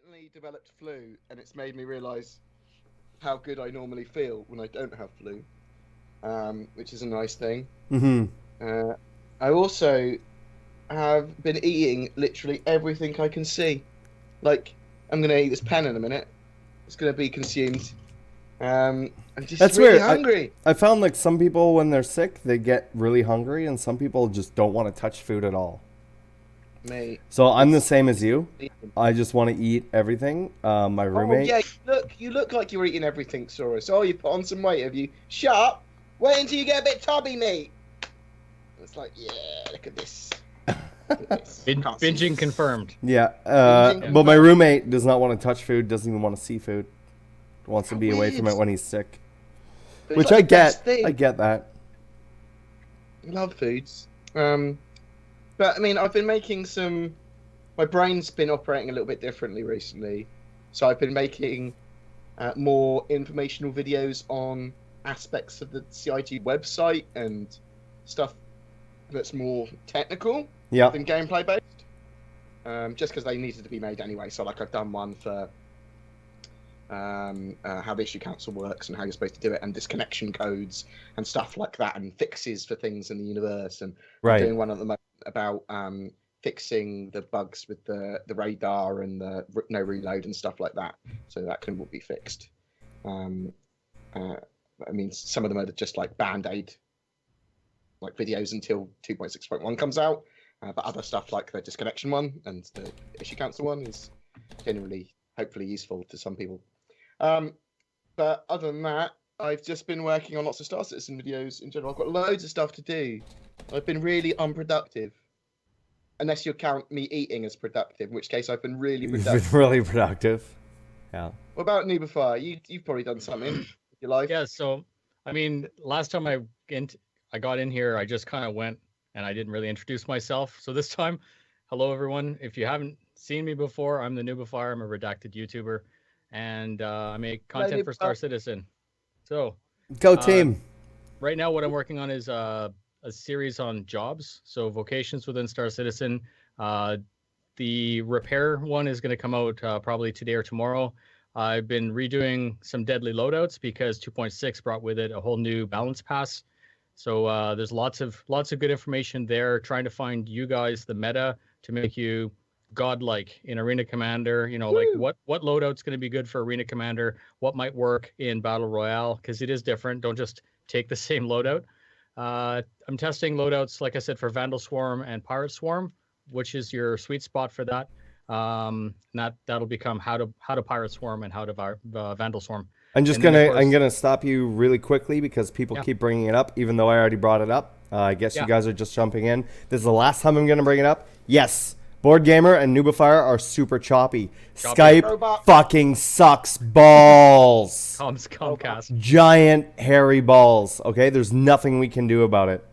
recently developed flu, and it's made me realise how good I normally feel when I don't have flu, which is a nice thing. I also have been eating literally everything I can see. Like, I'm going to eat this pen in a minute. It's going to be consumed. I'm just That's really weird. hungry. I found like some people when they're sick, they get really hungry, and some people just don't want to touch food at all. Mate, So I'm the same as you. I just want to eat everything. My oh roommate. yeah, you look like you're eating everything, Saurus. Oh, you put on some weight, have you? Shut up! Wait until you get a bit tubby, mate. It's like, yeah, look at this. Binging confirmed. Yeah, Binging but my roommate does not want to touch food. Doesn't even want to see food. Wants to be away from it weird. when he's sick. But Which it's like I the best get. thing. I get that. I love foods. But I mean, I've been making some. My brain's been operating a little bit differently recently, so I've been making more informational videos on aspects of the CIG website and stuff that's more technical Yeah. than gameplay based. Just because they needed to be made anyway. So like I've done one for how the issue council works and how you're supposed to do it, and disconnection codes and stuff like that, and fixes for things in the universe. And I'm doing one at the moment about fixing the bugs with the radar and the no reload and stuff like that, so that can all be fixed. I mean, some of them are just like band-aid like videos until 2.6.1 comes out, but other stuff like the disconnection one and the issue council one is generally hopefully useful to some people. But other than that, I've just been working on lots of Star Citizen videos in general. I've got loads of stuff to do. I've been really unproductive. Unless you count me eating as productive, in which case I've been really productive. You've been really productive. Yeah. What about Noobifier? You've probably done something in your life. Yeah, so, I mean, last time I got in here, I just kind of went and I didn't really introduce myself. So this time, hello, everyone. If you haven't seen me before, I'm the Noobifier. I'm a Redacted YouTuber. And I make content for Star Citizen. So, go team. Right now, what I'm working on is a series on jobs. So vocations within Star Citizen. The repair one is going to come out probably today or tomorrow. I've been redoing some deadly loadouts because 2.6 brought with it a whole new balance pass. So there's lots of good information there. Trying to find you guys the meta to make you godlike in Arena Commander. You know, like what loadout's going to be good for Arena Commander, what might work in Battle Royale, because it is different. Don't just take the same loadout. I'm testing loadouts, like I said, for Vandal Swarm and Pirate Swarm, which is your sweet spot for that. That'll become how to Pirate Swarm and how to Vandal Swarm. I'm gonna stop you really quickly because people keep bringing it up, even though I already brought it up. I guess you guys are just jumping in. This is the last time I'm gonna bring it up. Yes, BoredGamer and Noobifier are super choppy. Skype fucking sucks balls. Comcast. Giant hairy balls. Okay, there's nothing we can do about it.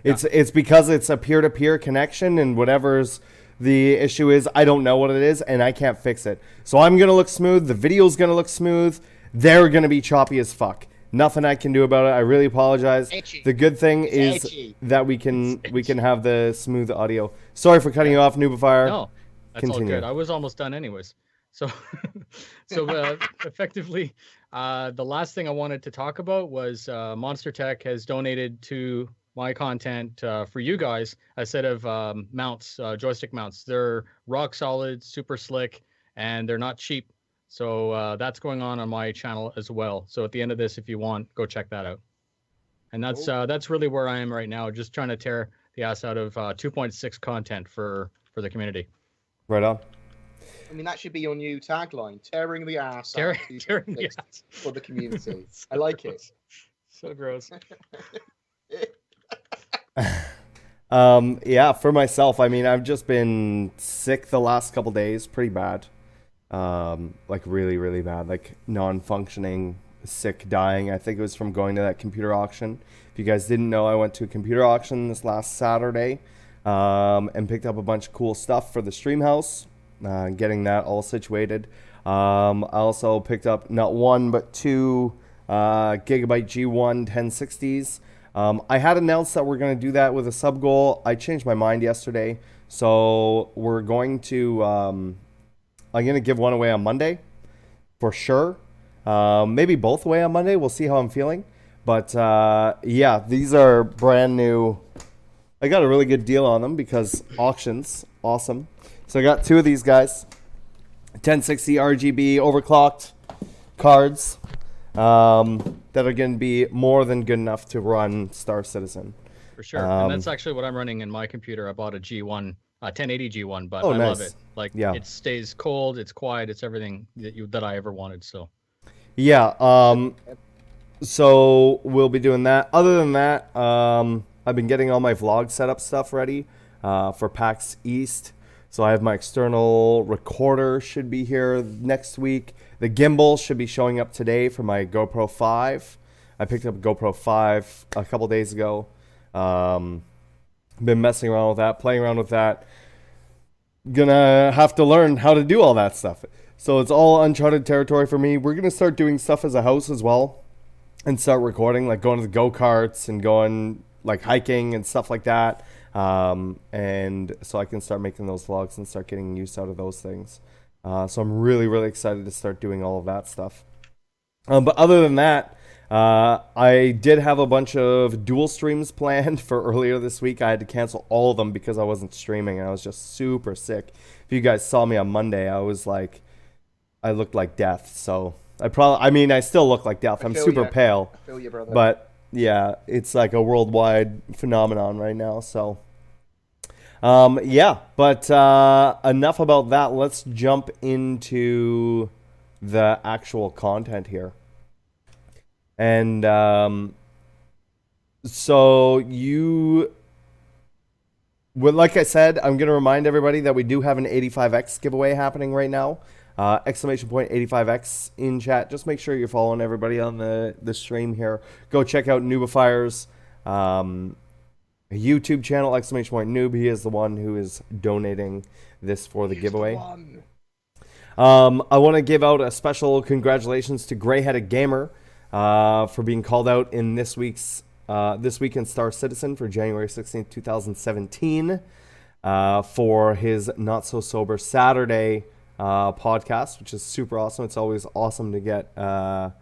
It's because it's a peer-to-peer connection, and whatever's the issue is, I don't know what it is, and I can't fix it. So I'm gonna look smooth. The video's gonna look smooth. They're gonna be choppy as fuck. Nothing I can do about it. I really apologize. The good thing is that we can have the smooth audio. Sorry for cutting you off, Noobifier. No, that's all good. I was almost done anyways. So, effectively, the last thing I wanted to talk about was Monster Tech has donated to my content for you guys a set of mounts, joystick mounts. They're rock solid, super slick, and they're not cheap. So that's going on my channel as well. So at the end of this, if you want, go check that out. And that's really where I am right now, just trying to tear the ass out of 2.6 content for the community. Right on. I mean, that should be your new tagline: tearing the ass out tearing the ass for the community. I like it. So gross. Yeah, for myself, I mean, I've just been sick the last couple days, pretty bad. Like really, really bad, like non-functioning, sick, dying. I think it was from going to that computer auction. If you guys didn't know, I went to a computer auction this last Saturday, and picked up a bunch of cool stuff for the stream house, getting that all situated. I also picked up not one, but two, Gigabyte G1 1060s. I had announced that we're going to do that with a sub goal. I changed my mind yesterday. So we're going to, I'm gonna give one away on Monday, for sure. Maybe both away on Monday. We'll see how I'm feeling. But yeah, these are brand new. I got a really good deal on them because auctions, awesome. So I got 2 of these guys, 1060 RGB overclocked cards that are going to be more than good enough to run Star Citizen. For sure. And that's actually what I'm running in my computer. I bought a G1, 1080 G1, but I nice. love it. Like, it stays cold, it's quiet, it's everything that I ever wanted. So yeah, so we'll be doing that. Other than that, I've been getting all my vlog setup stuff ready for PAX East. So I have my external recorder should be here next week. The gimbal should be showing up today for my GoPro 5. I picked up a GoPro 5 a couple days ago. Been messing around with that, playing around with that. Gonna have to learn how to do all that stuff. So it's all uncharted territory for me. We're gonna start doing stuff as a house as well and start recording, like going to the go-karts and going like hiking and stuff like that. And so I can start making those vlogs and start getting use out of those things. So I'm really, really excited to start doing all of that stuff. But other than that, I did have a bunch of dual streams planned for earlier this week. I had to cancel all of them because I wasn't streaming and I was just super sick. If you guys saw me on Monday, I looked like death. So I still look like death. I'm super pale. I feel you, brother. But yeah, it's like a worldwide phenomenon right now. So yeah, but enough about that. Let's jump into the actual content here. And so like I said, I'm going to remind everybody that we do have an 85X giveaway happening right now. Exclamation point 85X in chat. Just make sure you're following everybody on the stream here. Go check out Noobifier's YouTube channel, exclamation point noob. He is the one who is donating this for the giveaway. I want to give out a special congratulations to Grey-Headed Gamer for being called out in this week's This Week in Star Citizen for January 16th, 2017 for his Not So Sober Saturday podcast, which is super awesome. It's always awesome to get the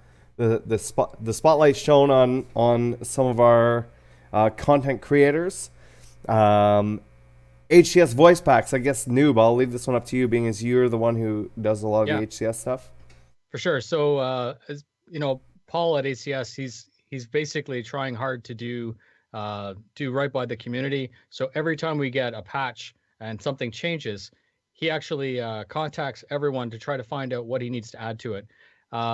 spotlight shown on some of our content creators. HCS voice packs, I guess. Noob, I'll leave this one up to you, being as you're the one who does a lot of the HCS stuff. For sure. So as you know, Paul at ACS, he's basically trying hard to do right by the community. So every time we get a patch and something changes, he actually contacts everyone to try to find out what he needs to add to it.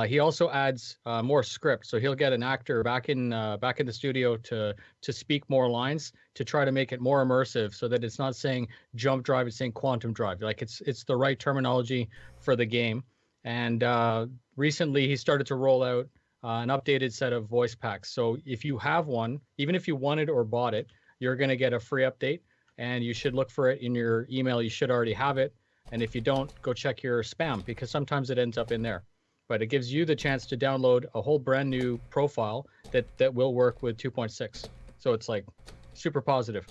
He also adds more script, so he'll get an actor back in the studio to speak more lines to try to make it more immersive, so that it's not saying jump drive, it's saying quantum drive. Like it's the right terminology for the game. And recently he started to roll out an updated set of voice packs. So if you have one, even if you wanted or bought it, you're going to get a free update, and you should look for it in your email. You should already have it. And if you don't, go check your spam, because sometimes it ends up in there. But it gives you the chance to download a whole brand new profile that will work with 2.6. So it's like super positive.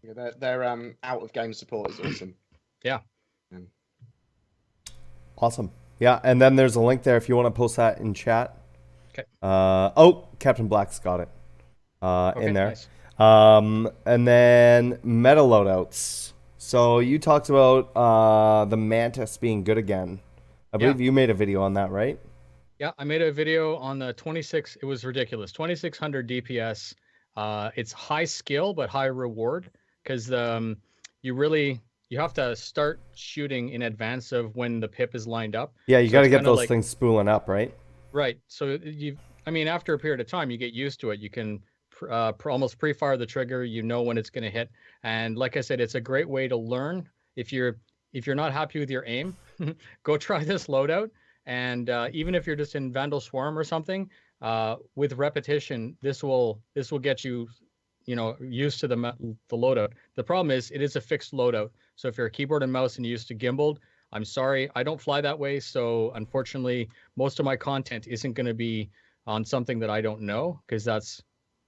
Yeah, their out of game support is awesome. Yeah. Awesome. Yeah, and then there's a link there if you want to post that in chat. Okay. Oh, Captain Black's got it in there. Nice. And then meta loadouts. So you talked about the Mantis being good again. I believe you made a video on that, right? Yeah, I made a video on the 26. It was ridiculous. 2600 DPS. It's high skill but high reward, because you have to start shooting in advance of when the pip is lined up. Yeah, you got to get those things spooling up, right? Right. So after a period of time, you get used to it. You can almost pre-fire the trigger. You know when it's going to hit. And like I said, it's a great way to learn. If you're not happy with your aim, go try this loadout. And even if you're just in Vandal Swarm or something, with repetition, this will get you, used to the loadout. The problem is it is a fixed loadout. So if you're a keyboard and mouse and you're used to gimbaled, I'm sorry, I don't fly that way. So unfortunately, most of my content isn't going to be on something that I don't know, because that's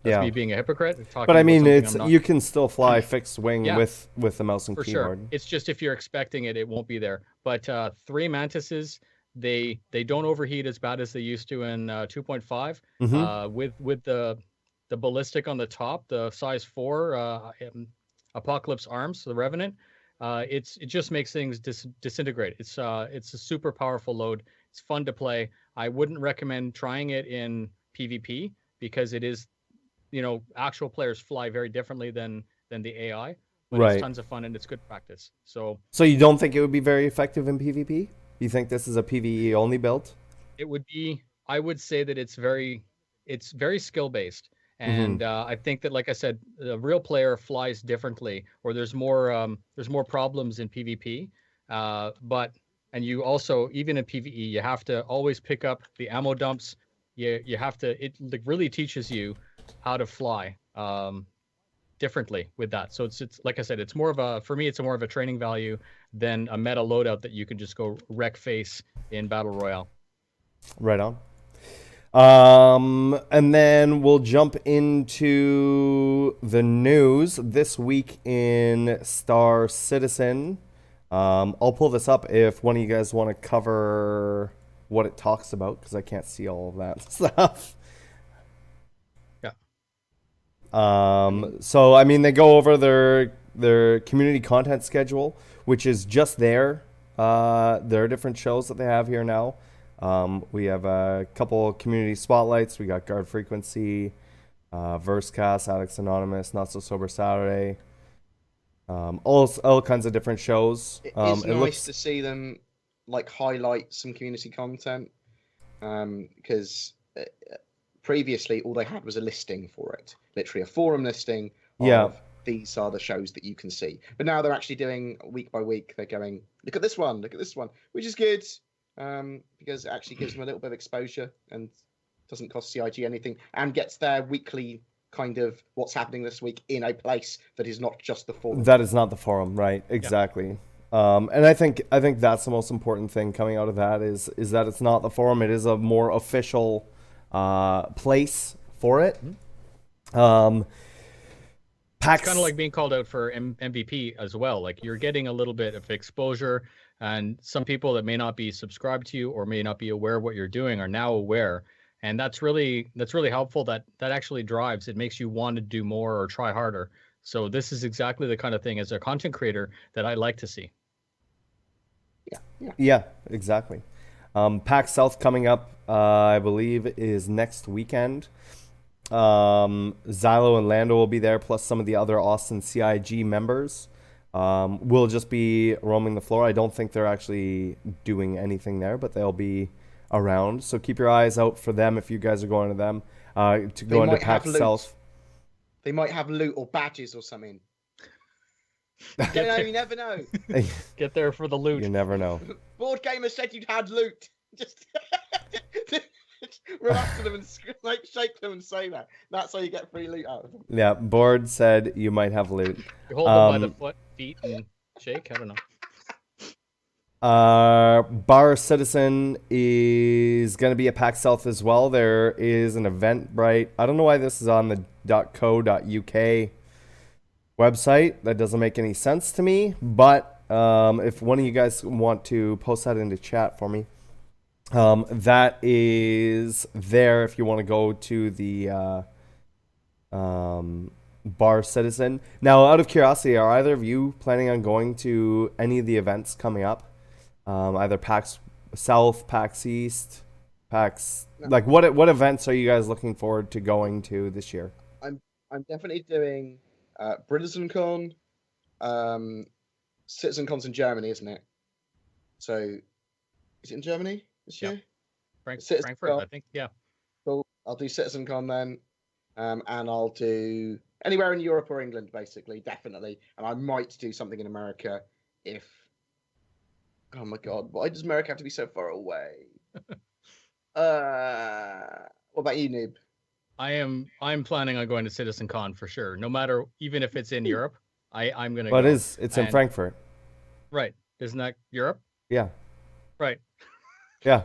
That's me being a hypocrite. But I mean, it's you can still fly fixed wing Yeah. with the mouse and for keyboard. sure. It's just if you're expecting it, it won't be there. But 3 Mantises, they don't overheat as bad as they used to in 2.5. With the ballistic on the top, the size 4 Apocalypse Arms, the Revenant, it just makes things disintegrate. It's a super powerful load. It's fun to play. I wouldn't recommend trying it in PvP because it is, actual players fly very differently than the AI. But Right. it's tons of fun and it's good practice. So you don't think it would be very effective in PvP? You think this is a PvE only build? it would be. I would say that it's very skill based. And I think that, like I said, the real player flies differently, or there's more problems in PvP. And you also, even in PvE, you have to always pick up the ammo dumps. You have to. It really teaches you how to fly differently with that. So it's like I said, it's more of a, for me, it's more of a training value than a meta loadout that you can just go wreck face in Battle Royale. Right on. And then we'll jump into the news this week in Star Citizen. I'll pull this up if one of you guys want to cover what it talks about, because I can't see all of that stuff. Yeah. So I mean, they go over their community content schedule, which is just there. There are different shows that they have here now. We have a couple community spotlights. We got Guard Frequency, Versecast, Addicts Anonymous, Not So Sober Saturday. All kinds of different shows. It's nice to see them highlight some community content, because previously all they had was a listing for it, literally a forum listing of these are the shows that you can see. But now they're actually doing week by week. They're going, look at this one, which is good. Because it actually gives them a little bit of exposure and doesn't cost CIG anything, and gets their weekly kind of what's happening this week in a place that is not just the forum. That is not the forum, right? Exactly. Yeah. And I think that's the most important thing coming out of that is that it's not the forum. It is a more official place for it. PAX, it's kind of like being called out for MVP as well. Like, you're getting a little bit of exposure. And some people that may not be subscribed to you or may not be aware of what you're doing are now aware. And that's really helpful. That actually drives. It makes you want to do more or try harder. So this is exactly the kind of thing, as a content creator, that I like to see. Yeah, exactly. PAX South coming up, I believe, is next weekend. Xylo and Lando will be there, plus some of the other Austin CIG members. We'll just be roaming the floor. I don't think they're actually doing anything there, but they'll be around. So keep your eyes out for them if you guys are going to them. To go into PAX South. They might have loot or badges or something. You never know. Get there for the loot. You never know. Boredgamer said you'd had loot. Just run up to them and shake them and say that. That's how you get free loot out of them. Yeah, Bored said you might have loot. You hold them by the feet and shake. I don't know. Bar Citizen is going to be at PAX South as well. There is an Eventbrite. I don't know why this is on the .co.uk website. That doesn't make any sense to me. But if one of you guys want to post that into chat for me, that is there if you want to go to the Bar Citizen. Now, out of curiosity, are either of you planning on going to any of the events coming up? Either PAX South, PAX East, PAX... No. What events are you guys looking forward to going to this year? I'm definitely doing BritizonCon. CitizenCon's in Germany, isn't it? So, is it in Germany this year? Frankfurt, I think, yeah. Cool. I'll do CitizenCon then. And I'll do anywhere in Europe or England, basically, definitely. And I might do something in America if... Oh my god, why does America have to be so far away? What about you, Noob? I'm planning on going to CitizenCon for sure. No matter, even if it's in Europe, I'm gonna go. But it's in Frankfurt. Right. Isn't that Europe? Yeah. Right. Yeah.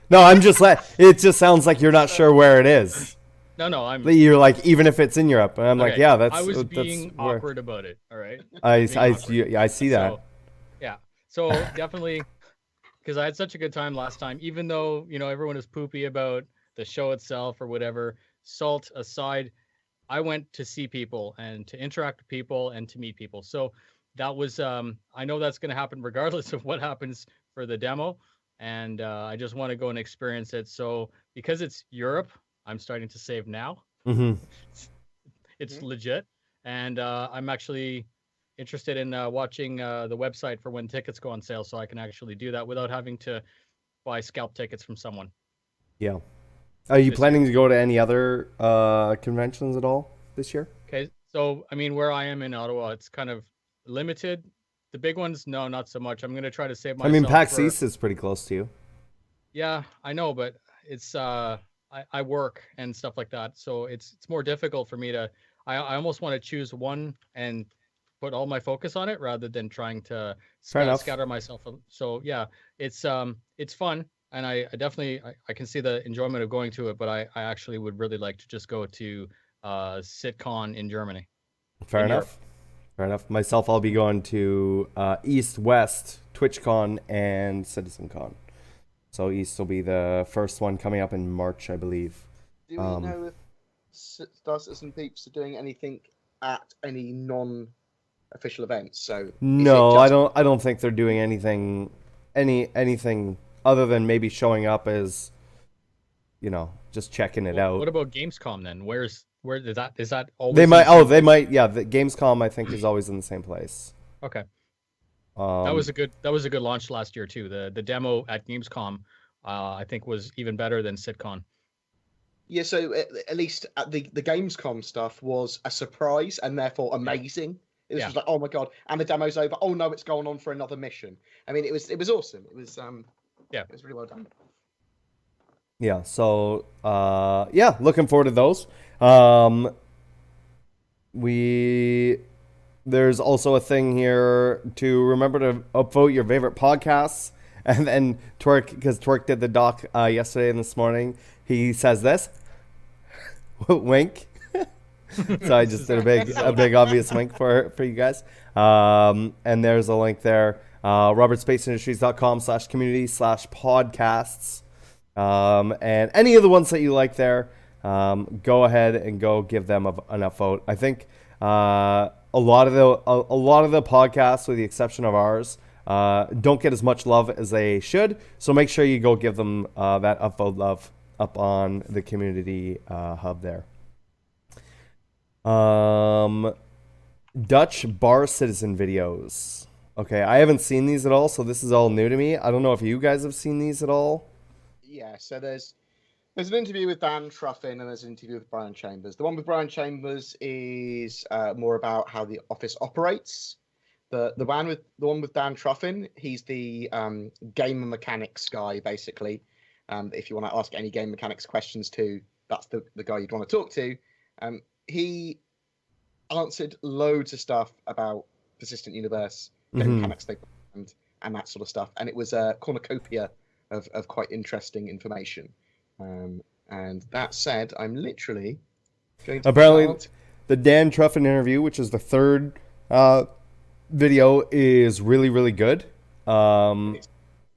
No, I'm just it just sounds like you're not sure where it is. No, I'm You're like, even if it's in Europe, and I'm like, okay. yeah, I was that's being where awkward about it. All right. I Being awkward. I see that. So yeah. So definitely because I had such a good time last time, even though, everyone is poopy about the show itself or whatever. Salt aside, I went to see people and to interact with people and to meet people. So that was I know that's going to happen regardless of what happens for the demo, and I just want to go and experience it. So because it's Europe, I'm starting to save now. Hmm. It's legit, and I'm actually interested in watching the website for when tickets go on sale, so I can actually do that without having to buy scalp tickets from someone Yeah. Are you this year. planning to go to any other conventions at all this year? Okay, so I mean, where I am in Ottawa, it's kind of limited. The big ones, no, not so much. I'm gonna try to save I mean, myself PAX for. East is pretty close to you. Yeah, I know, but it's I work and stuff like that, so it's more difficult for me to. I almost want to choose one and put all my focus on it rather than trying to Fair enough. scatter myself. So yeah, it's fun, and I definitely I can see the enjoyment of going to it, but I actually would really like to just go to SitCon in Germany. Fair In Europe. enough. Fair enough. Myself, I'll be going to East, West, TwitchCon, and CitizenCon. So East will be the first one coming up in March, I believe. Do we know if Star Citizen peeps are doing anything at any non-official events? So No, just... I don't think they're doing anything other than maybe showing up as, just checking it out. What about Gamescom then? Where is that always They in might. the same place? Yeah. The Gamescom, I think, is always in the same place. Okay. Um, That was a good launch last year too. The demo at Gamescom, I think was even better than SitCon. Yeah, so at least at the Gamescom stuff was a surprise and therefore amazing. It was like, oh my god, and the demo's over. Oh no, it's going on for another mission. I mean, it was awesome. It was it was really well done. Yeah. So looking forward to those. There's also a thing here to remember to upvote your favorite podcasts. And then Twerk, because Twerk did the doc yesterday and this morning, he says this. Wink. So I just did a big obvious wink for you guys. And there's a link there. robertspaceindustriescom/community/podcasts. And any of the ones that you like there, go ahead and go give them an upvote. I think a lot of the podcasts, with the exception of ours, don't get as much love as they should. So make sure you go give them that upvote love up on the community hub there. Dutch bar citizen videos. Okay, I haven't seen these at all, so this is all new to me. I don't know if you guys have seen these at all. Yeah, so there's an interview with Dan Truffin and there's an interview with Brian Chambers. The one with Brian Chambers is more about how the office operates. The one with Dan Truffin, he's the game mechanics guy, basically. If you want to ask any game mechanics questions to, that's the guy you'd want to talk to. He answered loads of stuff about Persistent Universe, game mechanics, and that sort of stuff. And it was a cornucopia of quite interesting information. And that said, I'm literally going to... Apparently, the Dan Truffin interview, which is the third video, is really, really good. It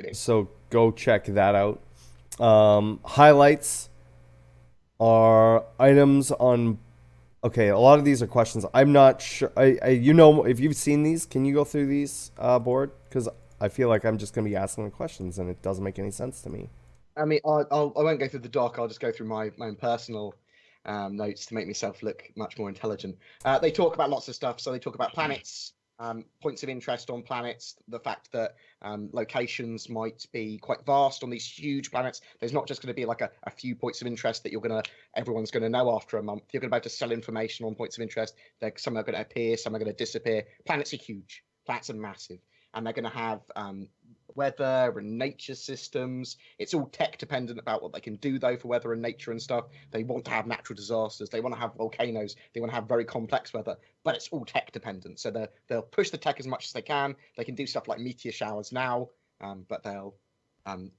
is. So go check that out. Highlights are items on... Okay, a lot of these are questions. I'm not sure. If you've seen these, can you go through these, Bored? Because I feel like I'm just going to be asking the questions, and it doesn't make any sense to me. I mean, I won't go through the doc. I'll just go through my own personal notes to make myself look much more intelligent. They talk about lots of stuff. So they talk about planets, points of interest on planets, the fact that locations might be quite vast on these huge planets. There's not just going to be like a few points of interest that everyone's going to know after a month. You're going to be able to sell information on points of interest. Some are going to appear, some are going to disappear. Planets are huge. Planets are massive. And they're going to have weather and nature systems. It's all tech dependent about what they can do, though, for weather and nature and stuff. They want to have natural disasters. They want to have volcanoes. They want to have very complex weather, but it's all tech dependent. So they'll push the tech as much as they can. They can do stuff like meteor showers now, but they'll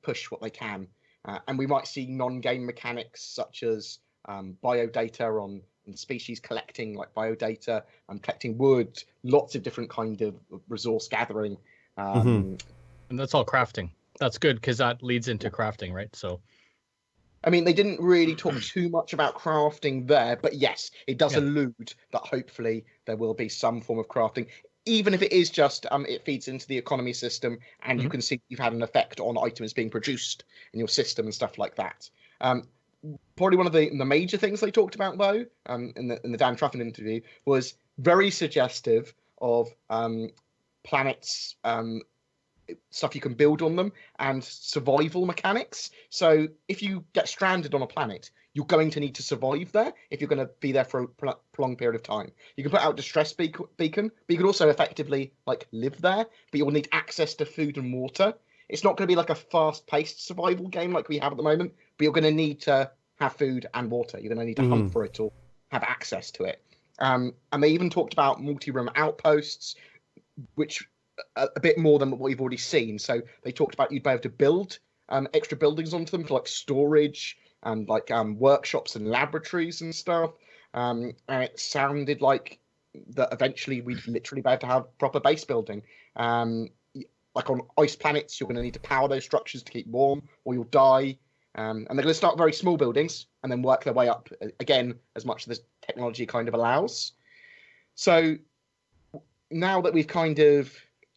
push what they can. And we might see non-game mechanics such as biodata on species, collecting like biodata, collecting wood, lots of different kind of resource gathering. And that's all crafting. That's good because that leads into crafting, right? So, I mean, they didn't really talk too much about crafting there, but yes, it does allude that hopefully there will be some form of crafting, even if it is just it feeds into the economy system, and you can see you've had an effect on items being produced in your system and stuff like that. Probably one of the major things they talked about, though, in the Dan Truffin interview, was very suggestive of planets, stuff you can build on them, and survival mechanics. So if you get stranded on a planet, you're going to need to survive there if you're going to be there for a prolonged period of time. You can put out distress beacon, but you can also effectively like live there, but you'll need access to food and water. It's not going to be like a fast-paced survival game like we have at the moment, but you're going to need to have food and water. You're going to need to hunt for it or have access to it. And they even talked about multi-room outposts, which a bit more than what we've already seen. So they talked about you'd be able to build extra buildings onto them for like storage and like workshops and laboratories and stuff. And it sounded like that eventually we'd literally be able to have proper base building. Like on ice planets, you're going to need to power those structures to keep warm, or you'll die. And they're going to start very small buildings and then work their way up again as much as the technology kind of allows. So now that we've kind of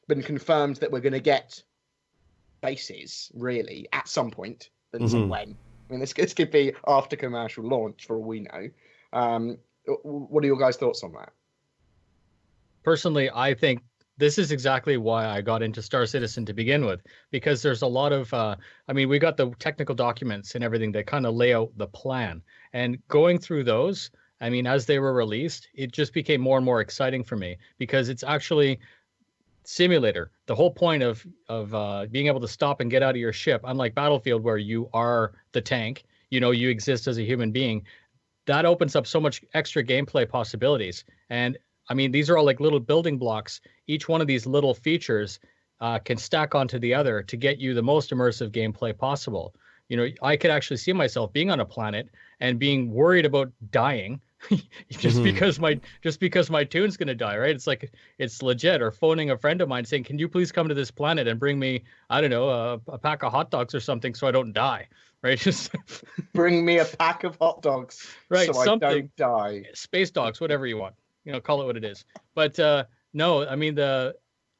been confirmed that we're going to get bases, really, at some point, then some when. I mean, this could be after commercial launch for all we know. What are your guys' thoughts on that? Personally, I think this is exactly why I got into Star Citizen to begin with, because there's a lot of, I mean, we got the technical documents and everything that kind of lay out the plan. And going through those, I mean, as they were released, it just became more and more exciting for me because it's actually simulator. The whole point of being able to stop and get out of your ship, unlike Battlefield where you are the tank, you know, you exist as a human being, that opens up so much extra gameplay possibilities. And I mean, these are all like little building blocks. Each one of these little features can stack onto the other to get you the most immersive gameplay possible. You know, I could actually see myself being on a planet and being worried about dying just because my tune's going to die, right? It's like, it's legit. Or phoning a friend of mine saying, can you please come to this planet and bring me, I don't know, a pack of hot dogs or something so I don't die, right? Just bring me a pack of hot dogs, right? So something, I don't die. Space dogs, whatever you want, you know, call it what it is. But no, I mean,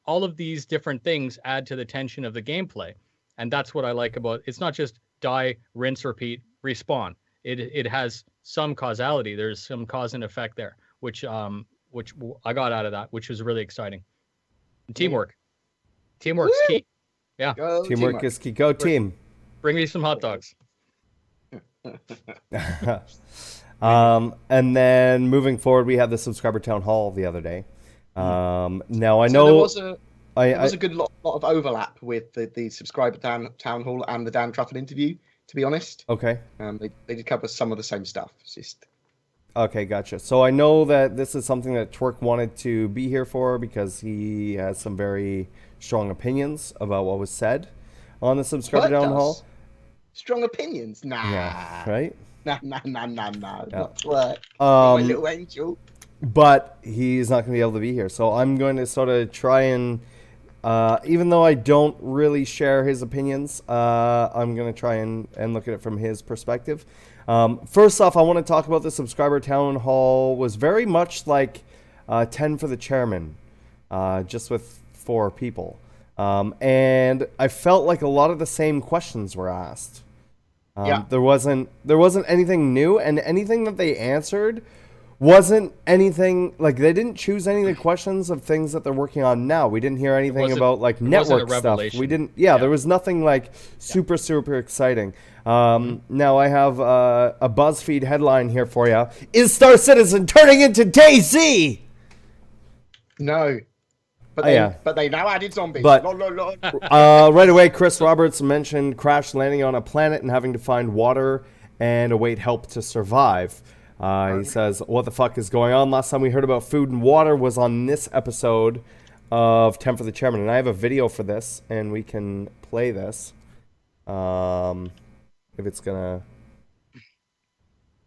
all of these different things add to the tension of the gameplay. And that's what I like about it's not just die, rinse, repeat, respawn. It has some causality. There's some cause and effect there, which I got out of that, which was really exciting. And teamwork. Teamwork's key. Yeah. Teamwork is key. Go team. Bring me some hot dogs. And then moving forward, we had the subscriber town hall the other day. Now I know there was a good lot of overlap with the subscriber town hall and the Dan Truffin interview, to be honest. Okay. They did cover some of the same stuff. It's just... Okay, gotcha. So I know that this is something that Twerk wanted to be here for because he has some very strong opinions about what was said on the subscriber town hall. Strong opinions? Nah. Yeah, right? Nah. Yeah. What? My little angel. But he's not going to be able to be here. So I'm going to sort of try and, even though I don't really share his opinions, I'm going to try and look at it from his perspective. First off, I want to talk about the subscriber town hall. Was very much like 10 for the chairman, just with 4 people. And I felt like a lot of the same questions were asked. There wasn't anything new, and anything that they answered wasn't anything like they didn't choose any of the questions of things that they're working on now. We didn't hear anything about like network stuff. We didn't. Yeah, there was nothing like super exciting. Now I have a BuzzFeed headline here for you. Is Star Citizen turning into DayZ? No. But they now added zombies. But right away, Chris Roberts mentioned crash landing on a planet and having to find water and await help to survive. He says, what the fuck is going on? Last time we heard about food and water was on this episode of 10 for the Chairman. And I have a video for this, and we can play this. If it's going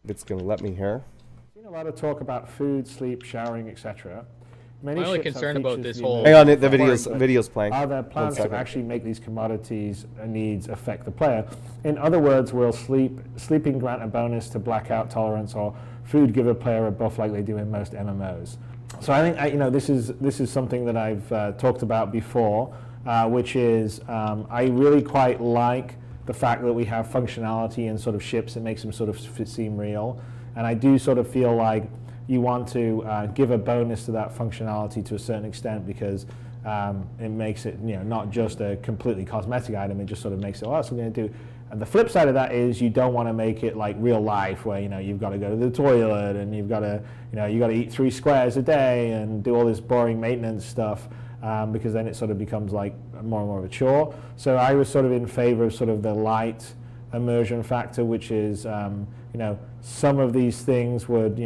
to it's going to let me here. Seen a lot of talk about food, sleep, showering, etc. Many My only ships have concern about features this for whole- Hang on, the emergency video's but video's playing. Are there plans to actually make these commodities needs affect the player? In other words, will sleeping grant a bonus to blackout tolerance, or food give a player a buff like they do in most MMOs? So I think this is something that I've talked about before, which is I really quite like the fact that we have functionality in sort of ships that makes them sort of seem real, and I do sort of feel like you want to give a bonus to that functionality to a certain extent, because it makes it not just a completely cosmetic item. It just sort of makes it, oh, that's something to do. And the flip side of that is you don't want to make it like real life, where you've got to go to the toilet and you've got to eat 3 squares a day and do all this boring maintenance stuff, because then it sort of becomes like more and more of a chore. So I was sort of in favor of sort of the light immersion factor, which is some of these things would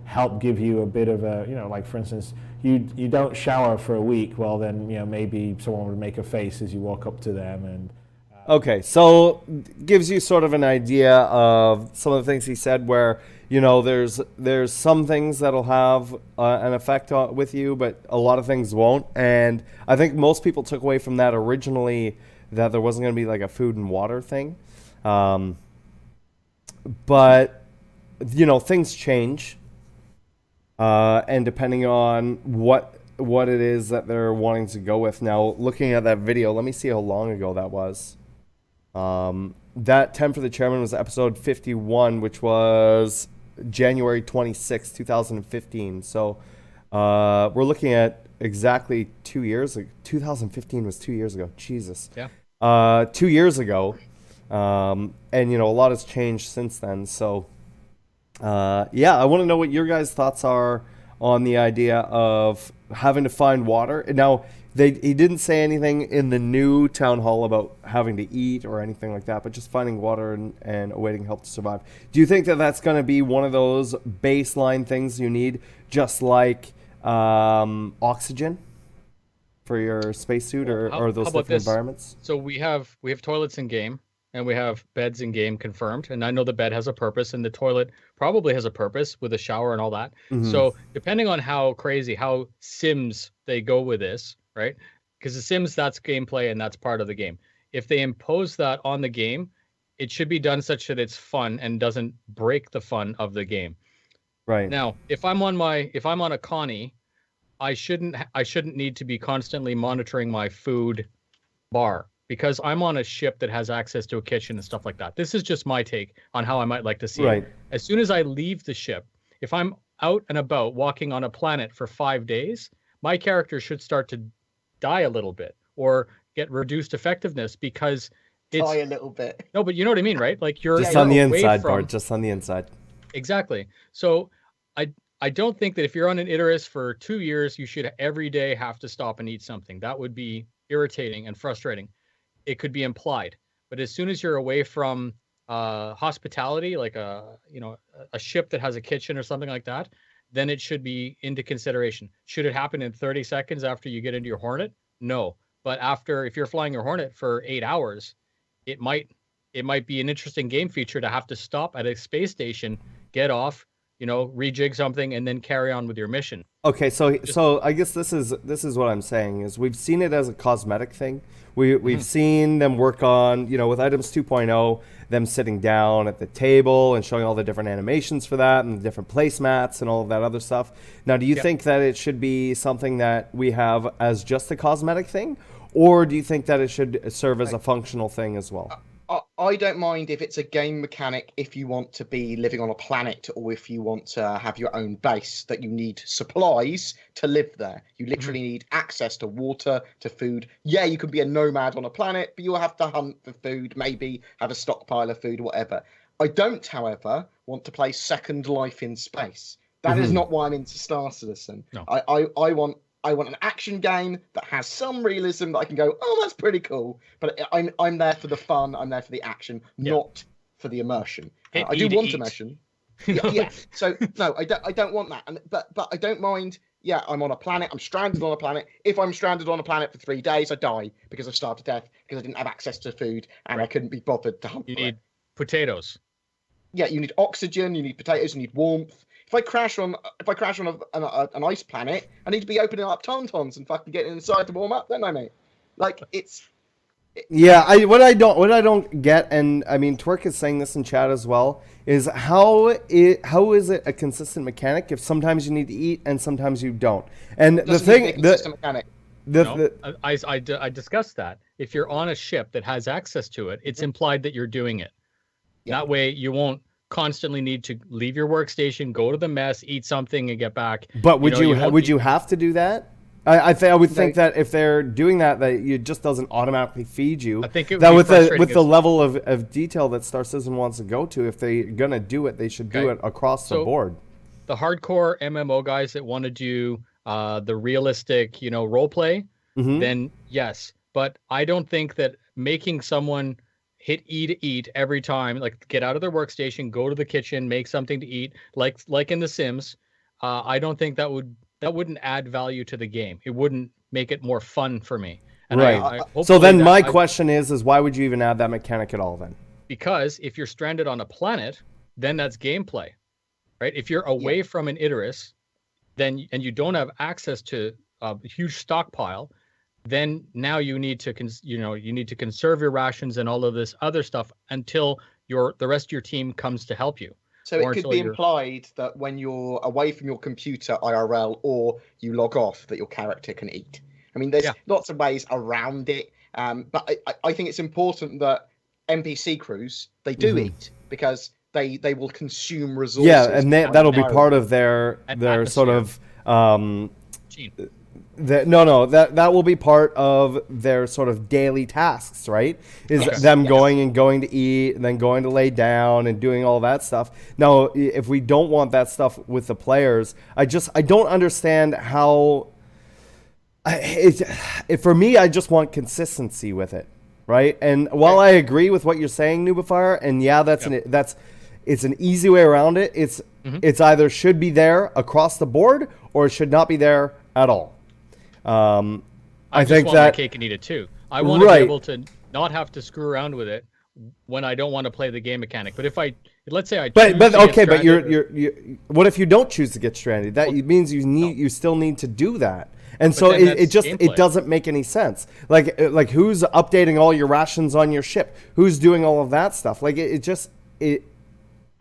help give you a bit of a like, for instance, you don't shower for a week, well then maybe someone would make a face as you walk up to them. And okay, so gives you sort of an idea of some of the things he said, where there's some things that'll have an effect with you, but a lot of things won't. And I think most people took away from that originally that there wasn't going to be like a food and water thing, but things change. And depending on what it is that they're wanting to go with. Now, looking at that video, let me see how long ago that was. That 10 for the Chairman was episode 51, which was January 26, 2015. So we're looking at exactly 2 years. 2015 was 2 years ago. Jesus. Yeah. 2 years ago. And, a lot has changed since then. So... I want to know what your guys' thoughts are on the idea of having to find water. Now, he didn't say anything in the new town hall about having to eat or anything like that, but just finding water and awaiting help to survive. Do you think that that's going to be one of those baseline things you need, just like oxygen for your spacesuit or those different environments? So we have toilets in game. And we have beds in game confirmed. And I know the bed has a purpose, and the toilet probably has a purpose with a shower and all that. Mm-hmm. So depending on how Sims they go with this, right? Because the Sims, that's gameplay and that's part of the game. If they impose that on the game, it should be done such that it's fun and doesn't break the fun of the game. Right. Now, if I'm on a Connie, I shouldn't need to be constantly monitoring my food bar, because I'm on a ship that has access to a kitchen and stuff like that. This is just my take on how I might like to see it. As soon as I leave the ship, if I'm out and about walking on a planet for 5 days, my character should start to die a little bit or get reduced effectiveness, because it's... Die a little bit. No, but you know what I mean, right? Like you're just on the inside, Bart, just on the inside. Exactly. So I don't think that if you're on an Icarus for 2 years, you should every day have to stop and eat something. That would be irritating and frustrating. It could be implied, but as soon as you're away from hospitality, like a ship that has a kitchen or something like that, then it should be into consideration. Should it happen in 30 seconds after you get into your Hornet? No, but if you're flying your Hornet for 8 hours, it might be an interesting game feature to have to stop at a space station, get off, rejig something, and then carry on with your mission. Okay, so I guess this is what I'm saying is we've seen it as a cosmetic thing. We've seen them work on, with items 2.0, them sitting down at the table and showing all the different animations for that and the different placemats and all of that other stuff. Now, do you think that it should be something that we have as just a cosmetic thing, or do you think that it should serve as a functional thing as well? I don't mind if it's a game mechanic, if you want to be living on a planet, or if you want to have your own base, that you need supplies to live there. You literally need access to water, to food. Yeah, you can be a nomad on a planet, but you'll have to hunt for food, maybe have a stockpile of food, whatever. I don't, however, want to play Second Life in space. That is not why I'm into Star Citizen. No. I want an action game that has some realism that I can go, oh, that's pretty cool. But I'm there for the fun. I'm there for the action, not for the immersion. I do want immersion. Yeah. So no, I don't want that. But I don't mind. Yeah, I'm on a planet. I'm stranded on a planet. If I'm stranded on a planet for 3 days, I die because I starved to death because I didn't have access to food and I couldn't be bothered to hunt. You need potatoes. Yeah, you need oxygen, you need potatoes, you need warmth. If I crash on an ice planet, I need to be opening up tauntauns and fucking getting inside to warm up, don't I, mate? Like it's. Yeah, what I don't get, and I mean Twerk is saying this in chat as well, is how is it a consistent mechanic if sometimes you need to eat and sometimes you don't? And the thing, I discussed that. If you're on a ship that has access to it, it's implied that you're doing it. Yeah. That way you won't constantly need to leave your workstation, go to the mess, eat something, and get back. But would you have to do that? I would think that if they're doing that it just doesn't automatically feed you. I think it would that be with the level of detail that Star Citizen wants to go to, if they're gonna do it, they should do it across the board. The hardcore MMO guys that want to do the realistic, role play, then yes. But I don't think that making someone hit E to eat every time, like get out of their workstation, go to the kitchen, make something to eat, like in The Sims, I don't think that wouldn't add value to the game. It wouldn't make it more fun for me. And right. So then my question is why would you even add that mechanic at all then? Because if you're stranded on a planet, then that's gameplay, right? If you're away from an Idris, and you don't have access to a huge stockpile, then now you need to conserve your rations and all of this other stuff until the rest of your team comes to help you. So it could be implied that when you're away from your computer IRL or you log off, that your character can eat. I mean, there's lots of ways around it, but I think it's important that NPC crews, they do eat, because they will consume resources. Yeah, and that'll be part of their sort of that will be part of their sort of daily tasks, right? Them going to eat and then going to lay down and doing all that stuff. Now, if we don't want that stuff with the players, I don't understand how. For me, I just want consistency with it, right? And while I agree with what you're saying, Noobifier, and it's an easy way around it. It's either should be there across the board or it should not be there at all. I think want my cake and eat it too. I want to be able to not have to screw around with it when I don't want to play the game mechanic. But let's say I choose what if you don't choose to get stranded? That means you still need to do that. And so it doesn't make any sense. Like who's updating all your rations on your ship? Who's doing all of that stuff? Like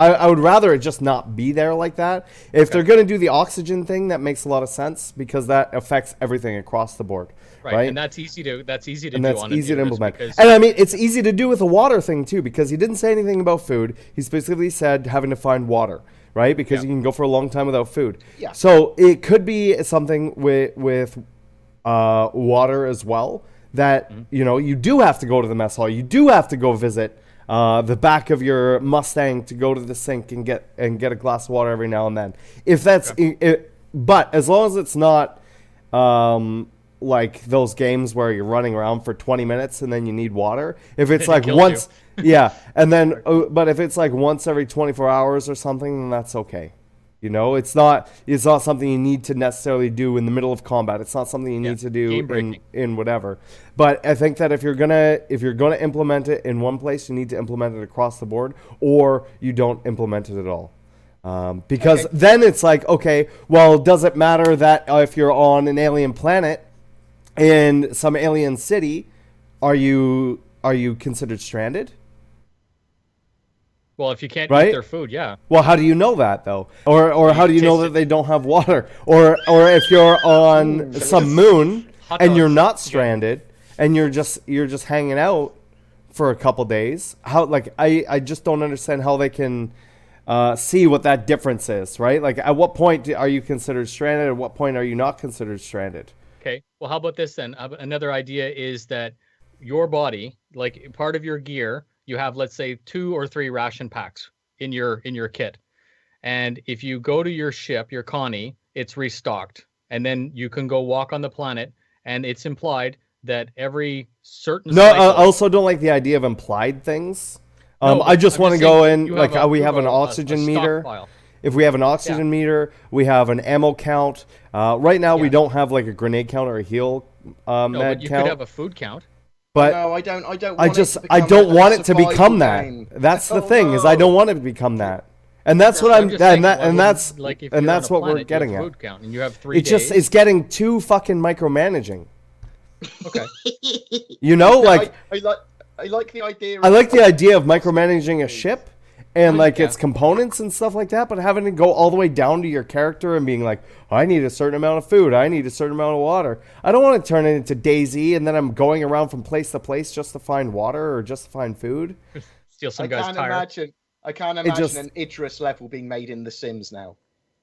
I would rather it just not be there like that. If they're going to do the oxygen thing, that makes a lot of sense because that affects everything across the board. Right? And that's easy to implement. And I mean, it's easy to do with the water thing too, because he didn't say anything about food. He specifically said having to find water, right? Because you can go for a long time without food. Yeah. So it could be something with water as well, that you do have to go to the mess hall. You do have to go visit the back of your Mustang to go to the sink and get a glass of water every now and then. If that's but as long as it's not like those games where you're running around for 20 minutes and then you need water. If it's like once and then but if it's like once every 24 hours or something, then that's okay. It's not something you need to necessarily do in the middle of combat. It's not something you need to do in whatever. But I think that if you're gonna implement it in one place, you need to implement it across the board, or you don't implement it at all. Because then it's like, okay, well, does it matter that if you're on an alien planet in some alien city, are you considered stranded? Well, if you can't eat their food, yeah. Well, how do you know that though? Or how do you know that they don't have water? Or if you're on some moon and you're not stranded and you're just hanging out for a couple days, how I just don't understand how they can see what that difference is, right? Like at what point are you considered stranded? At what point are you not considered stranded? Okay. Well, how about this then? Another idea is that your body, like part of your gear, you have, let's say, 2 or 3 ration packs in your kit. And if you go to your ship, your Connie, it's restocked. And then you can go walk on the planet. And it's implied that every certain cycle... I also don't like the idea of implied things. I just want to go in, like how we have an oxygen meter. If we have an oxygen meter, we have an ammo count. Right now, we don't have like a grenade count or a heal med but you count. Could have a food count. But no, I don't. I don't. I Want just it to I become don't a want it to become survival that. game. That's the Oh, thing is I no. don't want it to become that. And that's what I'm just saying, why that's wouldn't, like, if and you're that's on a what we're planet, you have getting at. food count, and you have 3 It just days. is getting too fucking micromanaging. Okay. You know, like I like the idea. I like the idea of micromanaging a ship and like Yeah. its components and stuff like that, but having to go all the way down to your character and being like, I need a certain amount of food, I need a certain amount of water. I don't want to turn it into DayZ and then I'm going around from place to place just to find water or just to find food. Steal some I guy's can't tire. imagine. I can't imagine just- an Idris level being made in The Sims now.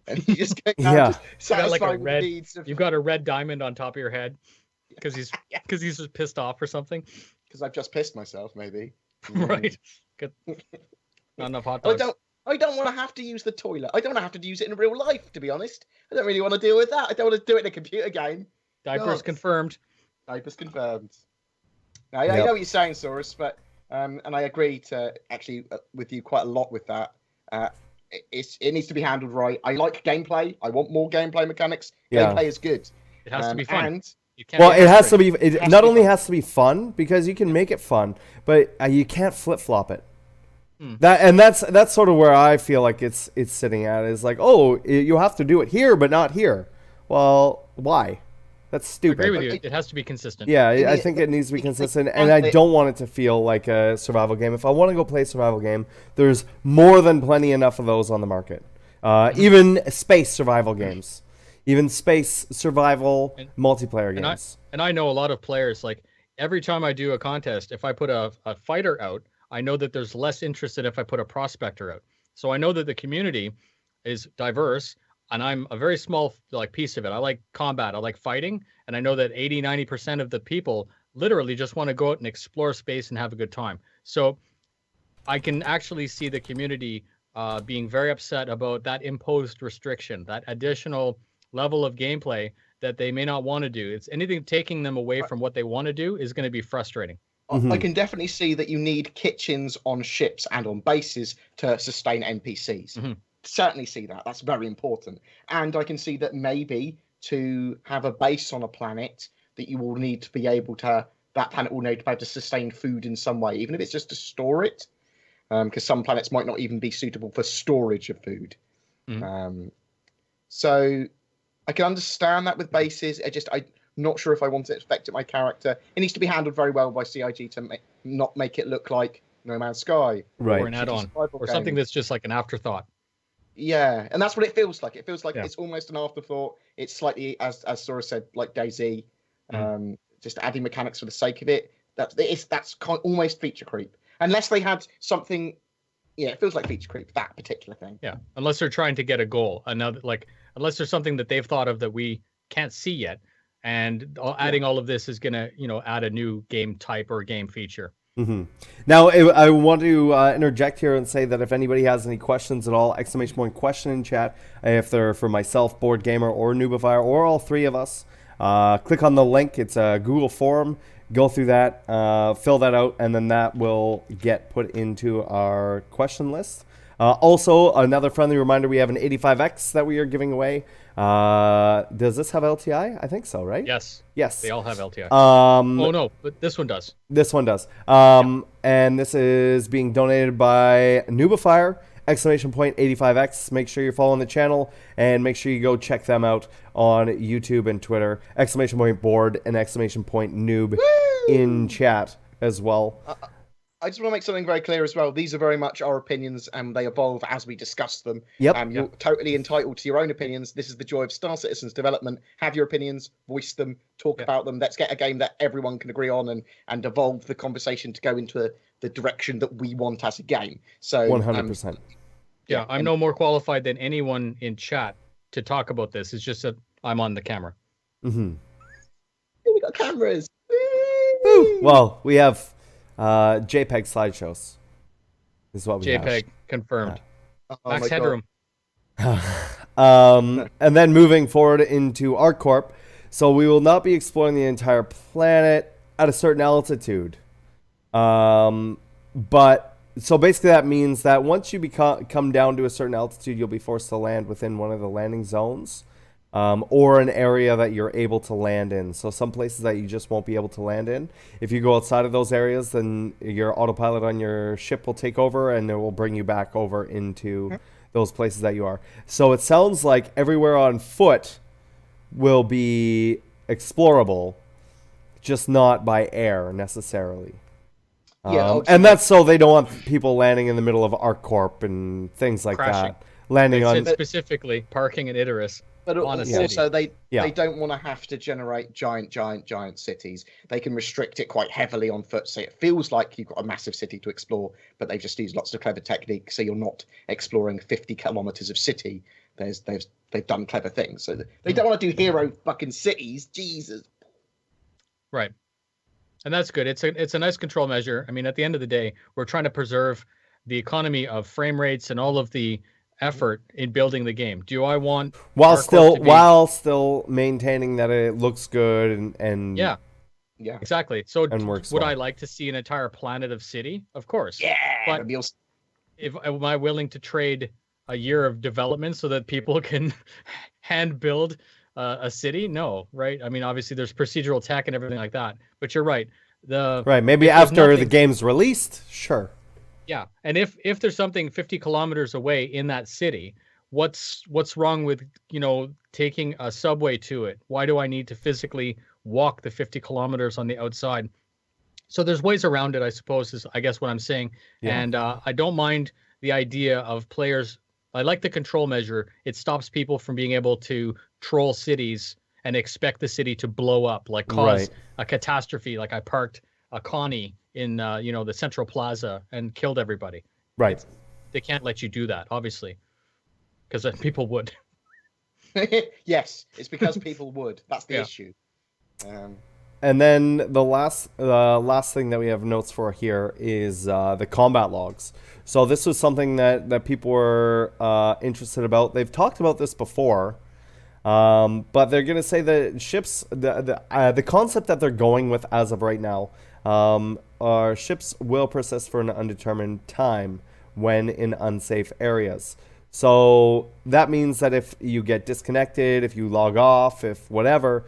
And you just get Yeah. just You got like satisfied a with the red. needs of You've got a red diamond on top of your head because he's just pissed off or something. because I've just pissed myself, maybe. Right. Good. Not enough hot I dogs. don't want to have to use the toilet. I don't want to have to use it in real life, to be honest. I don't really want to deal with that. I don't want to do it in a computer game. Diapers God. confirmed. Diapers confirmed. Now, I Yep. know what you're saying, Saurus, but and I agree to actually with you quite a lot with that. It needs to be handled right. I like gameplay. I want more gameplay mechanics. Yeah. Gameplay is good. It has to be fun. And You can't Well, be it has to frustrated. be. It has not to be only fun. has to be fun because you can make it fun, but you can't flip flop it. Hmm. That's sort of where I feel like it's sitting at is like, oh, you have to do it here, but not here. Well, why? That's I stupid. agree with you. It has to be consistent. Yeah, It I needs- think it needs to be it- consistent, it- and I it- don't want it to feel like a survival game. If I want to go play a survival game, there's more than plenty enough of those on the market. Even space survival games, even space survival multiplayer games. And I know a lot of players, like every time I do a contest, if I put a fighter out, I know that there's less interest than if I put a prospector out. So I know that the community is diverse, and I'm a very small like piece of it. I like combat, I like fighting, and I know that 80-90% of the people literally just want to go out and explore space and have a good time. So I can actually see the community being very upset about that imposed restriction, that additional level of gameplay that they may not want to do. It's anything taking them away from what they want to do is going to be frustrating. I can definitely see that you need kitchens on ships and on bases to sustain NPCs. Mhm. Certainly see that. That's very important. And I can see that maybe to have a base on a planet that you will need to be able to, that planet will need to be able to sustain food in some way, even if it's just to store it. Because some planets might not even be suitable for storage of food. So I can understand that with bases. I'm not sure if I want it to affect my character. It needs to be handled very well by CIG to not make it look like No Man's Sky. Right. Or an add-on, or something that's just like an afterthought. Yeah, and that's what it feels like. It feels like Yeah. it's almost an afterthought. It's slightly, as Sora said, like DayZ, just adding mechanics for the sake of it. That's almost feature creep. Unless they had something, yeah, it feels like feature creep. That particular thing. Yeah, unless they're trying to get a goal, another like unless there's something that they've thought of that we can't see yet, and adding all of this is gonna add a new game type or game feature. Now, I want to interject here and say that if anybody has any questions at all, exclamation point question in chat. If they're for myself, BoredGamer, or Noobifier, or all three of us, click on the link. It's a Google form. Go through that, fill that out, and then that will get put into our question list. Also, another friendly reminder, we have an 85X that we are giving away. Does this have LTI? I think so, right? Yes, Yes. they all have LTI. Oh no, but this one does. This one does. And this is being donated by Noobifier, exclamation point 85X. Make sure you're following the channel and make sure you go check them out on YouTube and Twitter. Exclamation point board and exclamation point noob in chat as well. I just want to make something very clear as well. These are very much our opinions, and they evolve as we discuss them. Yep. You're totally entitled to your own opinions. This is the joy of Star Citizen's development. Have your opinions, voice them, talk about them. Let's get a game that everyone can agree on, and evolve the conversation to go into the direction that we want as a game. So 100%. Yeah, I'm no more qualified than anyone in chat to talk about this. It's just that I'm on the camera. Mm-hmm. We got cameras. Woo! Well, we have JPEG slideshows. This is what we have. JPEG confirmed. Oh Max my God. headroom. And then moving forward into ArcCorp. So we will not be exploring the entire planet at a certain altitude. But so basically that means that once you come down to a certain altitude, you'll be forced to land within one of the landing zones. or an area that you're able to land in. So some places that you just won't be able to land in. If you go outside of those areas, then your autopilot on your ship will take over and it will bring you back over into those places that you are. So it sounds like everywhere on foot will be explorable, just not by air necessarily. Yeah, and that's so they don't want people landing in the middle of ArcCorp and things like Crashing. that. Landing They on said specifically parking in Idris. But on a also, city. they don't want to have to generate giant cities. They can restrict it quite heavily on foot, so it feels like you've got a massive city to explore, but they've just used lots of clever techniques, so you're not exploring 50 kilometers of city. They've done clever things, so they don't want to do hero fucking cities. Jesus. Right. And that's good. It's a nice control measure. I mean, at the end of the day, we're trying to preserve the economy of frame rates and all of the effort in building the game. Do I want while still maintaining that it looks good and yeah exactly. So and works would well. I like to see an entire planet of city? Of course. Yeah. But am I willing to trade a year of development so that people can hand build a city? No, right? I mean, obviously there's procedural tech and everything like that, but you're right. Maybe after the game's released, sure. Yeah, and if there's something 50 kilometers away in that city, what's wrong with taking a subway to it? Why do I need to physically walk the 50 kilometers on the outside? So there's ways around it, I suppose, is I guess what I'm saying. Yeah. And I don't mind the idea of players. I like the control measure. It stops people from being able to troll cities and expect the city to blow up, like cause a catastrophe. Like I parked a Connie in the Central Plaza and killed everybody. Right. They can't let you do that, obviously, because then people would. Yes, it's because people would. That's the issue. And then the last thing that we have notes for here is the combat logs. So this was something that people were interested about. They've talked about this before, but they're going to say that ships, the concept that they're going with as of right now, our ships will persist for an undetermined time when in unsafe areas. So that means that if you get disconnected, if you log off, if whatever,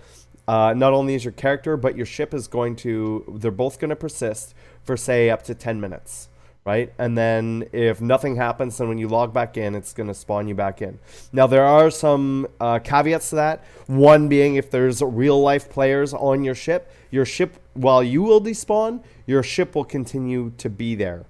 not only is your character, but your ship is they're both going to persist for, say, up to 10 minutes, right? And then if nothing happens, then when you log back in, it's going to spawn you back in. Now, there are some caveats to that. One being if there's real-life players on your ship, while you will despawn, your ship will continue to be there.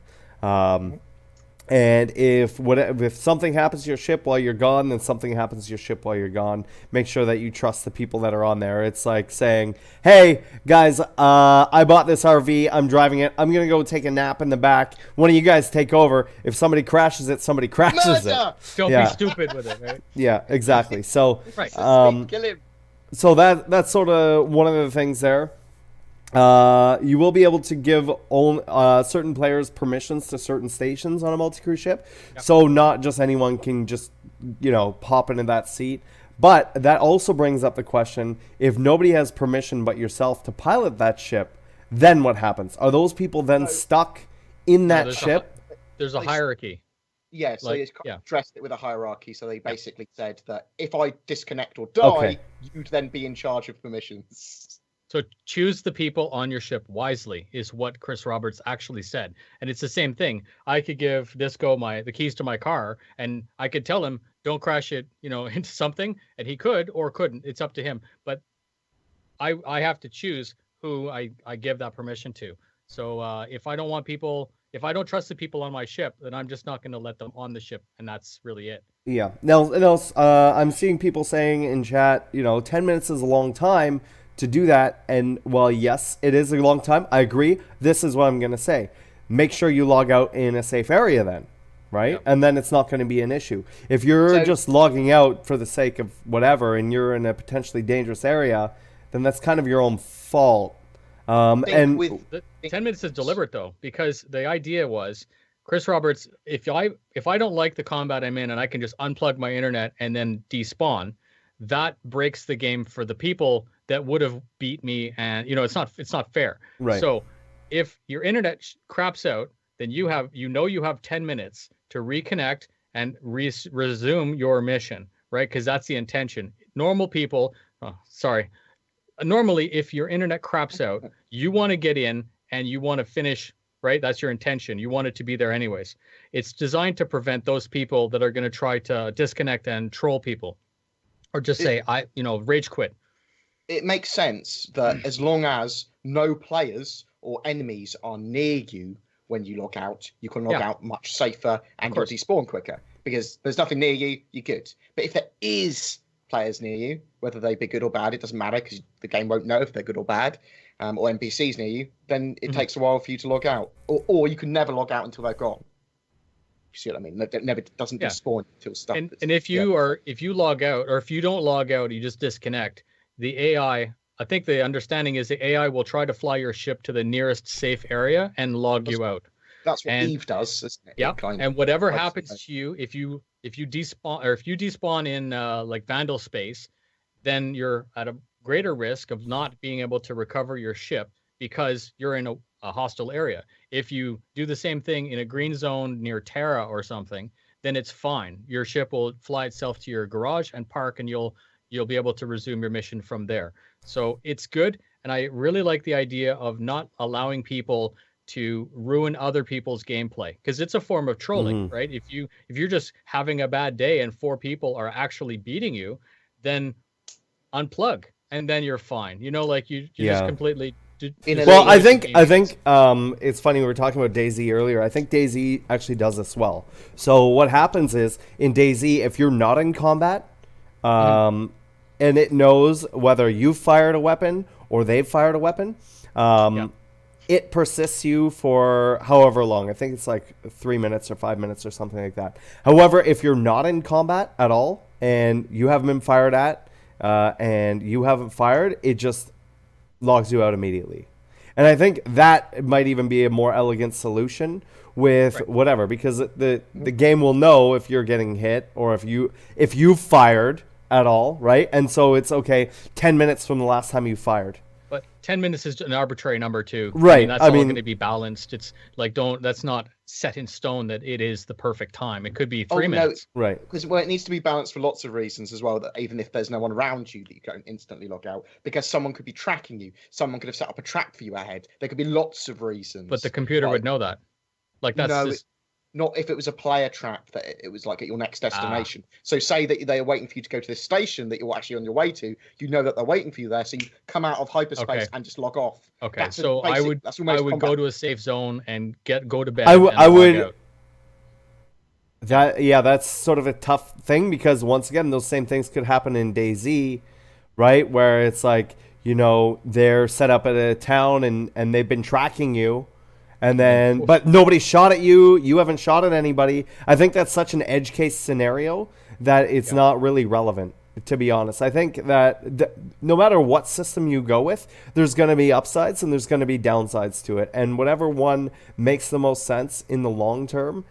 And if something happens to your ship while you're gone, then something happens to your ship while you're gone. Make sure that you trust the people that are on there. It's like saying, hey, guys, I bought this RV. I'm driving it. I'm going to go take a nap in the back. One of you guys take over. If somebody crashes it, somebody crashes it. Don't be stupid with it, right? Yeah, exactly. So, right. Kill him. So that's sort of one of the things there. You will be able to give certain players permissions to certain stations on a multi-crew ship. Yep. So not just anyone can just, pop into that seat. But that also brings up the question, if nobody has permission but yourself to pilot that ship, then what happens? Are those people then stuck in that ship? There's a hierarchy. Yeah, so it's addressed it with a hierarchy. So they basically said that if I disconnect or die, you'd then be in charge of permissions. So choose the people on your ship wisely is what Chris Roberts actually said. And it's the same thing. I could give Disco the keys to my car and I could tell him, don't crash it, into something. And he could or couldn't. It's up to him. But I have to choose who I give that permission to. So if I don't trust the people on my ship, then I'm just not going to let them on the ship. And that's really it. Yeah. Now, I'm seeing people saying in chat, 10 minutes is a long time to do that. And while yes, it is a long time, I agree. This is what I'm going to say. Make sure you log out in a safe area then, right? Yep. And then it's not going to be an issue. If you're just logging out for the sake of whatever and you're in a potentially dangerous area, then that's kind of your own fault. And 10 minutes is deliberate though, because the idea was Chris Roberts, if I don't like the combat I'm in and I can just unplug my internet and then despawn, that breaks the game for the people that would have beat me, and it's not fair. Right. So if your internet craps out, then you have 10 minutes to reconnect and resume your mission, right? Because that's the intention. Normal people, normally if your internet craps out, you want to get in and you want to finish, right? That's your intention. You want it to be there anyways. It's designed to prevent those people that are going to try to disconnect and troll people, or just say, rage quit. It makes sense that as long as no players or enemies are near you when you log out, you can log out much safer and you'll despawn quicker, because there's nothing near you, you're good. But if there is players near you, whether they be good or bad, it doesn't matter, because the game won't know if they're good or bad, or NPCs near you, then it takes a while for you to log out. Or you can never log out until they're gone. You see what I mean? It never doesn't despawn until stuff. And if you log out, or if you don't log out, you just disconnect, the AI, I think the understanding is the AI will try to fly your ship to the nearest safe area and log you out. That's what Eve does, isn't it? Yeah. And whatever happens to you, if you despawn, or if you despawn in like Vandal space, then you're at a greater risk of not being able to recover your ship because you're in a hostile area. If you do the same thing in a green zone near Terra or something, then it's fine. Your ship will fly itself to your garage and park, and you'll be able to resume your mission from there. So it's good, and I really like the idea of not allowing people to ruin other people's gameplay, because it's a form of trolling, right? If you're just having a bad day and 4 people are actually beating you, then unplug and then you're fine. Like you just completely. Well, I think it's funny, we were talking about DayZ earlier. I think DayZ actually does this well. So what happens is in DayZ, if you're not in combat, and it knows whether you fired a weapon or they've fired a weapon, it persists you for however long. I think it's like 3 minutes or 5 minutes or something like that. However, if you're not in combat at all and you haven't been fired at, and you haven't fired, it just logs you out immediately. And I think that might even be a more elegant solution with whatever, because the game will know if you're getting hit or if you fired at all, right? And so it's okay 10 minutes from the last time you fired. But 10 minutes is an arbitrary number too. Right. That's all going to be balanced. It's like, that's not set in stone that it is the perfect time. It could be 3 minutes. Right. Because it needs to be balanced for lots of reasons as well, that even if there's no one around you, that you can't instantly log out, because someone could be tracking you. Someone could have set up a trap for you ahead. There could be lots of reasons. But the computer would know that. Like that's not if it was a player trap that it was like at your next destination. So say that they are waiting for you to go to this station that you're actually on your way to. You know that they're waiting for you there, so you come out of hyperspace and just log off. Okay, so I would go to a safe zone and go to bed. I would. That's sort of a tough thing, because once again, those same things could happen in DayZ, right? Where it's like, they're set up at a town and they've been tracking you. And then, but nobody shot at you. You haven't shot at anybody. I think that's such an edge case scenario that it's not really relevant, to be honest. I think that no matter what system you go with, there's going to be upsides and there's going to be downsides to it. And whatever one makes the most sense in the long term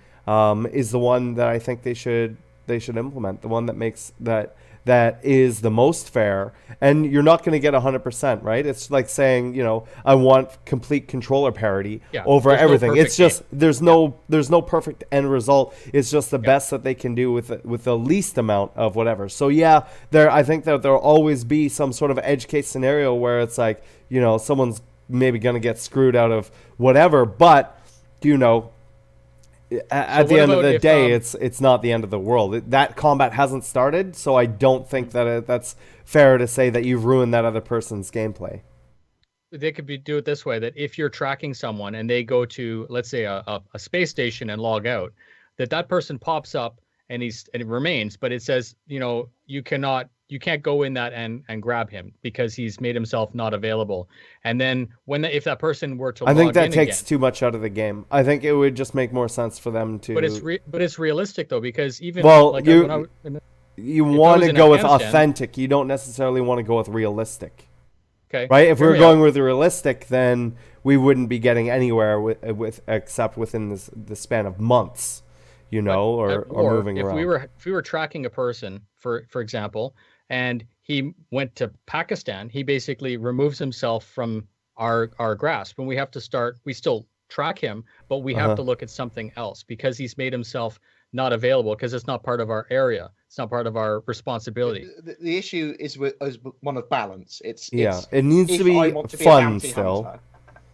is the one that I think they should implement. The one that makes that is the most fair, and you're not going to get 100%, right? It's like saying, I want complete controller parity over everything. It's just there's no perfect end result. It's just the best that they can do with the least amount of whatever. So I think that there'll always be some sort of edge case scenario where it's like, someone's maybe going to get screwed out of whatever, but at the end of the day, it's not the end of the world. That combat hasn't started, so I don't think that that's fair to say that you've ruined that other person's gameplay. They could do it this way: that if you're tracking someone and they go to, let's say, a space station and log out, that person pops up and it remains, but it says, you can't go in that and grab him because he's made himself not available. And then if that person were to log in, I think that takes too much out of the game. I think it would just make more sense for them to. But it's realistic though, because even you want to go with authentic. You don't necessarily want to go with realistic. Okay. Right? If we were going with realistic, then we wouldn't be getting anywhere with except within the span of months, or moving around. If we were tracking a person, for example, and he went to Pakistan, he basically removes himself from our grasp, and we have to start. We still track him, but we have to look at something else because he's made himself not available because it's not part of our area. It's not part of our responsibility. The issue is one of balance. It needs to if be I want to be a fun bounty still. hunter,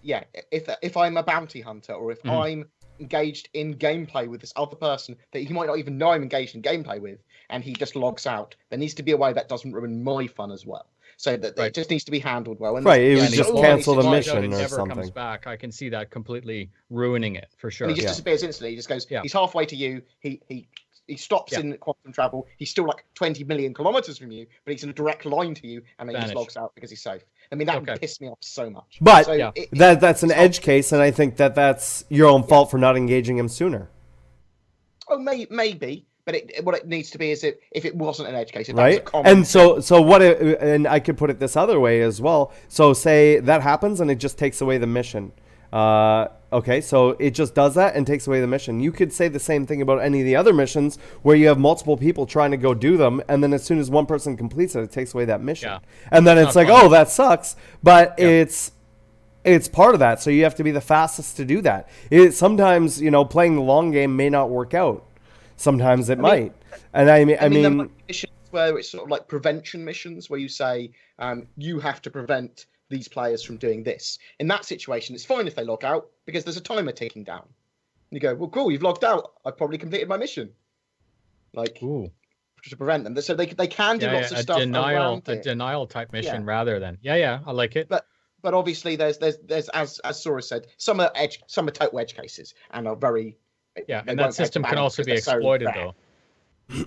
yeah, if I'm a bounty hunter, or if I'm engaged in gameplay with this other person that he might not even know I'm engaged in gameplay with, and he just logs out, there needs to be a way that doesn't ruin my fun as well. So that it just needs to be handled well. And it would and just if cancel the he logs out mission and or never something. comes back, I can see that completely ruining it for sure. And he just disappears instantly. He just goes. He's halfway to you. He stops in quantum travel. He's still like 20 million kilometers from you, but he's in a direct line to you, and then he just logs out because he's safe. I mean, that would piss me off so much. But so that's an edge case, and I think that's your own fault for not engaging him sooner. Oh, maybe. But what it needs to be is if it wasn't an edge case, if right? That was a and so what? And I could put it this other way as well. So say that happens and it just takes away the mission. Okay, so it just does that and takes away the mission. You could say the same thing about any of the other missions where you have multiple people trying to go do them, and then as soon as one person completes it, it takes away that mission. Yeah. And then it's like, oh, that sucks. But it's part of that. So you have to be the fastest to do that. Sometimes playing the long game may not work out. Sometimes it might. And I mean like missions where it's sort of like prevention missions where you say you have to prevent these players from doing this. In that situation, it's fine if they log out because there's a timer ticking down. And you go, well, cool, you've logged out. I've probably completed my mission. Like, to prevent them. So they can do lots of stuff around it. A denial type mission rather than. I like it. But obviously there's as Saurus said, some are total edge cases and are very. Yeah, and that system can also be exploited though.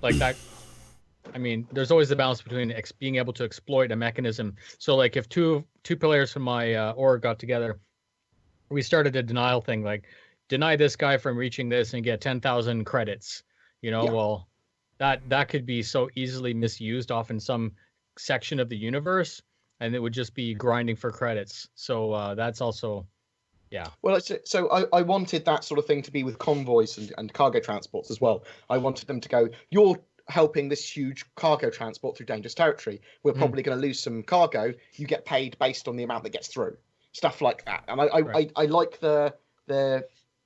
Like that. I mean, there's always the balance between being able to exploit a mechanism. So, like, if two players from my org got together, we started a denial thing, like deny this guy from reaching this and get 10,000 credits. Well, that could be so easily misused off in some section of the universe, and it would just be grinding for credits. So that's also. Yeah. Well, so I wanted that sort of thing to be with convoys and cargo transports as well. I wanted them to go, you're helping this huge cargo transport through dangerous territory. We're probably going to lose some cargo. You get paid based on the amount that gets through. Stuff like that. And I like the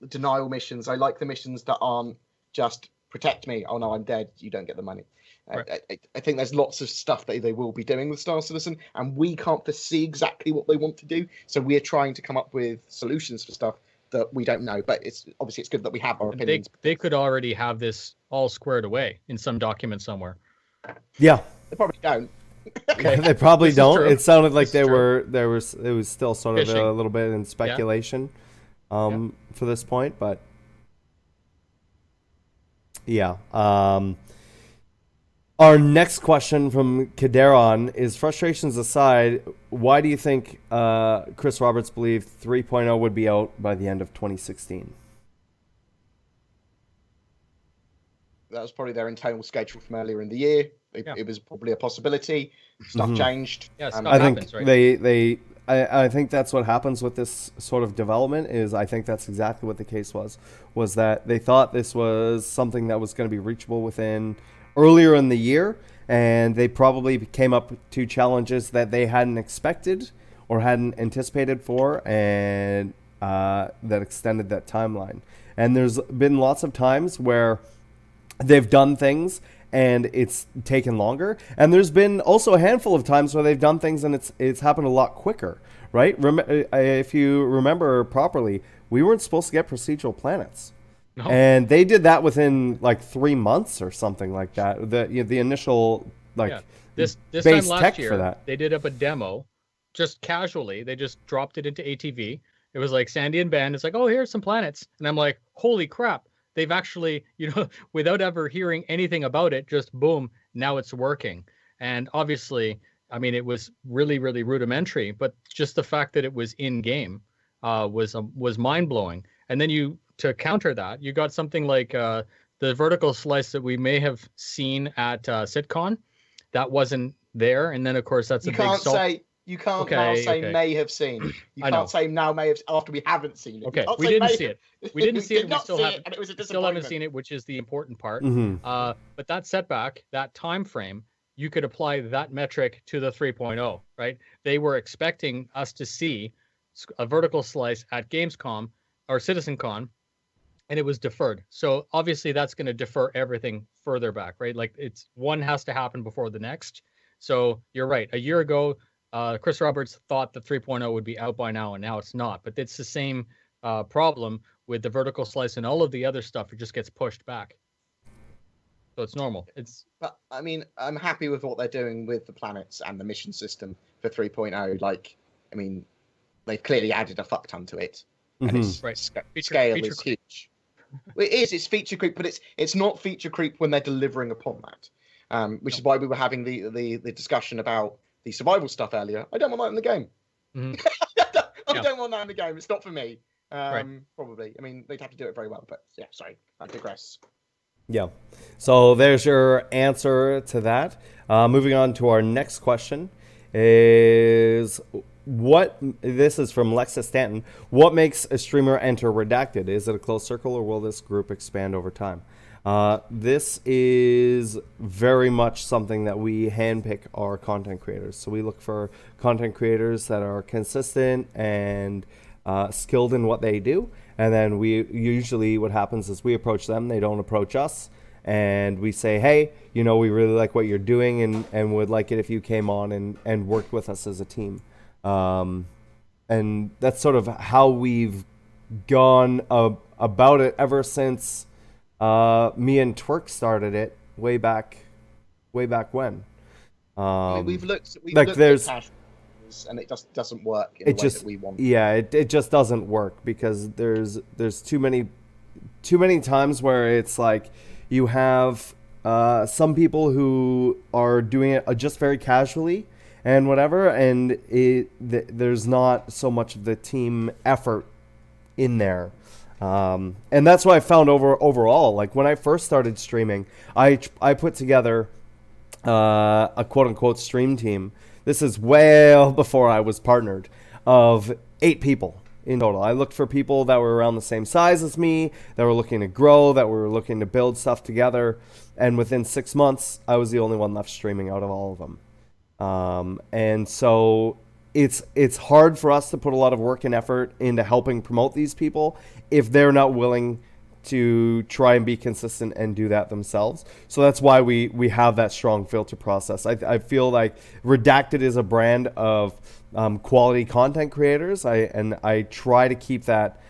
denial missions. I like the missions that aren't just protect me. Oh, no, I'm dead. You don't get the money. Right. I think there's lots of stuff that they will be doing with Star Citizen, and we can't foresee exactly what they want to do. So we're trying to come up with solutions for stuff that we don't know. But it's good that we have our opinions. They could already have this all squared away in some document somewhere. Yeah, they probably don't. They probably don't. It sounded like it was still sort of Fishing. a little bit in speculation for this point, but yeah. Our next question from Kaderon is, frustrations aside, why do you think Chris Roberts believed 3.0 would be out by the end of 2016? That was probably their internal schedule from earlier in the year. It was probably a possibility. Stuff changed. Yeah, stuff I happens, think right? I think that's what happens with this sort of development. Is I think that's exactly what the case was that they thought this was something that was going to be reachable within earlier in the year, and they probably came up to challenges that they hadn't expected or hadn't anticipated for, and that extended that timeline. And there's been lots of times where they've done things and it's taken longer, and there's been also a handful of times where they've done things and it's happened a lot quicker, right? If you remember properly, we weren't supposed to get procedural planets. No. And they did that within like 3 months or something like that. The initial this base time last tech year for that. They did up a demo, just casually. They just dropped it into ATV. It was like Sandy and Ben. It's like, oh, here's some planets, and I'm like, holy crap! They've actually, without ever hearing anything about it, just boom, now it's working. And obviously, I mean, it was really, really rudimentary, but just the fact that it was in game was mind blowing. And then to counter that, you got something like the vertical slice that we may have seen at SitCon that wasn't there. And then, of course, that's you can't now say may have seen. You can't say now may have after we haven't seen it. Okay, we didn't see it. We didn't see it. We still haven't seen it, which is the important part. Mm-hmm. But that setback, that time frame, you could apply that metric to the 3.0, right? They were expecting us to see a vertical slice at Gamescom or CitizenCon, and it was deferred. So obviously that's going to defer everything further back, right? Like it's one has to happen before the next. So you're right. A year ago, Chris Roberts thought the 3.0 would be out by now, and now it's not. But it's the same problem with the vertical slice and all of the other stuff. It just gets pushed back. So it's normal. But I mean, I'm happy with what they're doing with the planets and the mission system for 3.0. Like, I mean, they've clearly added a fuck ton to it, and its scale is huge. It is. It's feature creep, but it's not feature creep when they're delivering upon that. Which is why we were having the discussion about the survival stuff earlier. I don't want that in the game. I don't want that in the game. It's not for me. Probably. I mean, they'd have to do it very well, but yeah. Sorry, I digress. Yeah. So there's your answer to that. Moving on to our next question is this is from Lexus Stanton. What makes a streamer enter Redacted? Is it a closed circle, or will this group expand over time? This is very much something that we handpick our content creators. So we look for content creators that are consistent and skilled in what they do. And then we usually, what happens is we approach them, they don't approach us. And we say, hey, you know, we really like what you're doing and would like it if you came on and worked with us as a team. And that's sort of how we've gone about it ever since me and Twerk started it way back when. I mean, we've looked like at casuals, and it just doesn't work in the way that we want. Yeah, it just doesn't work because there's too many times where it's like you have some people who are doing it just very casually and whatever, and there's not so much of the team effort in there. And that's what I found overall. Like when I first started streaming, I put together a quote-unquote stream team. This is well before I was partnered, of 8 people in total. I looked for people that were around the same size as me, that were looking to grow, that were looking to build stuff together. And within 6 months, I was the only one left streaming out of all of them. And so it's hard for us to put a lot of work and effort into helping promote these people if they're not willing to try and be consistent and do that themselves. So that's why we have that strong filter process. I feel like Redacted is a brand of quality content creators. I try to keep that,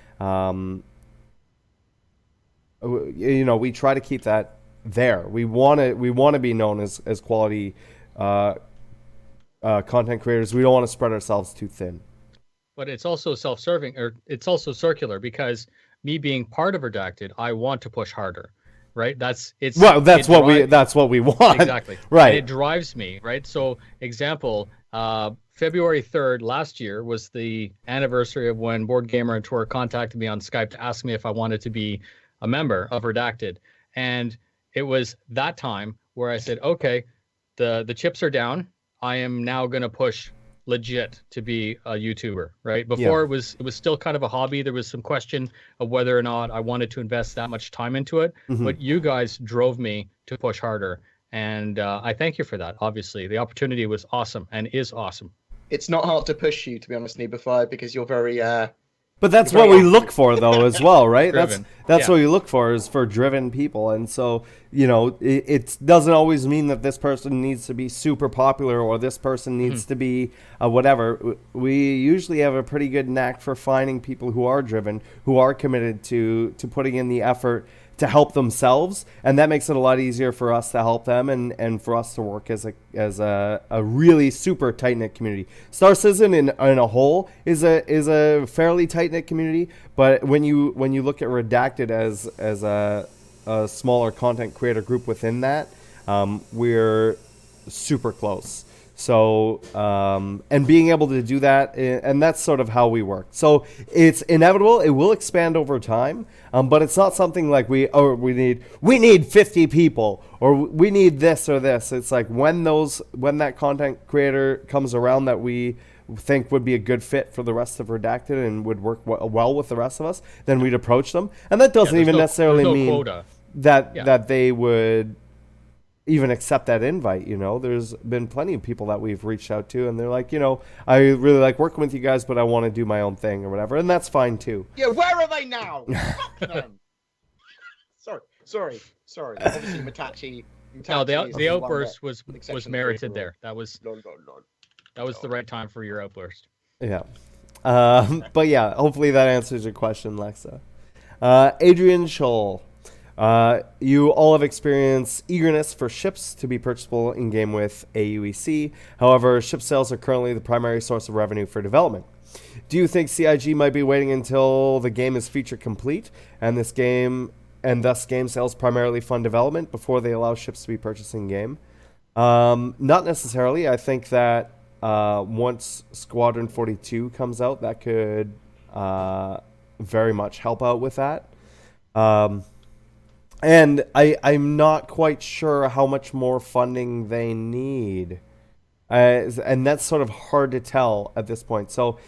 we try to keep that there. We want to be known as quality content creators. We don't want to spread ourselves too thin. But it's also self-serving, or it's also circular, because me being part of Redacted, I want to push harder, right? That's what we want. Exactly. Right. And it drives me, right? So example, February 3rd last year was the anniversary of when BoredGamer and Tor contacted me on Skype to ask me if I wanted to be a member of Redacted. And it was that time where I said, okay, the chips are down. I am now going to push legit to be a YouTuber, right? Before it was still kind of a hobby. There was some question of whether or not I wanted to invest that much time into it. Mm-hmm. But you guys drove me to push harder. And I thank you for that. Obviously, the opportunity was awesome and is awesome. It's not hard to push you, to be honest, Noobifier, because you're very... But that's what we look for, though, as well, right? Driven. That's what we look for, is for driven people. And so, it doesn't always mean that this person needs to be super popular or this person needs to be whatever. We usually have a pretty good knack for finding people who are driven, who are committed to putting in the effort to help themselves, and that makes it a lot easier for us to help them and for us to work as a really super tight-knit community. Star Citizen in a whole is a fairly tight-knit community, but when you look at Redacted as a smaller content creator group within that, we're super close. So, and being able to do that, and that's sort of how we work. So it's inevitable. It will expand over time, but it's not something like we need 50 people or we need this or this. It's like when that content creator comes around that we think would be a good fit for the rest of Redacted and would work well with the rest of us, then we'd approach them. And that doesn't even necessarily mean quota. that they would even accept that invite. You know, there's been plenty of people that we've reached out to, and they're like, you know, I really like working with you guys, but I want to do my own thing or whatever, and that's fine too. Yeah, where are they now? Fuck them. Sorry. Obviously, Mitachi. No, the is the one outburst that- was exception merited for- there. That was Lol. the right time for your outburst. Yeah. But yeah, hopefully that answers your question, Lexa. Adrian Scholl. You all have experienced eagerness for ships to be purchasable in game with AUEC. However, ship sales are currently the primary source of revenue for development. Do you think CIG might be waiting until the game is feature complete and thus game sales primarily fund development before they allow ships to be purchased in game? Not necessarily. I think that once Squadron 42 comes out, that could very much help out with that. And I'm not quite sure how much more funding they need. And that's sort of hard to tell at this point. So,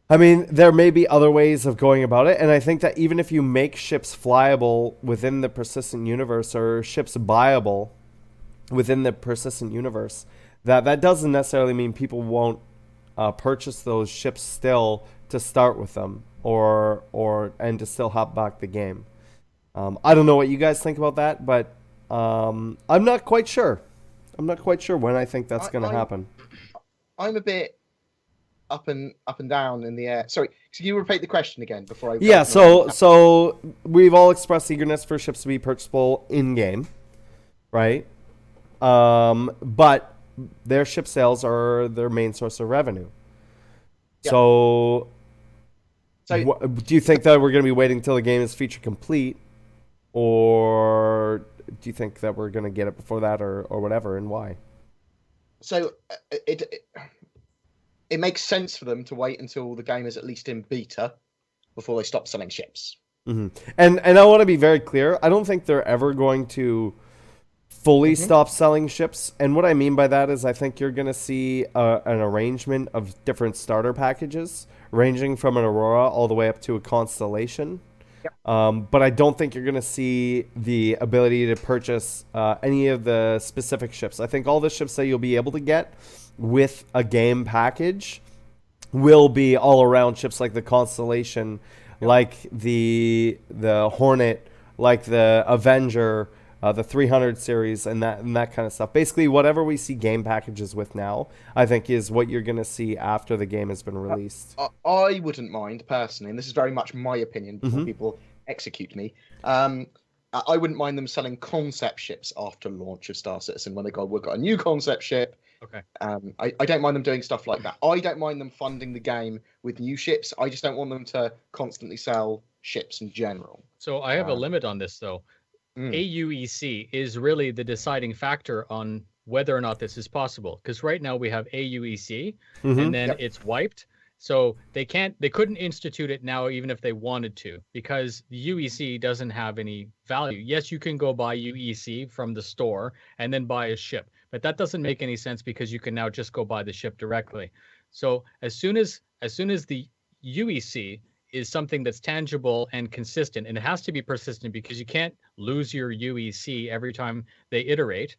I mean, there may be other ways of going about it. And I think that even if you make ships flyable within the persistent universe or ships buyable within the persistent universe, that doesn't necessarily mean people won't purchase those ships still to start with them and to still hop back the game. I don't know what you guys think about that, but I'm not quite sure. I'm not quite sure when I think that's going to happen. I'm a bit up and down in the air. Sorry, can you repeat the question again before I? Yeah, so we've all expressed eagerness for ships to be purchasable in game, right? But their ship sales are their main source of revenue. Yeah. So do you think that we're going to be waiting until the game is feature complete, or do you think that we're going to get it before that, or whatever, and why? So it makes sense for them to wait until the game is at least in beta before they stop selling ships. Mm-hmm. And I want to be very clear. I don't think they're ever going to fully stop selling ships. And what I mean by that is I think you're going to see an arrangement of different starter packages ranging from an Aurora all the way up to a Constellation. Yep. But I don't think you're going to see the ability to purchase any of the specific ships. I think all the ships that you'll be able to get with a game package will be all-around ships like the Constellation, like the Hornet, like the Avenger, the 300 series, and that kind of stuff. Basically, whatever we see game packages with now, I think is what you're going to see after the game has been released. I wouldn't mind, personally, and this is very much my opinion before people execute me. I wouldn't mind them selling concept ships after launch of Star Citizen when we've got a new concept ship. Okay. I don't mind them doing stuff like that. I don't mind them funding the game with new ships. I just don't want them to constantly sell ships in general. So I have a limit on this, though. AUEC is really the deciding factor on whether or not this is possible. Because right now we have AUEC, and then it's wiped. So they couldn't institute it now even if they wanted to, because the UEC doesn't have any value. Yes, you can go buy UEC from the store and then buy a ship, but that doesn't make any sense because you can now just go buy the ship directly. So as soon as the UEC is something that's tangible and consistent, and it has to be persistent because you can't lose your UEC every time they iterate,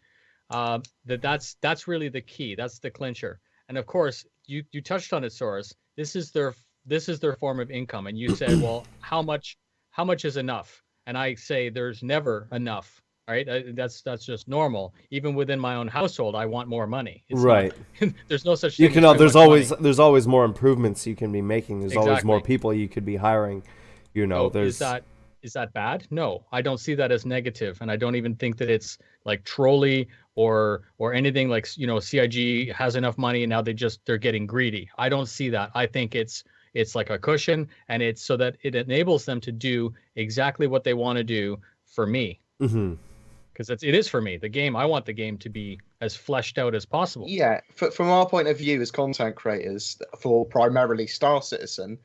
that's really the key. That's the clincher. And of course, you touched on it, Soros. This is their form of income, and you said, well, how much is enough? And I say there's never enough, right? That's just normal. Even within my own household, I want more money. It's right. There's no such thing. There's always more improvements you can be making. There's always more people you could be hiring. You know, is that bad? No, I don't see that as negative, and I don't even think that it's like trolly or anything like, you know, CIG has enough money and now they're getting greedy. I don't see that. I think it's like a cushion, and it's so that it enables them to do exactly what they want to do for me. Because it is for me. The game, I want the game to be as fleshed out as possible. Yeah, from our point of view as content creators for primarily Star Citizen,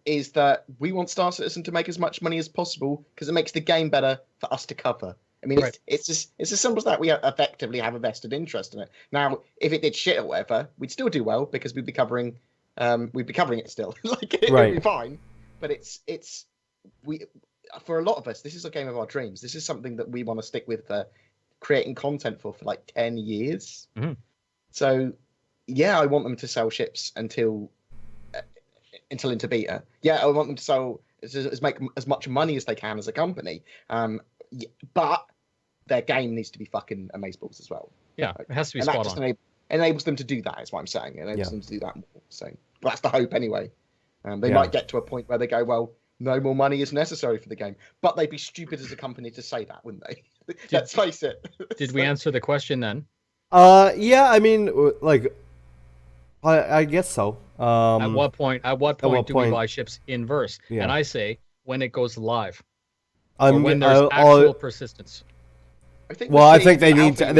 is that we want Star Citizen to make as much money as possible because it makes the game better for us to cover. I mean, it's as simple as that. We effectively have a vested interest in it. Now, if it did shit or whatever, we'd still do well because we'd be covering it still. It'd be fine. But for a lot of us, this is a game of our dreams. This is something that we want to stick with for creating content for like 10 years. Mhm. So yeah, I want them to sell ships until into beta. Yeah, I want them to sell make as much money as they can as a company. But their game needs to be fucking amazeballs as well. Yeah, it has to be and that spot just on. enables them to do that. Is what I'm saying. It enables Yeah. them to do that more. So that's the hope anyway. They Yeah. might get to a point where they go, well, no more money is necessary for the game. But they'd be stupid as a company to say that, wouldn't they? Let's face it. Did we answer the question then? Yeah, I mean, like, I guess so. At what point do we point? buy ships inverse? Yeah. And I say when it goes live, or I'm, when there's actual persistence. I think they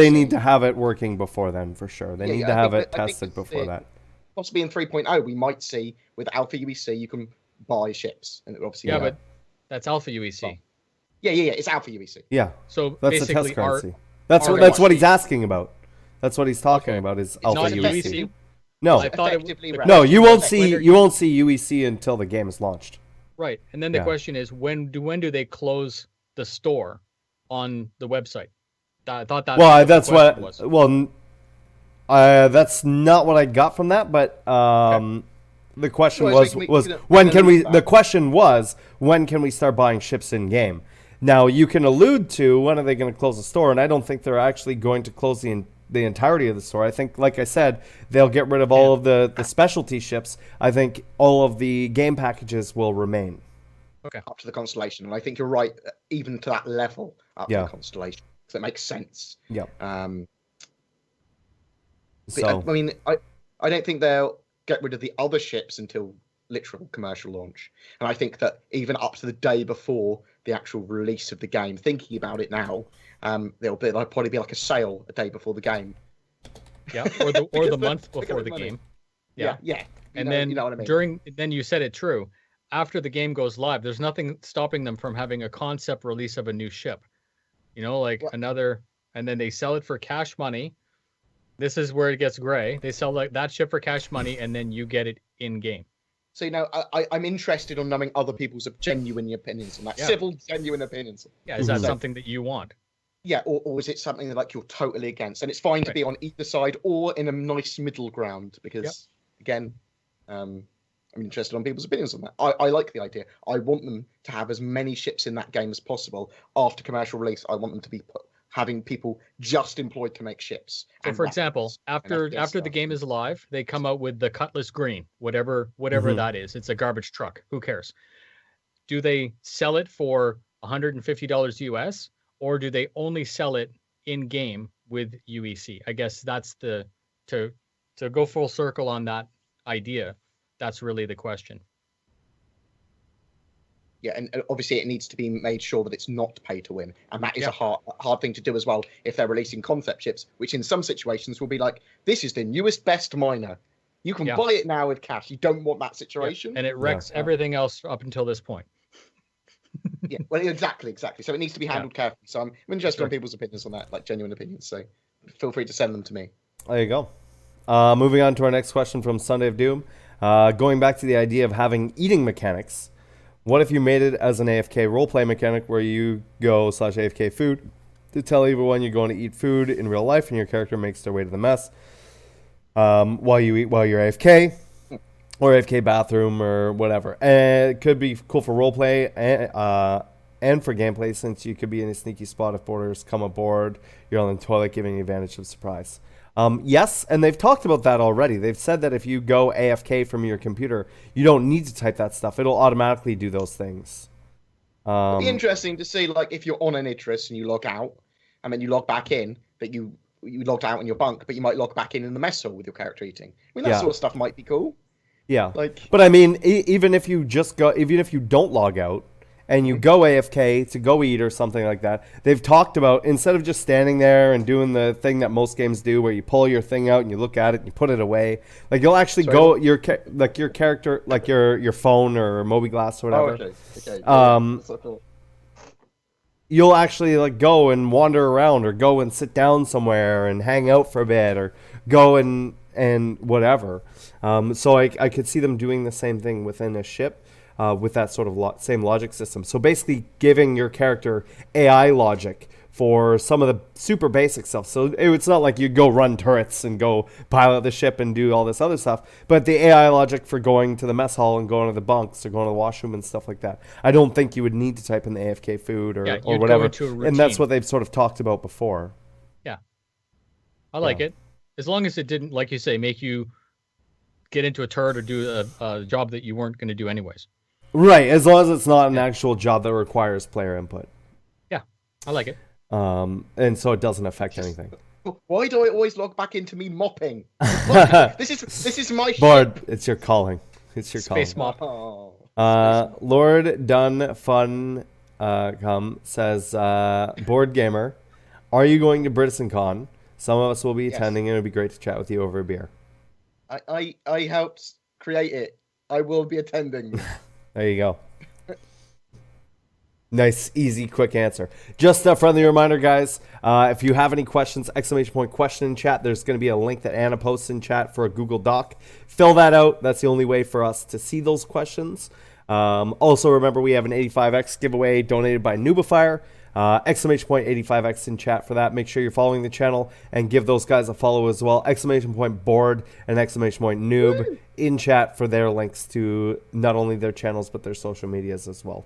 need to have it working before then, for sure. They need to have it tested before that. Possibly in 3.0, we might see with Alpha UEC you can buy ships, and obviously But that's Alpha UEC. Yeah, it's Alpha UEC. Yeah, So that's the basically, test currency. That's what he's asking about. That's what he's talking about. Is Alpha not UEC? UEC. No, I thought no, you won't see UEC until the game is launched. Right, and then the question is when do they close the store on the website? I thought that. Well, that's what. Was. Well, that's not what I got from that. But the question was when can we? The question was when can we start buying ships in game? Now you can allude to when are they going to close the store, and I don't think they're actually going to close the entirety of the store. I think, like I said, they'll get rid of all of the specialty ships. I think all of the game packages will remain. Okay. Up to the Constellation, and I think you're right, even to that level up to the Constellation, because it makes sense. Yeah. So I mean, I don't think they'll get rid of the other ships until literal commercial launch, and I think that even up to the day before the actual release of the game, thinking about it now, there'll probably be like a sale a day before the game. Yeah, or the month before the game. Yeah. And then you know what I mean? Then you said it true. After the game goes live, there's nothing stopping them from having a concept release of a new ship. Another, and then they sell it for cash money. This is where it gets gray. They sell like that ship for cash money, and then you get it in game. So I'm interested in knowing other people's genuine opinions on that. Civil, genuine opinions. Yeah, is that something that you want? Yeah, or is it something that you're totally against? And it's fine to be on either side or in a nice middle ground, because again, I'm interested on people's opinions on that. I like the idea. I want them to have as many ships in that game as possible after commercial release. I want them to be having people just employed to make ships. So, for example, after the game is live, they come out with the Cutlass Green, whatever that is. It's a garbage truck. Who cares? Do they sell it for $150 US, or do they only sell it in game with UEC? I guess that's to go full circle on that idea. That's really the question. Yeah, and obviously it needs to be made sure that it's not pay to win, and that is a hard thing to do as well if they're releasing concept ships, which in some situations will be like, this is the newest best miner. You can buy it now with cash. You don't want that situation. And it wrecks everything else up until this point. Yeah, well, exactly. So it needs to be handled carefully. So I'm interested in people's opinions on that, like genuine opinions. So feel free to send them to me. There you go. Moving on to our next question from Sunday of Doom. Going back to the idea of having eating mechanics. What if you made it as an AFK roleplay mechanic where you go /AFK food to tell everyone you're going to eat food in real life and your character makes their way to the mess while you're AFK or AFK bathroom or whatever. And it could be cool for roleplay and for gameplay, since you could be in a sneaky spot if boarders come aboard. You're on the toilet, giving the advantage of surprise. Yes, and they've talked about that already. They've said that if you go AFK from your computer, you don't need to type that stuff. It'll automatically do those things. It'd be interesting to see, like, if you're on an Idris and you log out, and then you log back in, that you logged out in your bunk, but you might log back in the mess hall with your character eating. I mean, that sort of stuff might be cool. Yeah, but I mean, even if you don't log out, and you go AFK to go eat or something like that, they've talked about, instead of just standing there and doing the thing that most games do where you pull your thing out and you look at it and you put it away, like you'll actually go your character, like your phone or Mobi-Glass or whatever. Okay. You'll actually like go and wander around or go and sit down somewhere and hang out for a bit or go and whatever. So I could see them doing the same thing within a ship. With that sort of same logic system. So basically giving your character AI logic for some of the super basic stuff. So it's not like you go run turrets and go pilot the ship and do all this other stuff, but the AI logic for going to the mess hall and going to the bunks or going to the washroom and stuff like that. I don't think you would need to type in the AFK food or whatever. Go into a routine. And that's what they've sort of talked about before. Yeah. I like it. As long as it didn't, like you say, make you get into a turret or do a job that you weren't going to do anyways. Right, as long as it's not an actual job that requires player input. Yeah, I like it. And so it doesn't affect anything. Why do I always log back into me mopping? This is my Bored, ship. it's your calling. It's your Space calling. mop. Lord Dun Fun says, Bored Gamer, are you going to BritainCon? Some of us will be attending, and it would be great to chat with you over a beer. I helped create it. I will be attending. There you go. Nice, easy, quick answer. Just a friendly reminder, guys. If you have any questions, !question in chat. There's going to be a link that Anna posts in chat for a Google Doc. Fill that out. That's the only way for us to see those questions. Also, remember, we have an 85X giveaway donated by Noobifier. !85X in chat for that. Make sure you're following the channel and give those guys a follow as well. !bored and !noob in chat for their links to not only their channels but their social medias as well.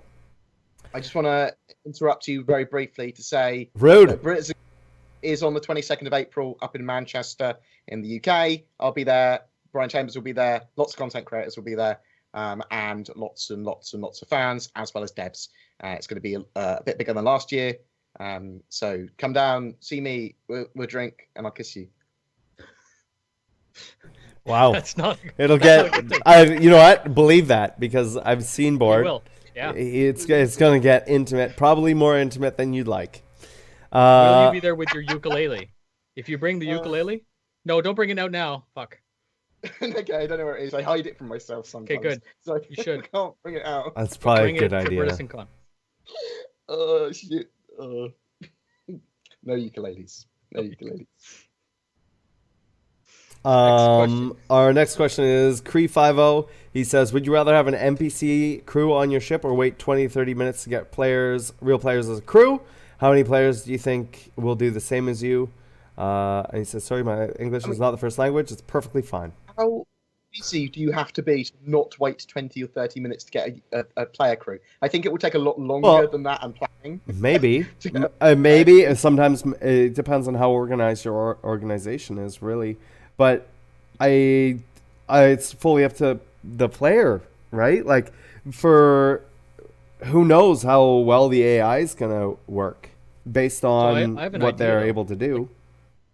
I just want to interrupt you very briefly to say Rude. Brits is on the 22nd of April up in Manchester in the UK. I'll be there. Brian Chambers will be there. Lots of content creators will be there. And lots and lots and lots of fans, as well as devs. It's going to be a bit bigger than last year. So come down, see me, we'll drink, and I'll kiss you. Wow. That's not. It'll get. You know what? Believe that, because I've seen Bored. Will. Yeah. It's going to get intimate, probably more intimate than you'd like. Will you be there with your ukulele? If you bring the ukulele, no, don't bring it out now. Fuck. Okay, I don't know where it is. I hide it from myself sometimes. Okay, good. So You should. I can't bring it out. That's probably Bring a good it to idea. BritainCon. Oh shit. No ukuleles. No ukuleles. Our next question is Cree50. He says, would you rather have an NPC crew on your ship or wait 20 to 30 minutes to get real players as a crew? How many players do you think will do the same as you? And he says, sorry, my English is not the first language. It's perfectly fine. How easy do you have to be to not wait 20 or 30 minutes to get a player crew? I think it will take a lot longer than that and planning. Maybe. Maybe. Sometimes it depends on how organized your organization is, really. But it's fully up to the player, right? Like, for who knows how well the AI is going to work based on what they're able to do.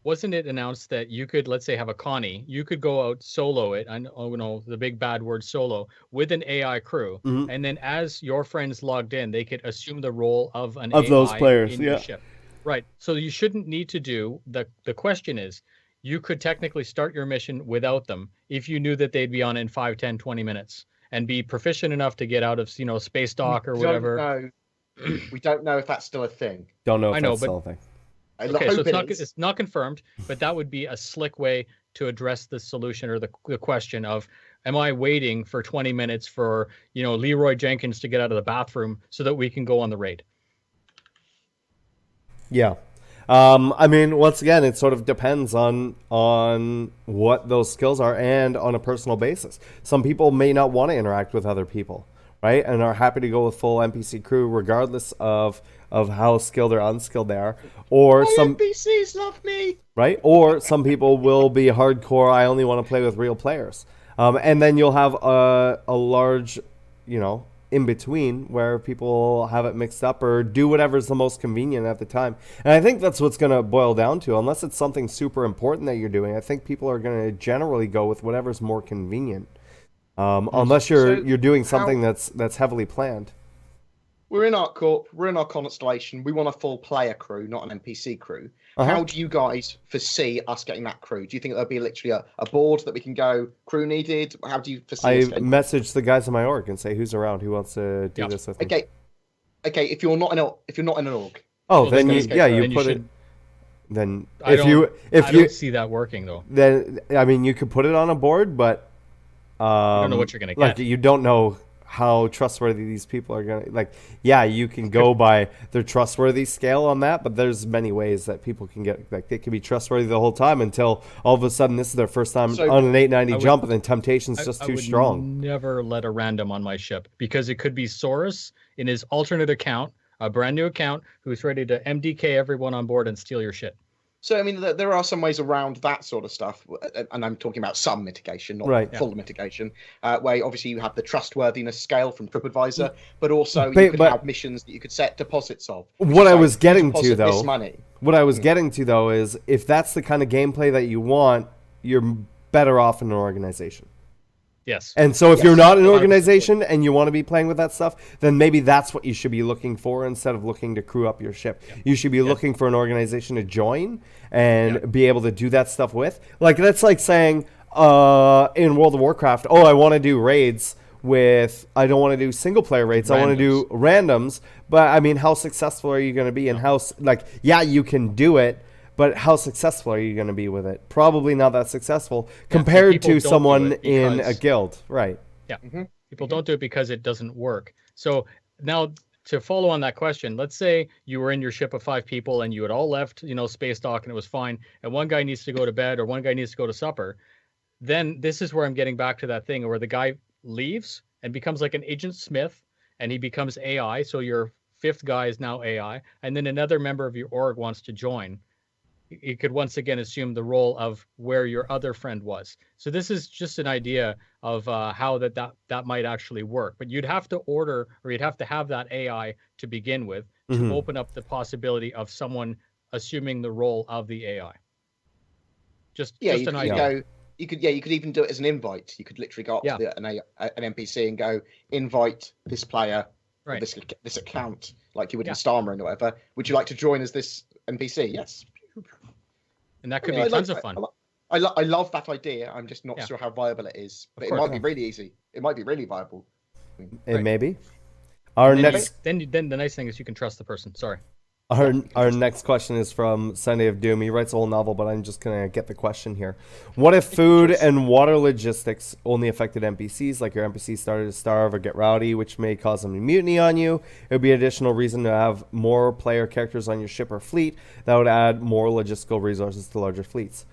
Wasn't it announced that you could, let's say, have a Connie, you could go out solo it, I know the big bad word solo, with an AI crew, and then as your friends logged in, they could assume the role of an AI those players, in your ship. Right. So you shouldn't need to do, the question is, you could technically start your mission without them if you knew that they'd be on in 5, 10, 20 minutes and be proficient enough to get out of, space dock or whatever. We don't know if that's still a thing. Don't know if that's still a thing. Okay, so it's not confirmed, but that would be a slick way to address the solution or the question of, am I waiting for 20 minutes for, Leroy Jenkins to get out of the bathroom so that we can go on the raid? Yeah. I mean, once again, it sort of depends on what those skills are and on a personal basis. Some people may not want to interact with other people, right? And are happy to go with full NPC crew regardless of how skilled or unskilled they are. Or NPCs love me. Right? Or some people will be hardcore, I only want to play with real players. And then you'll have a large, in between where people have it mixed up or do whatever's the most convenient at the time. And I think that's what's going to boil down to, unless it's something super important that you're doing. I think people are going to generally go with whatever's more convenient. Unless you're doing something that's heavily planned. We're in ArcCorp, we're in our constellation, we want a full player crew, not an NPC crew. How do you guys foresee us getting that crew? Do you think there'll be literally a board that we can go, crew needed? How do you foresee us getting... message the guys in my org and say who's around, who wants to do this with me. Okay, if you're not in an org. Oh, then you put it. Then I don't see that working though. Then I mean, you could put it on a board, but you don't know what you're gonna get. Like, you don't know how trustworthy these people are gonna like. Yeah, you can go by their trustworthy scale on that, but there's many ways that people can get like they can be trustworthy the whole time until all of a sudden this is their first time So on an 890 I would- jump, and then temptation's just I too would strong. never let a random on my ship because it could be Saurus in his alternate account, a brand new account, who's ready to MDK everyone on board and steal your shit. So I mean, there are some ways around that sort of stuff, and I'm talking about some mitigation, not Right. full mitigation. Where obviously you have the trustworthiness scale from TripAdvisor, but also But- you could but- have missions that you could set deposits of. which What is I like, was you getting to, deposit this though- money. What I was getting to though is if that's the kind of gameplay that you want, you're better off in an organization. Yes. And so if Yes, you're not an 100%. organization and you want to be playing with that stuff, then maybe that's what you should be looking for instead of looking to crew up your ship. You should be looking for an organization to join and be able to do that stuff with. Like that's like saying in World of Warcraft, oh, I want to do raids with, I don't want to do single player raids. I want to do randoms. But I mean, how successful are you going to be? And how, like, yeah, you can do it. But how successful are you going to be with it? Probably not that successful compared people to don't do someone it in a because- guild. Right. Yeah. People don't do it because it doesn't work. So now to follow on that question, let's say you were in your ship of 5 people and you had all left, space dock and it was fine. And one guy needs to go to bed or one guy needs to go to supper. Then this is where I'm getting back to that thing where the guy leaves and becomes like an Agent Smith and he becomes AI. So your 5th guy is now AI. And then another member of your org wants to join. You could once again assume the role of where your other friend was. So this is just an idea of how that might actually work. But you'd have to order, or you'd have to have that AI to begin with to open up the possibility of someone assuming the role of the AI. Just Yeah, just you an could idea. go. You could even do it as an invite. You could literally go up to an NPC and go invite this player, or Right. this account, like you would in Starmer or whatever. Would you like to join as this NPC? Yes. And that could I mean, be tons of fun. I love that idea. I'm just not sure how viable it is. But it course. might be really easy. It might be really viable. It may be. Our And then, next then the nice thing is you can trust the person. Sorry. our next question is from Sunday of Doom. He writes a whole novel, but I'm just gonna get the question here. What if food and water logistics only affected NPCs, like your NPC started to starve or get rowdy, which may cause them to mutiny on you? It would be additional reason to have more player characters on your ship or fleet. That would add more logistical resources to larger fleets.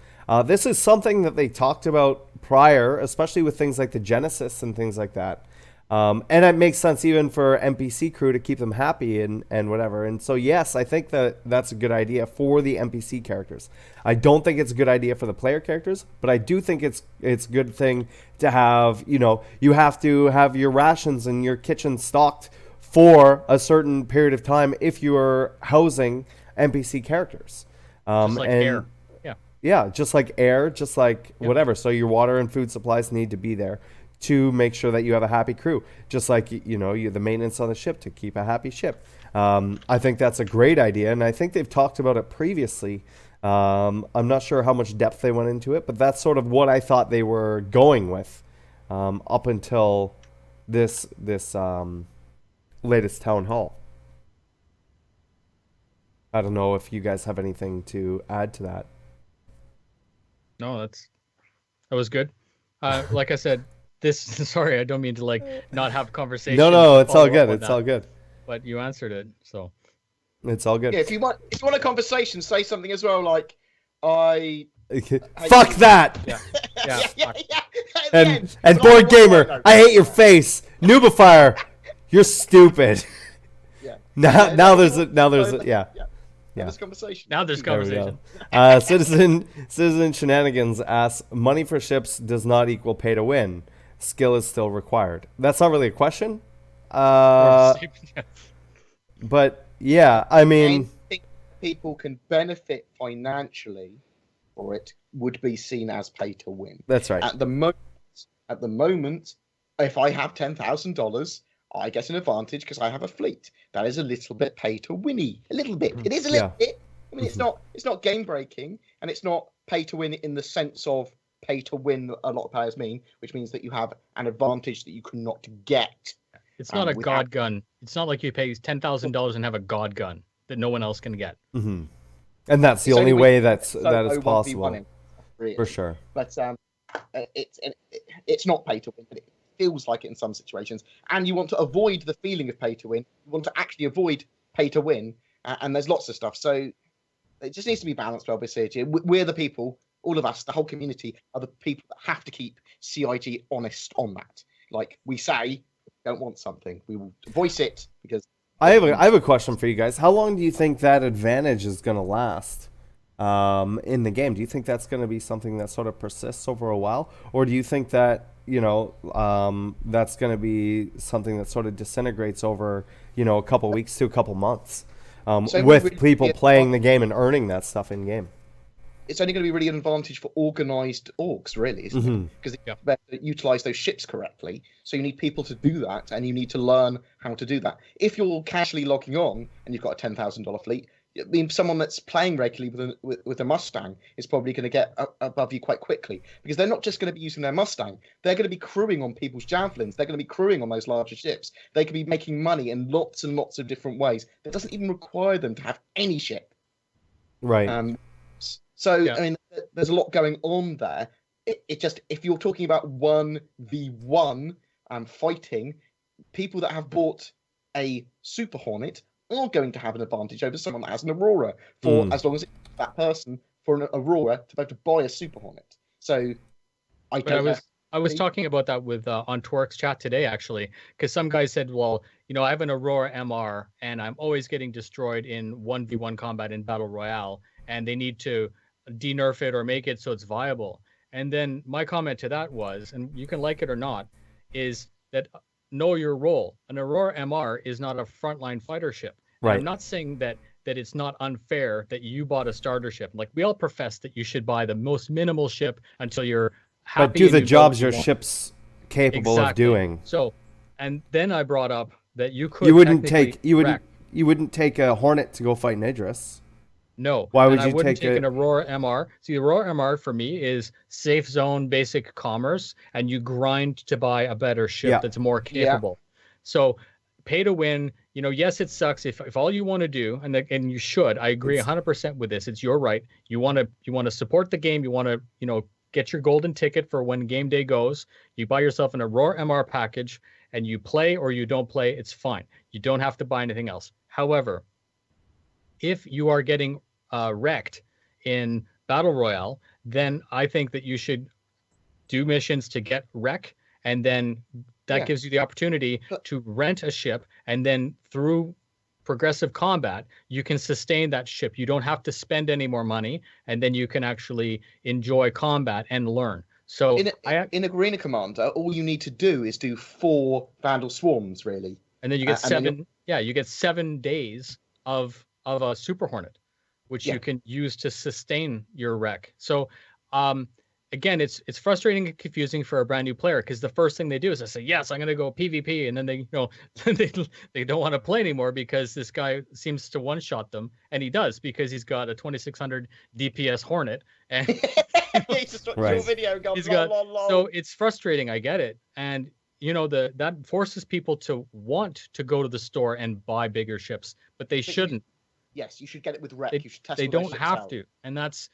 This is something that they talked about prior, especially with things like the Genesis and things like that. And it makes sense even for NPC crew to keep them happy and whatever. And so, yes, I think that's a good idea for the NPC characters. I don't think it's a good idea for the player characters, but I do think it's a good thing to have, you have to have your rations and your kitchen stocked for a certain period of time if you are housing NPC characters. Just like air. Yeah. Yeah, just like air, just like whatever. So your water and food supplies need to be there to make sure that you have a happy crew, just like you the maintenance on the ship to keep a happy ship. I think that's a great idea, and I think they've talked about it previously. I'm not sure how much depth they went into it, but that's sort of what I thought they were going with up until this latest town hall. I don't know if you guys have anything to add to that. No, that was good. Like I said, sorry, I don't mean to not have conversation. No, it's all good. It's all good. But you answered it, so It's all good. Yeah, if you want a conversation, say something as well, like Fuck that! Yeah. Fuck. And BoredGamer, I hate your face. Noobifier, you're stupid. Yeah. Now there's This conversation. Now there's There we conversation. go. Citizen Shenanigans asks, money for ships does not equal pay to win. Skill is still required. That's not really a question. But yeah, I mean, Anything people can benefit financially, or it would be seen as pay to win. that's right. At the moment, if I have $10,000, I get an advantage because I have a fleet. That is a little bit pay to winny. A little bit. It is a little bit. I mean, it's not game breaking, and it's not pay to win in the sense of pay to win that a lot of players mean, which means that you have an advantage that you cannot get. It's not a we god have- gun. It's not like you pay $10,000 and have a god gun that no one else can get. And that's the It's only only way when- that So is 1v1 possible. really. For sure. But it's not pay to win. But feels like it in some situations, and you want to avoid the feeling of pay to win. You want to actually avoid pay to win, and there's lots of stuff. So it just needs to be balanced well, basically. We're the people, all of us, the whole community, are the people that have to keep CIG honest on that. Like we say, don't want something, we will voice it because. I have a question for you guys. How long do you think that advantage is going to last in the game? Do you think that's going to be something that sort of persists over a while, or do you think that that's going to be something that sort of disintegrates over a couple weeks to a couple months with people playing the game and earning that stuff in game? It's only going to be really an advantage for organized orgs, really, isn't it? Because they better utilize those ships correctly. So you need people to do that, and you need to learn how to do that. If you're casually logging on and you've got a $10,000 fleet, I mean, someone that's playing regularly with a Mustang is probably going to get above you quite quickly, because they're not just going to be using their Mustang. They're going to be crewing on people's javelins. They're going to be crewing on those larger ships. They could be making money in lots and lots of different ways. That doesn't even require them to have any ship. Right. So, I mean, there's a lot going on there. It just, if you're talking about 1v1 fighting, people that have bought a Super Hornet are going to have an advantage over someone that has an Aurora, for as long as it's that person for an Aurora to be able to buy a Super Hornet. So, I was talking about that with on Twerk's chat today, actually, because some guy said, well, I have an Aurora MR and I'm always getting destroyed in 1v1 combat in Battle Royale, and they need to de-nerf it or make it so it's viable. And then my comment to that was, and you can like it or not, is that know your role. An Aurora MR is not a frontline fighter ship. Right. I'm not saying that it's not unfair that you bought a starter ship. Like, we all profess that you should buy the most minimal ship until you're happy. But do the jobs your ship's capable of doing. So, and then I brought up that you could. You wouldn't take a Hornet to go fight an Idris. No. Why would I you wouldn't take an Aurora MR. See, the Aurora MR for me is safe zone, basic commerce, and you grind to buy a better ship that's more capable. So, pay to win. Yes, it sucks if all you want to do, and you should. I agree 100% with this. It's your right. You want to support the game. You want to get your golden ticket for when game day goes. You buy yourself an Aurora MR package, and you play or you don't play. It's fine. You don't have to buy anything else. However, if you are getting wrecked in Battle Royale, then I think that you should do missions to get wreck, and then that gives you the opportunity to rent a ship, and then through progressive combat, you can sustain that ship. You don't have to spend any more money, and then you can actually enjoy combat and learn. So in Arena Commander, all you need to do is do 4 Vandal Swarms, really. And then you get 7. You get 7 days of a Super Hornet, which you can use to sustain your wreck. So, again, it's frustrating and confusing for a brand new player, because the first thing they do is they say, yes, I'm going to go PvP. And then they don't want to play anymore because this guy seems to one-shot them. And he does, because he's got a 2600 DPS Hornet. And he's just watched your video and gone, So it's frustrating. I get it. And, that forces people to want to go to the store and buy bigger ships, but they shouldn't. Yes, you should get it with rec. You should test. They don't have to, and that's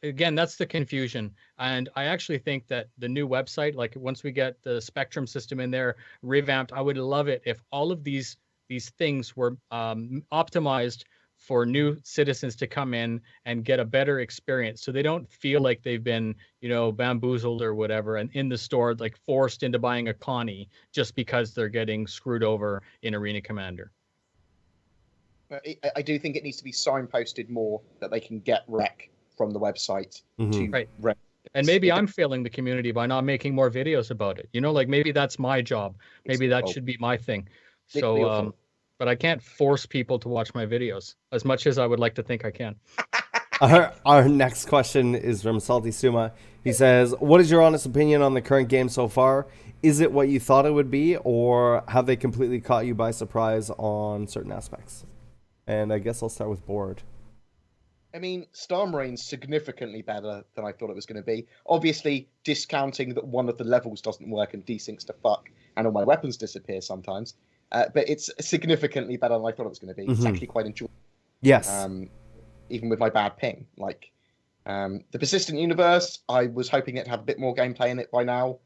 again, that's the confusion. And I actually think that the new website, like once we get the Spectrum system in there revamped, I would love it if all of these things were optimized for new citizens to come in and get a better experience, so they don't feel like they've been bamboozled or whatever, and in the store like forced into buying a Connie just because they're getting screwed over in Arena Commander. I do think it needs to be signposted more that they can get rec from the website to rec. And maybe I'm failing the community by not making more videos about it. Like maybe that's my job. Maybe that should be my thing. So, but I can't force people to watch my videos as much as I would like to think I can. Our next question is from Salty Suma. He says, what is your honest opinion on the current game so far? Is it what you thought it would be, or have they completely caught you by surprise on certain aspects? And I guess I'll start with Bored. I mean, Star Marine's significantly better than I thought it was going to be. Obviously, discounting that one of the levels doesn't work and desyncs to fuck, and all my weapons disappear sometimes. But it's significantly better than I thought it was going to be. It's actually quite enjoyable. Yes. Even with my bad ping. Like, the Persistent Universe, I was hoping it to have a bit more gameplay in it by now.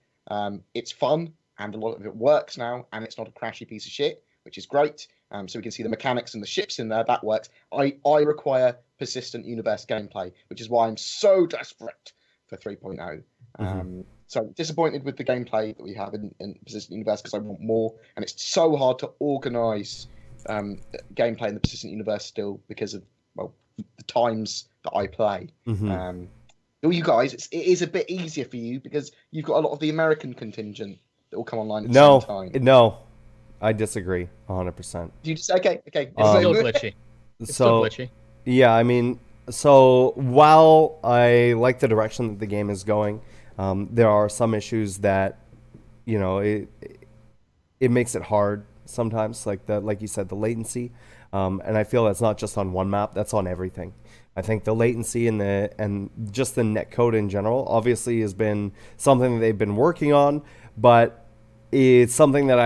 It's fun, and a lot of it works now, and it's not a crashy piece of shit, which is great. So we can see the mechanics and the ships in there. That works. I require persistent universe gameplay, which is why I'm so desperate for 3.0. So disappointed with the gameplay that we have in persistent universe, because I want more, and it's so hard to organize gameplay in the persistent universe still because of the times that I play. You guys, it is a bit easier for you because you've got a lot of the American contingent that will come online at the same time. No, I disagree 100%. You just okay? It's still glitchy. It's still glitchy. Yeah, I mean, so while I like the direction that the game is going, there are some issues that, you know, it makes it hard sometimes, like you said, the latency, and I feel that's not just on one map, that's on everything. I think the latency and just the netcode in general obviously has been something that they've been working on, but it's something that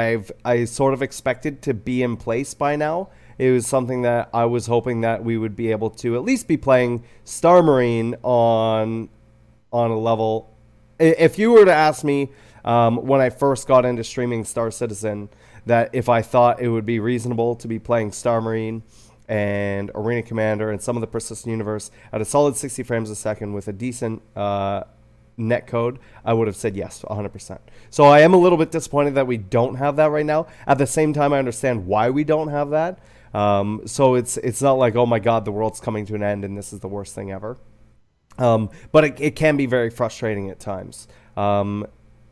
I sort of expected to be in place by now. It was something that I was hoping that we would be able to at least be playing Star Marine on a level. If you were to ask me when I first got into streaming Star Citizen, that if I thought it would be reasonable to be playing Star Marine and Arena Commander and some of the persistent universe at a solid 60 frames a second with a decent netcode, I would have said yes, 100%. So I am a little bit disappointed that we don't have that right now. At the same time, I understand why we don't have that. So it's not like, oh my God, the world's coming to an end and this is the worst thing ever. But it can be very frustrating at times,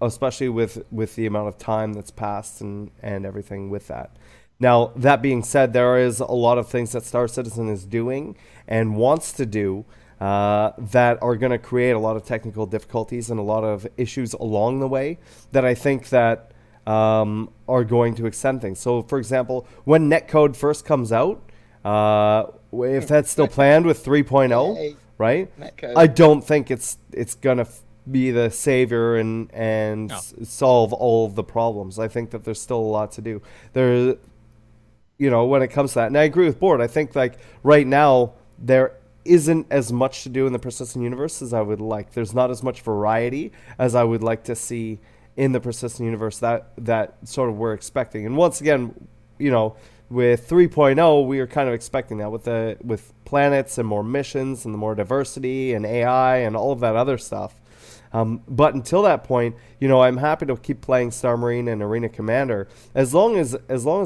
especially with the amount of time that's passed and everything with that. Now, that being said, there is a lot of things that Star Citizen is doing and wants to do that are going to create a lot of technical difficulties and a lot of issues along the way that I think that are going to extend things. So, for example, when netcode first comes out, if that's still planned with 3.0, right? Netcode. I don't think it's going to be the savior and solve all of the problems. I think that there's still a lot to do. There, you know, when it comes to that. And I agree with Bored. I think like right now there isn't as much to do in the persistent universe as I would like. There's not as much variety as I would like to see in the persistent universe that sort of we're expecting. And once again, you know, with 3.0, we are kind of expecting that with planets and more missions and the more diversity and AI and all of that other stuff. But until that point, you know, I'm happy to keep playing Star Marine and Arena Commander as long as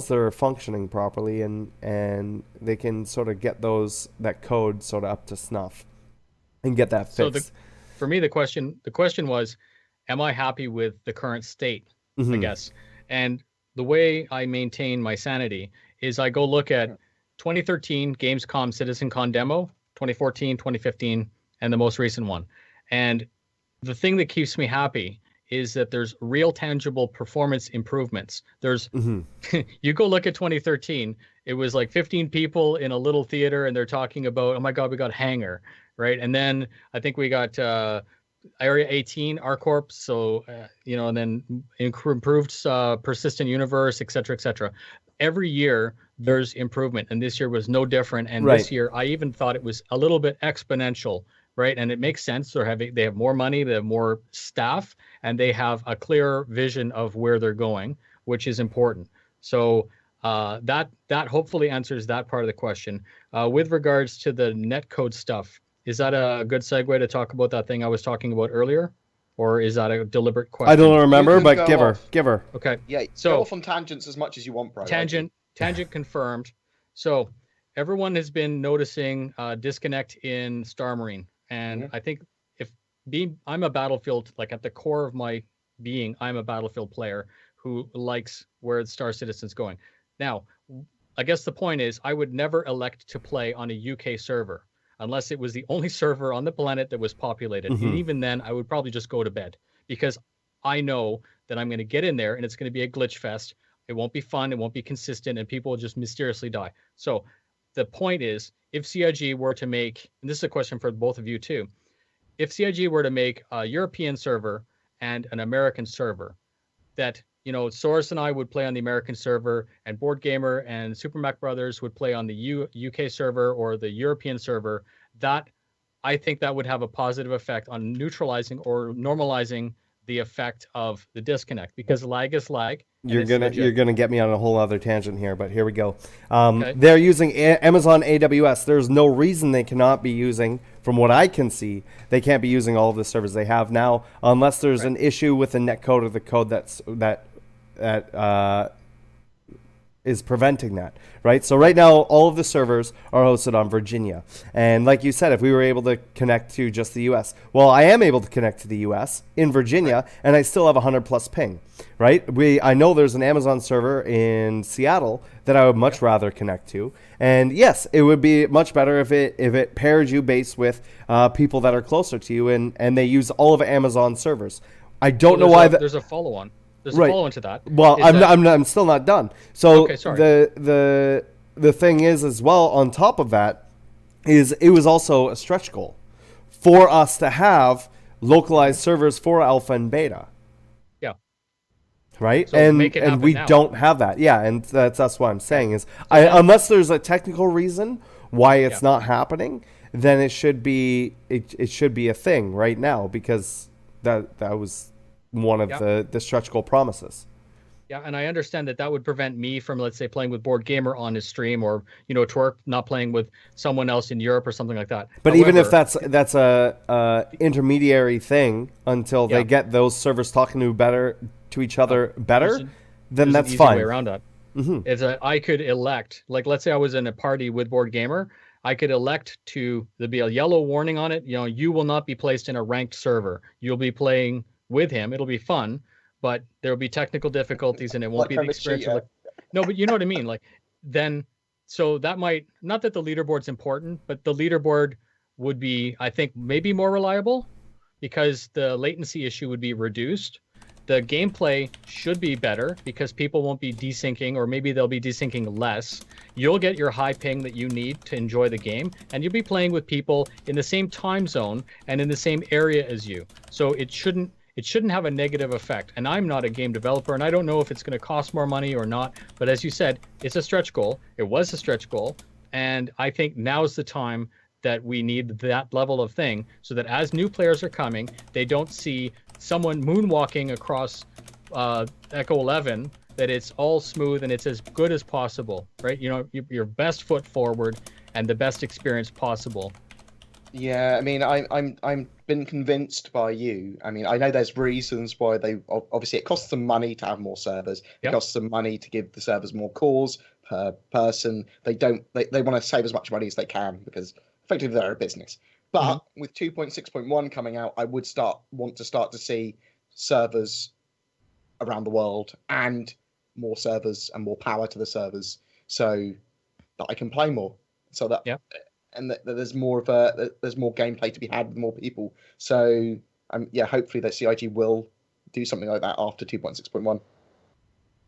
they're functioning properly and they can sort of get that code sort of up to snuff and get that fixed. So for me, the question was, am I happy with the current state? I guess. And the way I maintain my sanity is I go look at 2013 Gamescom CitizenCon demo, 2014, 2015, and the most recent one. And the thing that keeps me happy is that there's real tangible performance improvements. There's you go look at 2013, it was like 15 people in a little theater and they're talking about, oh my God, we got Hangar, right? And then I think we got Area 18, R-Corp, so, you know, and then improved persistent universe, et cetera, et cetera. Every year there's improvement, and this year was no different. And this year I even thought it was a little bit exponential, right? And it makes sense. They have more money, they have more staff, and they have a clear vision of where they're going, which is important. So that hopefully answers that part of the question. With regards to the netcode stuff, is that a good segue to talk about that thing I was talking about earlier? Or is that a deliberate question? I don't remember, but give her. Okay. Yeah, so go off on tangents as much as you want, bro. Tangent confirmed. So everyone has been noticing disconnect in Star Marine. And I think I'm a Battlefield, like at the core of my being, I'm a Battlefield player who likes where Star Citizen's going. Now, I guess the point is I would never elect to play on a UK server unless it was the only server on the planet that was populated. And even then, I would probably just go to bed because I know that I'm going to get in there and it's going to be a glitch fest. It won't be fun. It won't be consistent, and people will just mysteriously die. So the point is, if CIG were to make, and this is a question for both of you too, if CIG were to make a European server and an American server, that, you know, Source and I would play on the American server, and BoredGamer and Supermac Brothers would play on the UK server or the European server, that I think that would have a positive effect on neutralizing or normalizing the effect of the disconnect, because lag is lag. and You're it's gonna legit. get me on a whole other tangent here, but here we go. Okay. They're using Amazon AWS. There's no reason they cannot be using, from what I can see, they can't be using all of the servers they have now, unless there's an issue with the netcode or the code that is preventing that, right? So right now, all of the servers are hosted on Virginia. And like you said, if we were able to connect to just the US, well, I am able to connect to the US in Virginia, and I still have 100 plus ping, right? I know there's an Amazon server in Seattle that I would much rather connect to. And yes, it would be much better if it paired you based with people that are closer to you, and they use all of Amazon servers. I don't know why there's a follow-on. There's Right. a follow-on to that. Well, I'm still not done. So Okay, sorry. the thing is, as well, on top of that, is it was also a stretch goal for us to have localized servers for alpha and beta. Yeah. Right? So and make it happen we now. don't have that. Yeah, and that's what I'm saying is unless there's a technical reason why it's not happening, then it should be it should be a thing right now, because that was one of the stretch goal promises. Yeah, and I understand that would prevent me from, let's say, playing with BoredGamer on his stream, or Twerk not playing with someone else in Europe or something like that. But even if that's a intermediary thing until they get those servers talking to each other better, then that's an fine. easy way around that. I could elect, like, let's say I was in a party with BoredGamer, I could elect to there be a yellow warning on it. You will not be placed in a ranked server. You'll be playing with him. It'll be fun, but there will be technical difficulties, and it won't be the experience of no, but you know what I mean? Like, then, so that might, not that the leaderboard's important, but the leaderboard would be, I think, maybe more reliable, because the latency issue would be reduced. The gameplay should be better because people won't be desyncing, or maybe they'll be desyncing less. You'll get your high ping that you need to enjoy the game, and you'll be playing with people in the same time zone and in the same area as you. So it shouldn't have a negative effect. And I'm not a game developer, and I don't know if it's going to cost more money or not. But as you said, it's a stretch goal. It was a stretch goal. And I think now's the time that we need that level of thing, so that as new players are coming, they don't see someone moonwalking across Echo 11, that it's all smooth and it's as good as possible, right? Your best foot forward and the best experience possible. Yeah, I mean, I'm been convinced by you. I mean, I know there's reasons why they obviously it costs them money to have more servers. It costs them money to give the servers more calls per person. They want to save as much money as they can, because effectively they're a business. But with 2.6.1 coming out, I would want to start to see servers around the world, and more servers and more power to the servers, so that I can play more. So that and that there's more gameplay to be had with more people. So hopefully that CIG will do something like that after 2.6.1.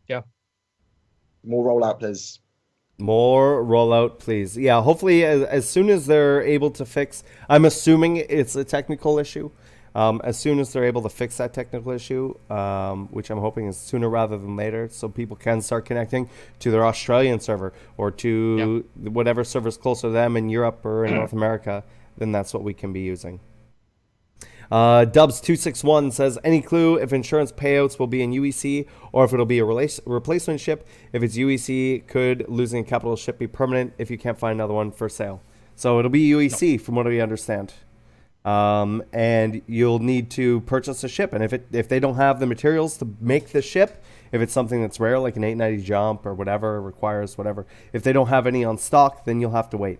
Yeah. More rollout, please. More rollout, please. Yeah, hopefully as soon as they're able to fix, I'm assuming it's a technical issue. As soon as they're able to fix that technical issue, which I'm hoping is sooner rather than later, so people can start connecting to their Australian server or to whatever server's closer to them in Europe or in North America, then that's what we can be using. Dubs261 says, any clue if insurance payouts will be in UEC or if it'll be a replacement ship? If it's UEC, could losing a capital ship be permanent if you can't find another one for sale? So it'll be UEC from what we understand. And you'll need to purchase a ship. And if they don't have the materials to make the ship, if it's something that's rare, like an 890 jump or whatever, requires whatever, if they don't have any on stock, then you'll have to wait.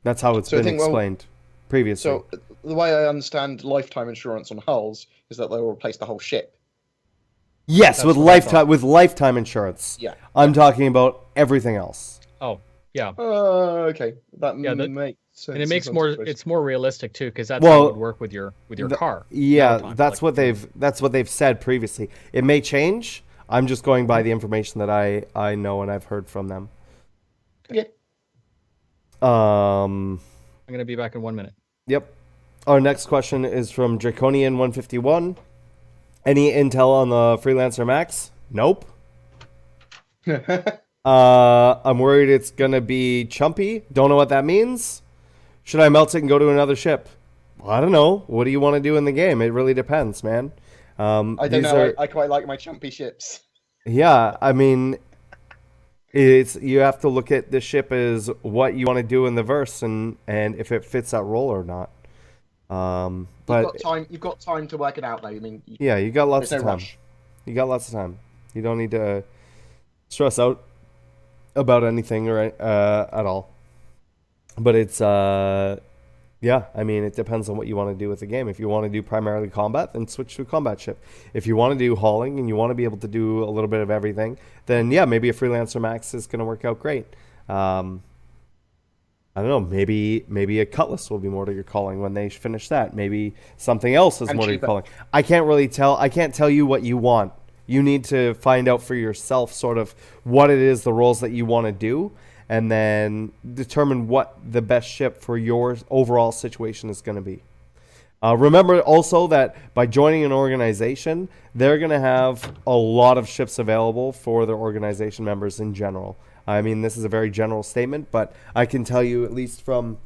That's how it's been explained previously. So the way I understand lifetime insurance on hulls is that they will replace the whole ship. Yes, that's with lifetime insurance. Yeah. I'm talking about everything else. Oh, yeah. Okay. That makes sense. And it's more realistic too, because that's how it would work with your car. Yeah, that's what they've said previously. It may change. I'm just going by the information that I know and I've heard from them. Yeah. I'm gonna be back in 1 minute. Yep. Our next question is from Draconian151. Any intel on the Freelancer Max? Nope. I'm worried it's gonna be chumpy. Don't know what that means. Should I melt it and go to another ship? I don't know. What do you want to do in the game? It really depends, man. I don't know. I quite like my chumpy ships. Yeah, I mean, you have to look at the ship as what you want to do in the verse and if it fits that role or not. But You've got time to work it out, though. I mean, yeah, you got lots of time. Rush. You got lots of time. You don't need to stress out about anything or at all. But it's yeah, I mean, it depends on what you want to do with the game. If you want to do primarily combat, then switch to a combat ship. If you want to do hauling and you want to be able to do a little bit of everything, then yeah, maybe a Freelancer Max is going to work out great. I don't know, maybe a Cutlass will be more to your calling when they finish that. Maybe something else is more to your calling. I can't tell you what you want. You need to find out for yourself sort of what it is, the roles that you want to do, and then determine what the best ship for your overall situation is going to be. Remember also that by joining an organization, they're going to have a lot of ships available for their organization members in general. I mean, this is a very general statement, but I can tell you, at least from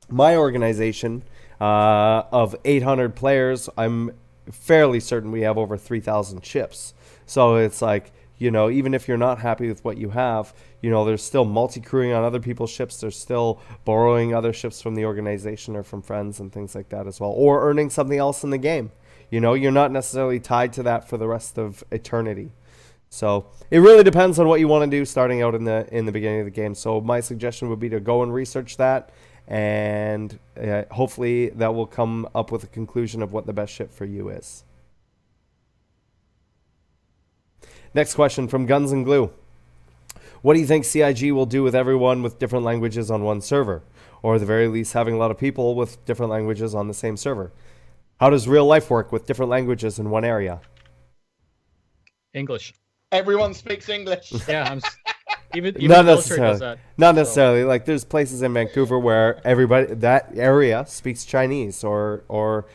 my organization of 800 players, I'm fairly certain we have over 3,000 ships. So it's like, you know, even if you're not happy with what you have, you know, there's still multi-crewing on other people's ships. There's still borrowing other ships from the organization or from friends and things like that as well, or earning something else in the game. You know, you're not necessarily tied to that for the rest of eternity. So it really depends on what you want to do starting out in the beginning of the game. So my suggestion would be to go and research that, and hopefully that will come up with a conclusion of what the best ship for you is. Next question from Guns and Glue. What do you think CIG will do with everyone with different languages on one server? Or at the very least, having a lot of people with different languages on the same server? How does real life work with different languages in one area? English. Everyone speaks English. Yeah, even not the military does necessarily. that. Not necessarily. Like, there's places in Vancouver where everybody, that area speaks Chinese, or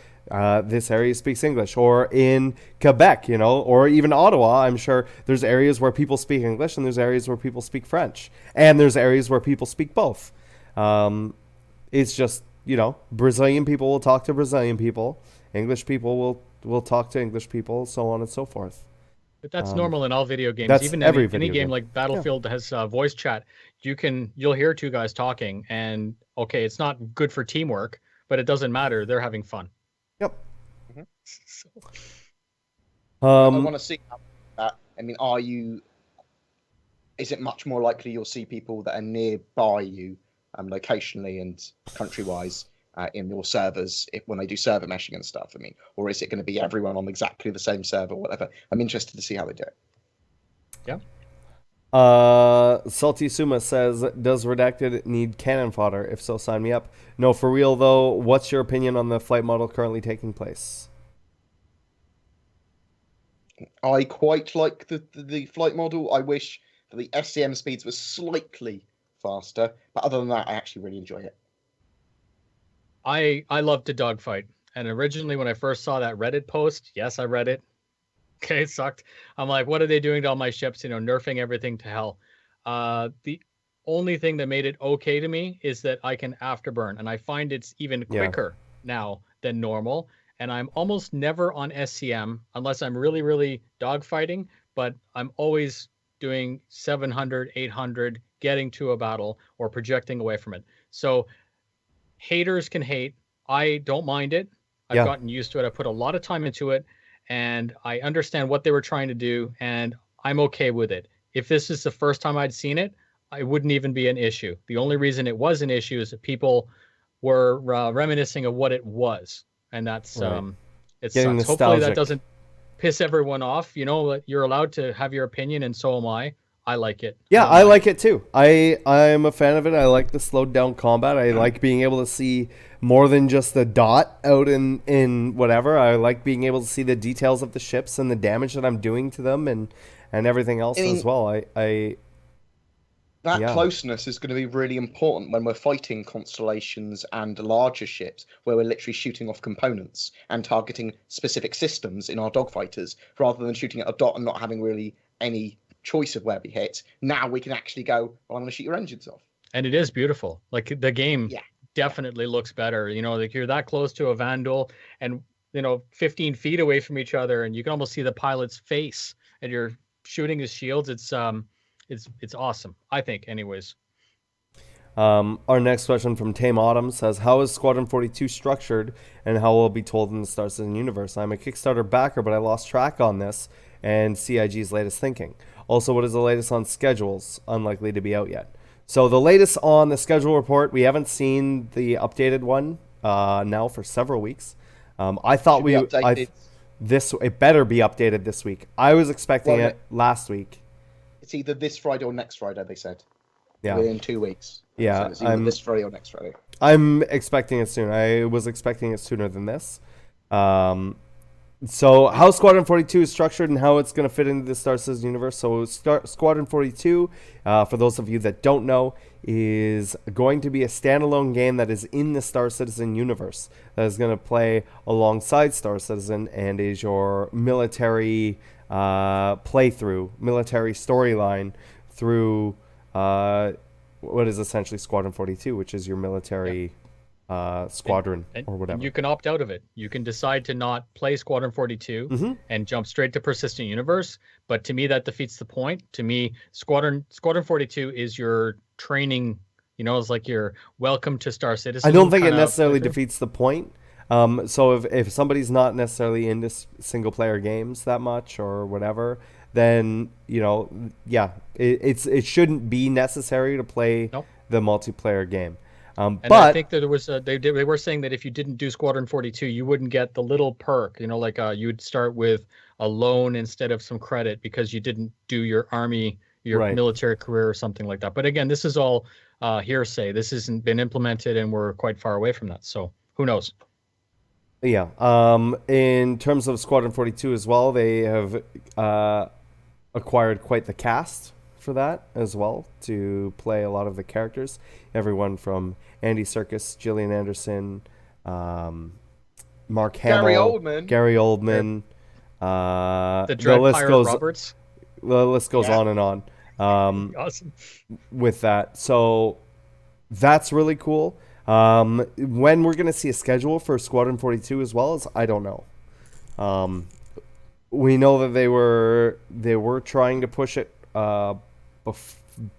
this area speaks English, or in Quebec, you know, or even Ottawa, I'm sure there's areas where people speak English and there's areas where people speak French, and there's areas where people speak both. It's just, you know, Brazilian people will talk to Brazilian people, English people will talk to English people, so on and so forth. But that's normal in all video games. That's Even every any video game game. like Battlefield has voice chat. You'll hear two guys talking, and okay, it's not good for teamwork, but it doesn't matter. They're having fun. Yep. I want to see that. I mean, is it much more likely you'll see people that are nearby you, locationally and country-wise, in your servers when they do server meshing and stuff? I mean, or is it going to be everyone on exactly the same server, whatever? I'm interested to see how they do it. Yeah. Salty Suma says, does Redacted need cannon fodder? If so, sign me up. No, for real though, what's your opinion on the flight model currently taking place? I quite like the flight model. I wish that the SCM speeds were slightly faster, but other than that, I actually really enjoy it. I love to dogfight, and originally when I first saw that Reddit post, yes, I read it. Okay, it sucked. I'm like, what are they doing to all my ships? You know, nerfing everything to hell. The only thing that made it okay to me is that I can afterburn, and I find it's even quicker now than normal. And I'm almost never on SCM unless I'm really, really dogfighting, but I'm always doing 700, 800, getting to a battle or projecting away from it. So haters can hate. I don't mind it. I've gotten used to it. I put a lot of time into it, and I understand what they were trying to do, and I'm okay with it. If this is the first time I'd seen it, it wouldn't even be an issue. The only reason it was an issue is that people were reminiscing of what it was. And that's it Getting sucks. Hopefully that nostalgic. doesn't piss everyone off. You know, you're allowed to have your opinion, and so am I. I like it. Yeah, I like it too. I'm a fan of it. I like the slowed down combat. I like being able to see more than just the dot out in whatever. I like being able to see the details of the ships and the damage that I'm doing to them and everything else as well. That closeness is going to be really important when we're fighting constellations and larger ships, where we're literally shooting off components and targeting specific systems in our dogfighters, rather than shooting at a dot and not having really any choice of where we hit. Now we can actually go, well, I'm going to shoot your engines off. And it is beautiful. Like the game definitely looks better. You know, like you're that close to a Vandal and, 15 feet away from each other, and you can almost see the pilot's face, and you're shooting his shields. It's awesome, I think, anyways. Our next question from Tame Autumn says, how is Squadron 42 structured and how will it be told in the Star Citizen universe? I'm a Kickstarter backer, but I lost track on this and CIG's latest thinking. Also, what is the latest on schedules? Unlikely to be out yet. So the latest on the schedule report, we haven't seen the updated one now for several weeks. I thought it better be updated this week. I was expecting it last week. It's either this Friday or next Friday, they said. Yeah. Within 2 weeks. Yeah. So it's either this Friday or next Friday. I'm expecting it soon. I was expecting it sooner than this. So how Squadron 42 is structured and how it's going to fit into the Star Citizen universe. So Squadron 42, for those of you that don't know, is going to be a standalone game that is in the Star Citizen universe. That is going to play alongside Star Citizen and is your military playthrough, military storyline through what is essentially Squadron 42, which is your military squadron or whatever. And you can opt out of it. You can decide to not play Squadron 42 and jump straight to Persistent Universe. But to me, that defeats the point. To me, Squadron 42 is your training. It's like your welcome to Star Citizen. I don't think it necessarily defeats the point. So if somebody's not necessarily into single player games that much or whatever, then it shouldn't be necessary to play the multiplayer game. But I think that there was they were saying that if you didn't do Squadron 42, you wouldn't get the little perk. Like you'd start with a loan instead of some credit because you didn't do your army, military career or something like that. But again, this is all hearsay. This hasn't been implemented, and we're quite far away from that. So who knows? Yeah. In terms of Squadron 42 as well, they have acquired quite the cast for that as well to play a lot of the characters. Everyone from Andy Serkis, Gillian Anderson, Mark Hamill, Gary Oldman. The Dread Roberts. The list goes on and on. Awesome. With that. So that's really cool. When we're going to see a schedule for Squadron 42 as well, I don't know. We know that they were trying to push it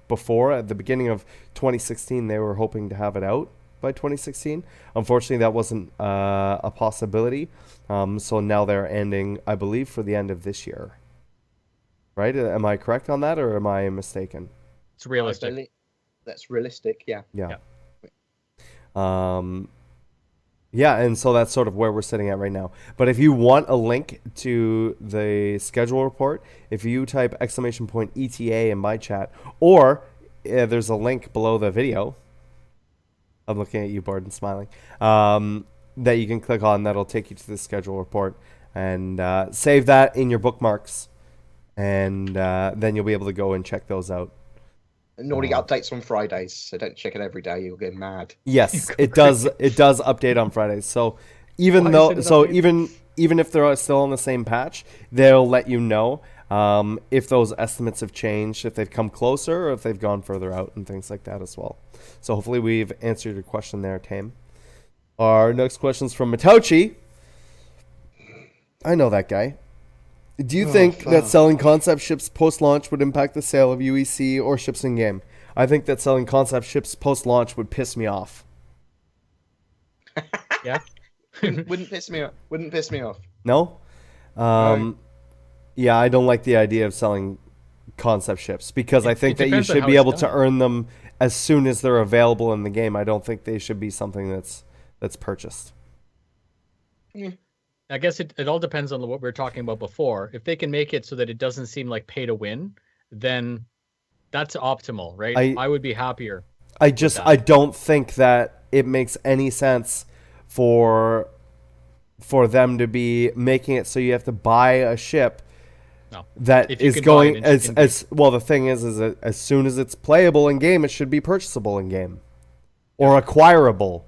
before, at the beginning of 2016. They were hoping to have it out by 2016. Unfortunately, that wasn't a possibility. So now they're ending, I believe, for the end of this year. Right? Am I correct on that, or am I mistaken? It's realistic. That's realistic, yeah. Yeah. Yeah, and so that's sort of where we're sitting at right now. But if you want a link to the schedule report, if you type !ETA in my chat, or there's a link below the video. I'm looking at you, Bard, and smiling. That you can click on, that'll take you to the schedule report, and save that in your bookmarks, and then you'll be able to go and check those out. Normally updates on Fridays, so don't check it every day. You'll get mad. Yes, it does. It does update on Fridays. So even if they're still on the same patch, they'll let you know if those estimates have changed, if they've come closer, or if they've gone further out, and things like that as well. So hopefully we've answered your question there, Tame. Our next question is from Matouchi. I know that guy. Do you think that selling concept ships post-launch would impact the sale of UEC or ships in-game? I think that selling concept ships post-launch would piss me off. Yeah? Wouldn't piss me off. No? Yeah, I don't like the idea of selling concept ships because I think that you should be able to earn them as soon as they're available in the game. I don't think they should be something that's purchased. Yeah. I guess it all depends on what we were talking about before. If they can make it so that it doesn't seem like pay to win, then that's optimal, right? I would be happier. I don't think that it makes any sense for them to be making it so you have to buy a ship that is going as well. The thing is that as soon as it's playable in game, it should be purchasable in game or acquirable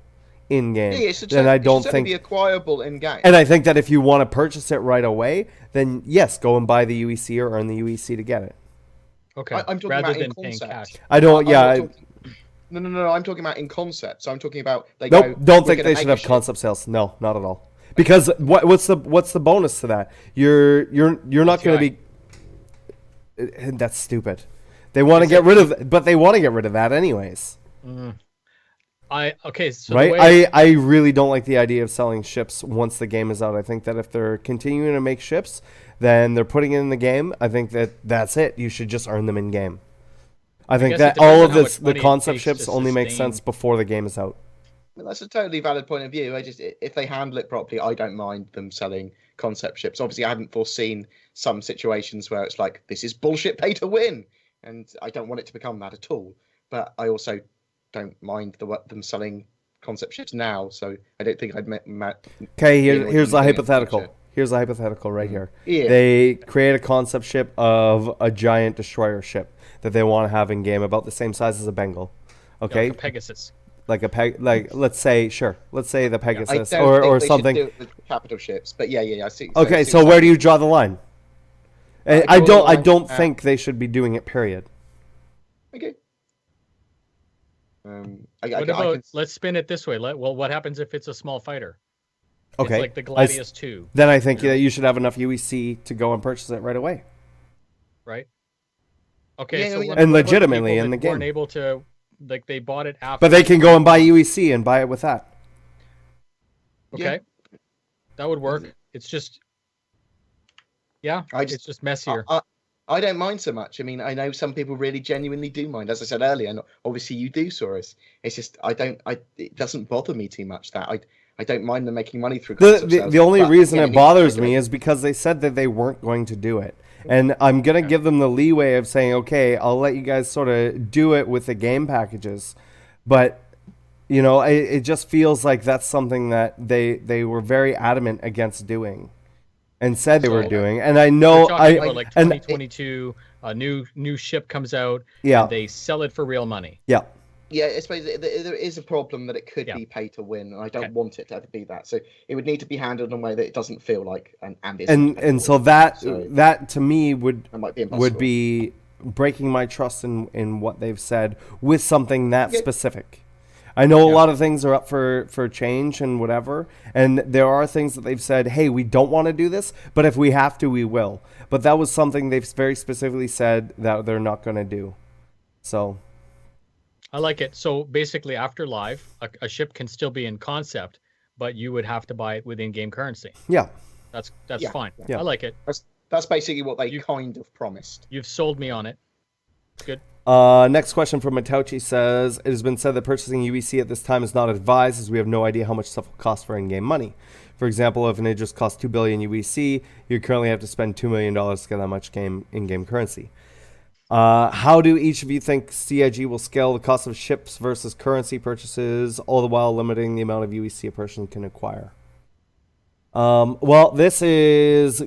in game. Yeah, then I don't think be acquirable in game. And I think that if you want to purchase it right away, then yes, go and buy the UEC or earn the UEC to get it. Okay. I'm talking rather about than in paying concept. cash. I don't. Yeah. No. I'm talking about in concept. So I'm talking about they Nope, go. don't "We're think gonna they make should a have ship." concept sales. No, not at all. Because what's the bonus to that? You're not going to TI. be. That's stupid. They want to get rid of, but they want to get rid of that anyways, Okay, so right? the way I really don't like the idea of selling ships once the game is out. I think that if they're continuing to make ships, then they're putting it in the game. I think that's it. You should just earn them in game. I think guess that it depends all on of how much the money it concept takes ships to only make sustain- sense before the game is out. Well, that's a totally valid point of view. If they handle it properly, I don't mind them selling concept ships. Obviously, I hadn't foreseen some situations where it's like, this is bullshit pay to win, and I don't want it to become that at all. But I also don't mind them selling concept ships now, so I don't think I'd Okay, be annoyed here's when a they do it in the hypothetical. future. Here's a hypothetical right here. Yeah. They create a concept ship of a giant destroyer ship that they want to have in game, about the same size as a Bengal. Okay, like a Pegasus. like let's say the I Pegasus don't or think they something. should do it with capital ships, but yeah, I see. Okay, I see so what where you're do you draw the line? I I draw the don't line think they should be doing it. Period. saying. Okay. What about, let's spin it this way. Well, what happens if it's a small fighter? Okay, It's like the Gladius 2, then I think you know? that you should have enough UEC to go and purchase it right away. right? Okay, Yeah, so yeah. what And about the legitimately people in that the weren't game. able to, like, they bought it after. But they can go and buy UEC and buy it with that. Okay, that would work. It's just, it's just messier. I don't mind so much. I mean, I know some people really genuinely do mind. As I said earlier, and obviously you do, Saurus. It's just it doesn't bother me too much that I don't mind them making money through concept sales, The only but reason again, it needs to be bothers me regulated. is because they said that they weren't going to do it. And I'm going to give them the leeway of saying, okay, I'll let you guys sort of do it with the game packages. But, you know, it just feels like that's something that they were very adamant against doing and said they were So, doing. And I know We're talking about like and 2022, a new ship comes out, Yeah. and they sell it for real money. yeah. Yeah, I suppose there is a problem that it could Yeah. be pay to win, and I don't Okay. want it to ever be that. So it would need to be handled in a way that it doesn't feel like and isn't And pay to and so win. that So that to me would might be impossible. would be breaking my trust in what they've said with something that Okay. specific. I know a lot of things are up for change and whatever, and there are things that they've said, hey, we don't want to do this, but if we have to, we will. But that was something they've very specifically said that they're not going to do. So, I like it. So basically, after live, a ship can still be in concept, but you would have to buy it with in-game currency. yeah. That's Yeah. fine. Yeah. I like it. that's basically what they You- kind of promised. You've sold me on it. It's good. Next question from Matauchi says, it has been said that purchasing UEC at this time is not advised as we have no idea how much stuff will cost for in-game money. For example, if an Idris costs 2 billion UEC, you currently have to spend $2 million to get that much in-game currency. How do each of you think CIG will scale the cost of ships versus currency purchases, all the while limiting the amount of UEC a person can acquire? Well, this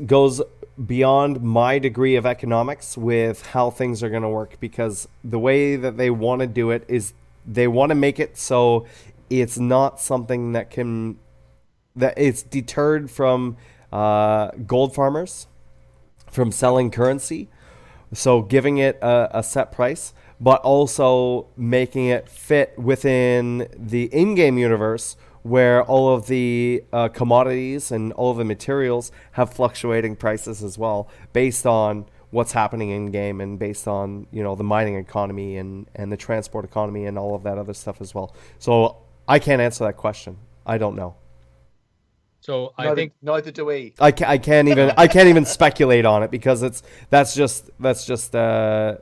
goes beyond my degree of economics with how things are going to work, because the way that they want to do it is they want to make it so it's not something that it's deterred from gold farmers from selling currency. So giving it a set price, but also making it fit within the in-game universe where all of the commodities and all of the materials have fluctuating prices as well, based on what's happening in game and based on, you know, the mining economy and the transport economy and all of that other stuff as well. So I can't answer that question. I don't know. So I think Neither do we. I can't even speculate on it, because that's just I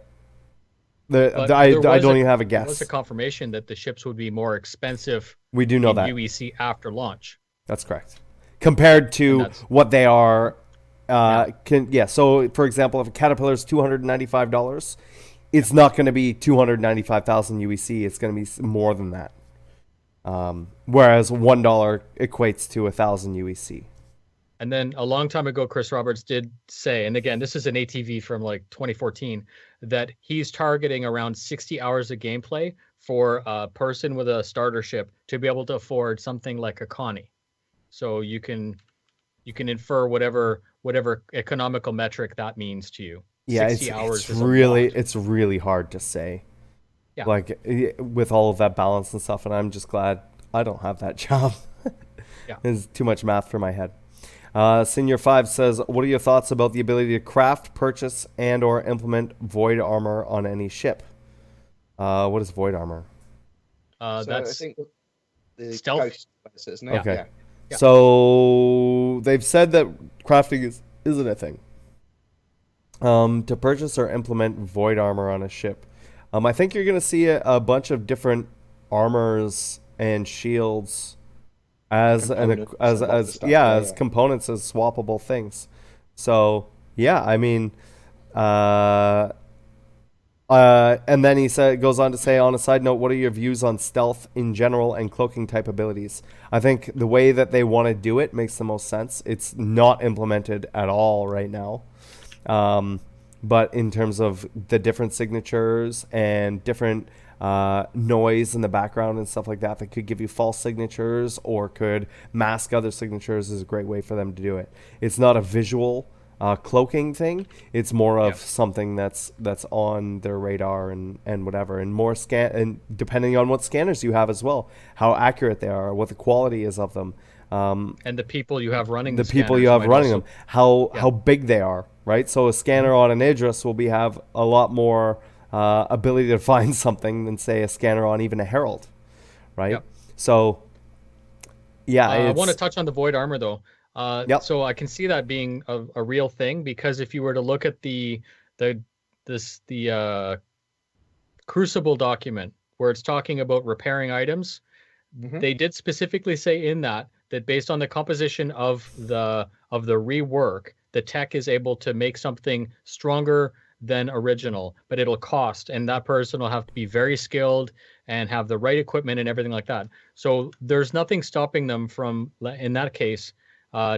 don't even have a there was guess. a confirmation that the ships would be more expensive We do know in that. UEC after launch. That's correct. Compared to that's- what they are, So, for example, if a Caterpillar is $295, it's not going to be 295,000 UEC. It's going to be more than that. Whereas $1 equates to 1,000 UEC. And then a long time ago, Chris Roberts did say, and again, this is an ATV from like 2014, that he's targeting around 60 hours of gameplay for a person with a starter ship to be able to afford something like a Connie. So you can infer whatever economical metric that means to you. Yeah, 60 hours it's is a really lot. it's really hard to say. Yeah. Like with all of that balance and stuff, and I'm just glad I don't have that job. Yeah. It's too much math for my head. Senior 5 says, what are your thoughts about the ability to craft, purchase, and or implement void armor on any ship? What is void armor? So I That's think the stealth. ghost, isn't it? Okay. Yeah. So they've said that crafting isn't a thing. To purchase or implement void armor on a ship. I think you're going to see a bunch of different armors and shields as Components and lots of stuff, as components, as swappable things. So yeah, I mean, and then goes on to say, on a side note, what are your views on stealth in general and cloaking type abilities? I think the way that they want to do it makes the most sense. It's not implemented at all right now. But in terms of the different signatures and different noise in the background and stuff like that could give you false signatures or could mask other signatures is a great way for them to do it. It's not a visual cloaking thing. It's more of something that's on their radar and whatever, and more and depending on what scanners you have as well, how accurate they are, what the quality is of them. And the people you have running the people you have running them, how big they are, right? So a scanner on an Idris will have a lot more ability to find something than, say, a scanner on even a Herald, right? Yep. So, yeah. I want to touch on the void armor, though. Yep. So I can see that being a real thing, because if you were to look at the Crucible document where it's talking about repairing items, they did specifically say in that based on the composition of the rework, the tech is able to make something stronger than original, but it'll cost, and that person will have to be very skilled and have the right equipment and everything like that. So there's nothing stopping them from, in that case,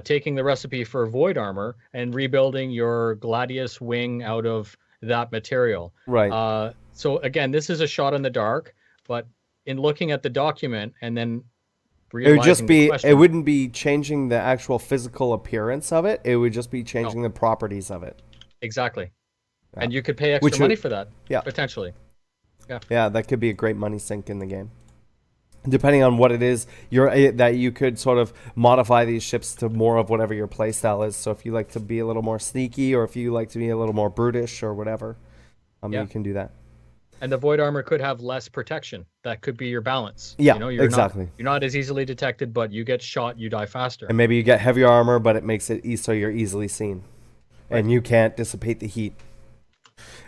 taking the recipe for void armor and rebuilding your Gladius wing out of that material. Right. So again, this is a shot in the dark, but in looking at the document and then it would just be, it wouldn't be changing the actual physical appearance of it. It would just be changing the properties of it. Exactly. Yeah. And you could pay extra money for that, potentially. Yeah, that could be a great money sink in the game. Depending on what it is, that you could sort of modify these ships to more of whatever your playstyle is. So if you like to be a little more sneaky, or if you like to be a little more brutish or whatever, you can do that. And the void armor could have less protection. That could be your balance. Yeah, you know, you're exactly. You're not as easily detected, but you get shot, you die faster. And maybe you get heavier armor, but it makes it so you're easily seen. Right. And you can't dissipate the heat.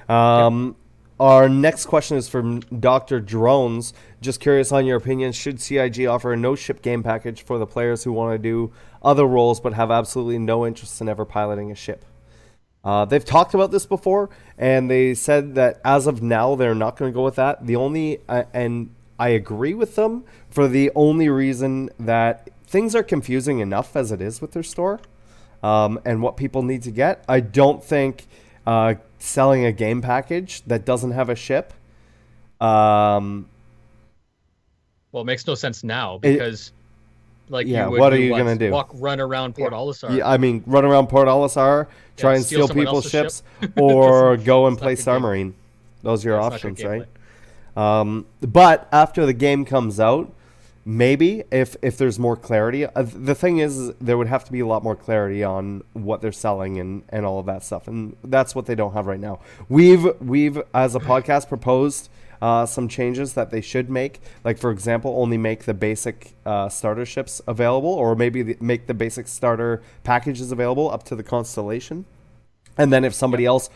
Our next question is from Dr. Drones. Just curious on your opinion, should CIG offer a no-ship game package for the players who want to do other roles but have absolutely no interest in ever piloting a ship? They've talked about this before, and they said that as of now, they're not going to go with that. The only, and I agree with them, for the only reason that things are confusing enough as it is with their store, and what people need to get. I don't think selling a game package that doesn't have a ship. Well, it makes no sense now, because what are you gonna do? Run around Port Olisar. Yeah, I mean, run around Port Olisar, try and steal people's ships, or go and play StarEngine. Those are your options, right? But after the game comes out, maybe if there's more clarity. The thing is, there would have to be a lot more clarity on what they're selling and all of that stuff, and that's what they don't have right now. We've as a podcast proposed some changes that they should make, like for example, only make the basic starter ships available, or maybe make the basic starter packages available up to the Constellation. And then if somebody else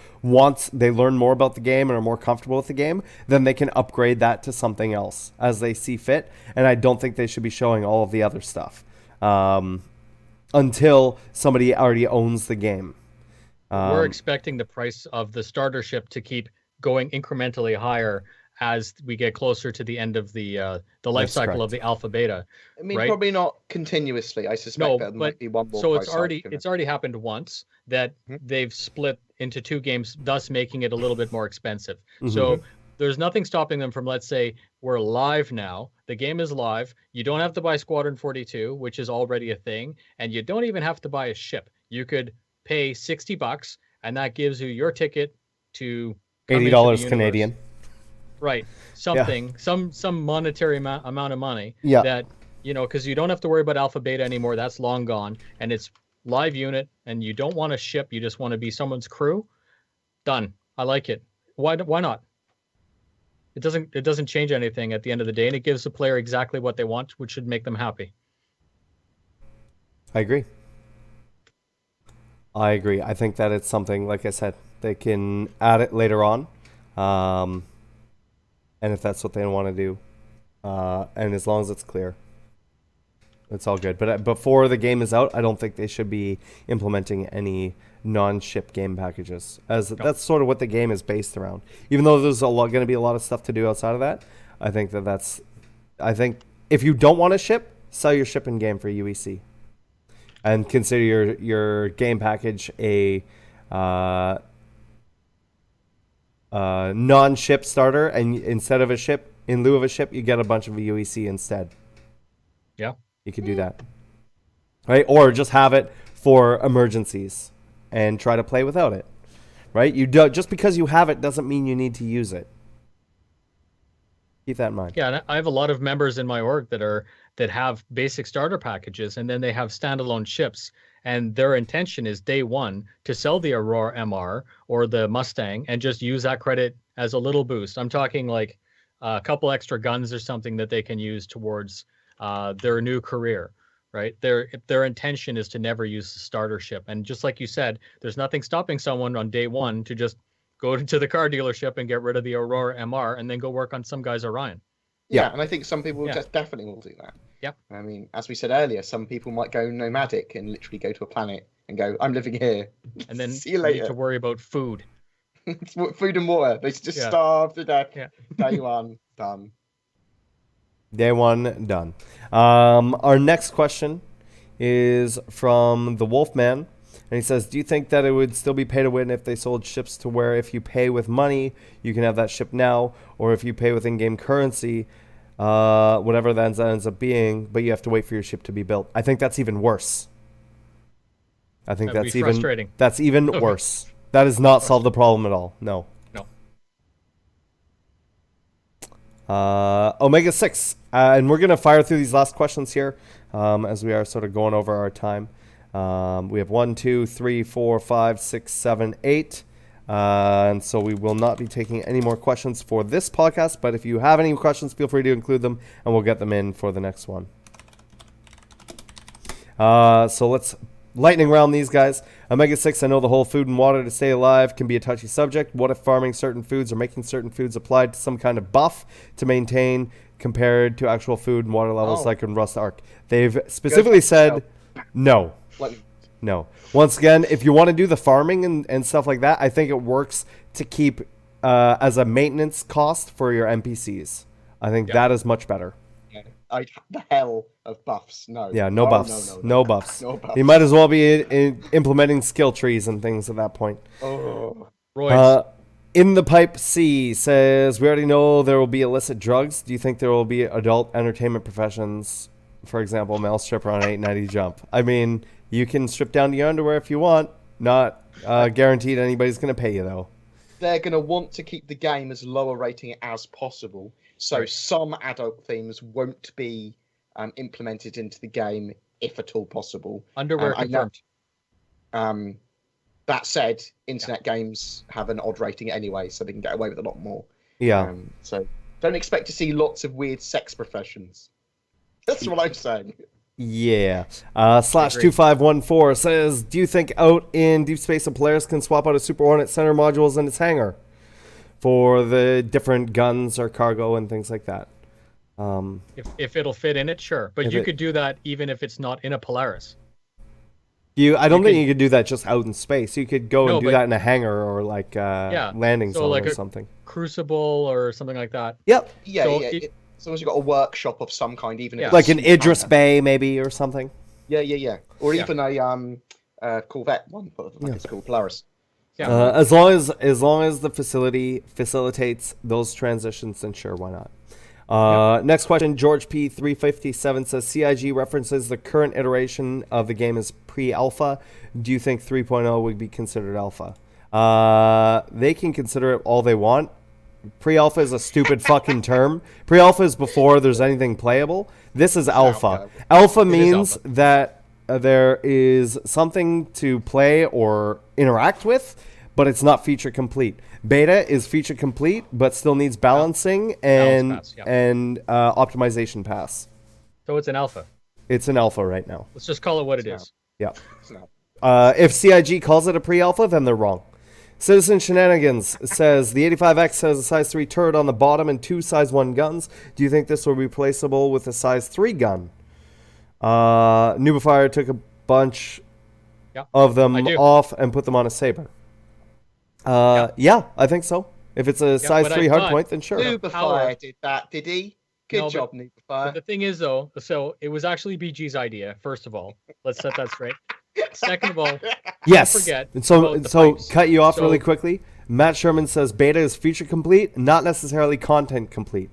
they learn more about the game and are more comfortable with the game, then they can upgrade that to something else as they see fit. And I don't think they should be showing all of the other stuff until somebody already owns the game. We're expecting the price of the starter ship to keep going incrementally higher as we get closer to the end of the life cycle of the alpha beta. I mean, right? probably not continuously. I suspect there might be one more. So it's already happened once that they've split into two games, thus making it a little bit more expensive. So there's nothing stopping them from, let's say, we're live now. The game is live. You don't have to buy Squadron 42, which is already a thing, and you don't even have to buy a ship. You could pay $60, and that gives you your ticket to $80 Canadian. Right. Something, some monetary amount of money. Yeah. That, because you don't have to worry about alpha beta anymore. That's long gone, and it's live unit, and you don't want to ship. You just want to be someone's crew. Done. I like it. Why not? It doesn't change anything at the end of the day, and it gives the player exactly what they want, which should make them happy. I agree. I think that it's something, like I said, they can add it later on. And if that's what they want to do. And as long as it's clear, it's all good. But before the game is out, I don't think they should be implementing any non-ship game packages, as that's sort of what the game is based around. Even though there's going to be a lot of stuff to do outside of that, I think if you don't want to ship, sell your ship in game for UEC. And consider your game package a non-ship starter, and instead of a ship, in lieu of a ship, you get a bunch of UEC instead. Yeah. You could do that. Right? Or just have it for emergencies and try to play without it. Right? Just because you have it doesn't mean you need to use it. Keep that in mind. Yeah, and I have a lot of members in my org that have basic starter packages, and then they have standalone ships, and their intention is day one to sell the Aurora MR or the Mustang and just use that credit as a little boost. I'm talking like a couple extra guns or something that they can use towards their new career, right? Their intention is to never use the starter ship. And just like you said, there's nothing stopping someone on day one to just go into the car dealership and get rid of the Aurora MR and then go work on some guy's Orion. Yeah, and I think some people just definitely will do that. Yeah. I mean, as we said earlier, some people might go nomadic and literally go to a planet and go, I'm living here. And then see you later. Need to worry about food. Food and water. They just starve to death. Yeah. Day one, done. Day one, done. Our next question is from the Wolfman. And he says, do you think that it would still be pay to win if they sold ships to where if you pay with money, you can have that ship now, or if you pay with in-game currency, whatever that ends up being, but you have to wait for your ship to be built? I think that's even worse. I think That'd be frustrating. That's even worse. That does not solve the problem at all. No. Omega 6. And we're going to fire through these last questions here as we are sort of going over our time. We have 1, 2, 3, 4, 5, 6, 7, 8. And so we will not be taking any more questions for this podcast. But if you have any questions, feel free to include them and we'll get them in for the next one. So let's lightning round these guys. Omega 6, I know the whole food and water to stay alive can be a touchy subject. What if farming certain foods or making certain foods applied to some kind of buff to maintain compared to actual food and water levels like in Rust Arc? They've specifically said no. No. Once again, if you want to do the farming and stuff like that, I think it works to keep as a maintenance cost for your NPCs. I think that is much better. Yeah. The hell of buffs. No. Yeah, no buffs. No buffs. No buffs. You might as well be implementing skill trees and things at that point. Oh. Royce. In the Pipe C says, we already know there will be illicit drugs. Do you think there will be adult entertainment professions, for example, male stripper on 890 jump? I mean, you can strip down to your underwear if you want. Not guaranteed anybody's going to pay you, though. They're going to want to keep the game as low a rating as possible. So some adult themes won't be implemented into the game, if at all possible. Underwear confirmed. That said, internet games have an odd rating anyway, so they can get away with a lot more. Yeah. So don't expect to see lots of weird sex professions. That's what I'm saying. Yeah. /2514 says, do you think out in Deep Space the players can swap out a Super Hornet center modules in its hangar for the different guns or cargo and things like that? If it'll fit in it, sure. But you could do that even if it's not in a Polaris. I don't think you could do that just out in space. You could go and do that in a hangar or like landing zone like or something. Crucible or something like that. Yep. Yeah, as long as you've got a workshop of some kind, even if like an Idris Bay maybe or something. Yeah. Or even a Corvette one, it's called Polaris. Yeah. As long as the facility facilitates those transitions, then sure, why not? Next question, George P357 says, CIG references the current iteration of the game as pre-alpha. Do you think 3.0 would be considered alpha? They can consider it all they want. Pre-alpha is a stupid fucking term. Pre-alpha is before there's anything playable. This is alpha. Alpha means alpha. that there is something to play or interact with, but it's not feature complete. Beta is feature complete, but still needs balancing and Balance pass, optimization pass. So it's an alpha. It's an alpha right now. Let's just call it what it is. Yeah. So, If CIG calls it a pre-alpha, then they're wrong. Citizen Shenanigans says the 85X has a size 3 turret on the bottom and 2 size 1 guns. Do you think this will be replaceable with a size 3 gun? Noobifier took a bunch of them off and put them on a Saber. Yeah, I think so. If it's a size 3 hardpoint, then sure. Noobifier did that, did he? Good job, Noobifier. But the thing is, though, so it was actually BG's idea, first of all. Let's set that straight. Second of all, yes. don't forget So about the pipes. cut you off So- really quickly. Matt Sherman says beta is feature complete, not necessarily content complete,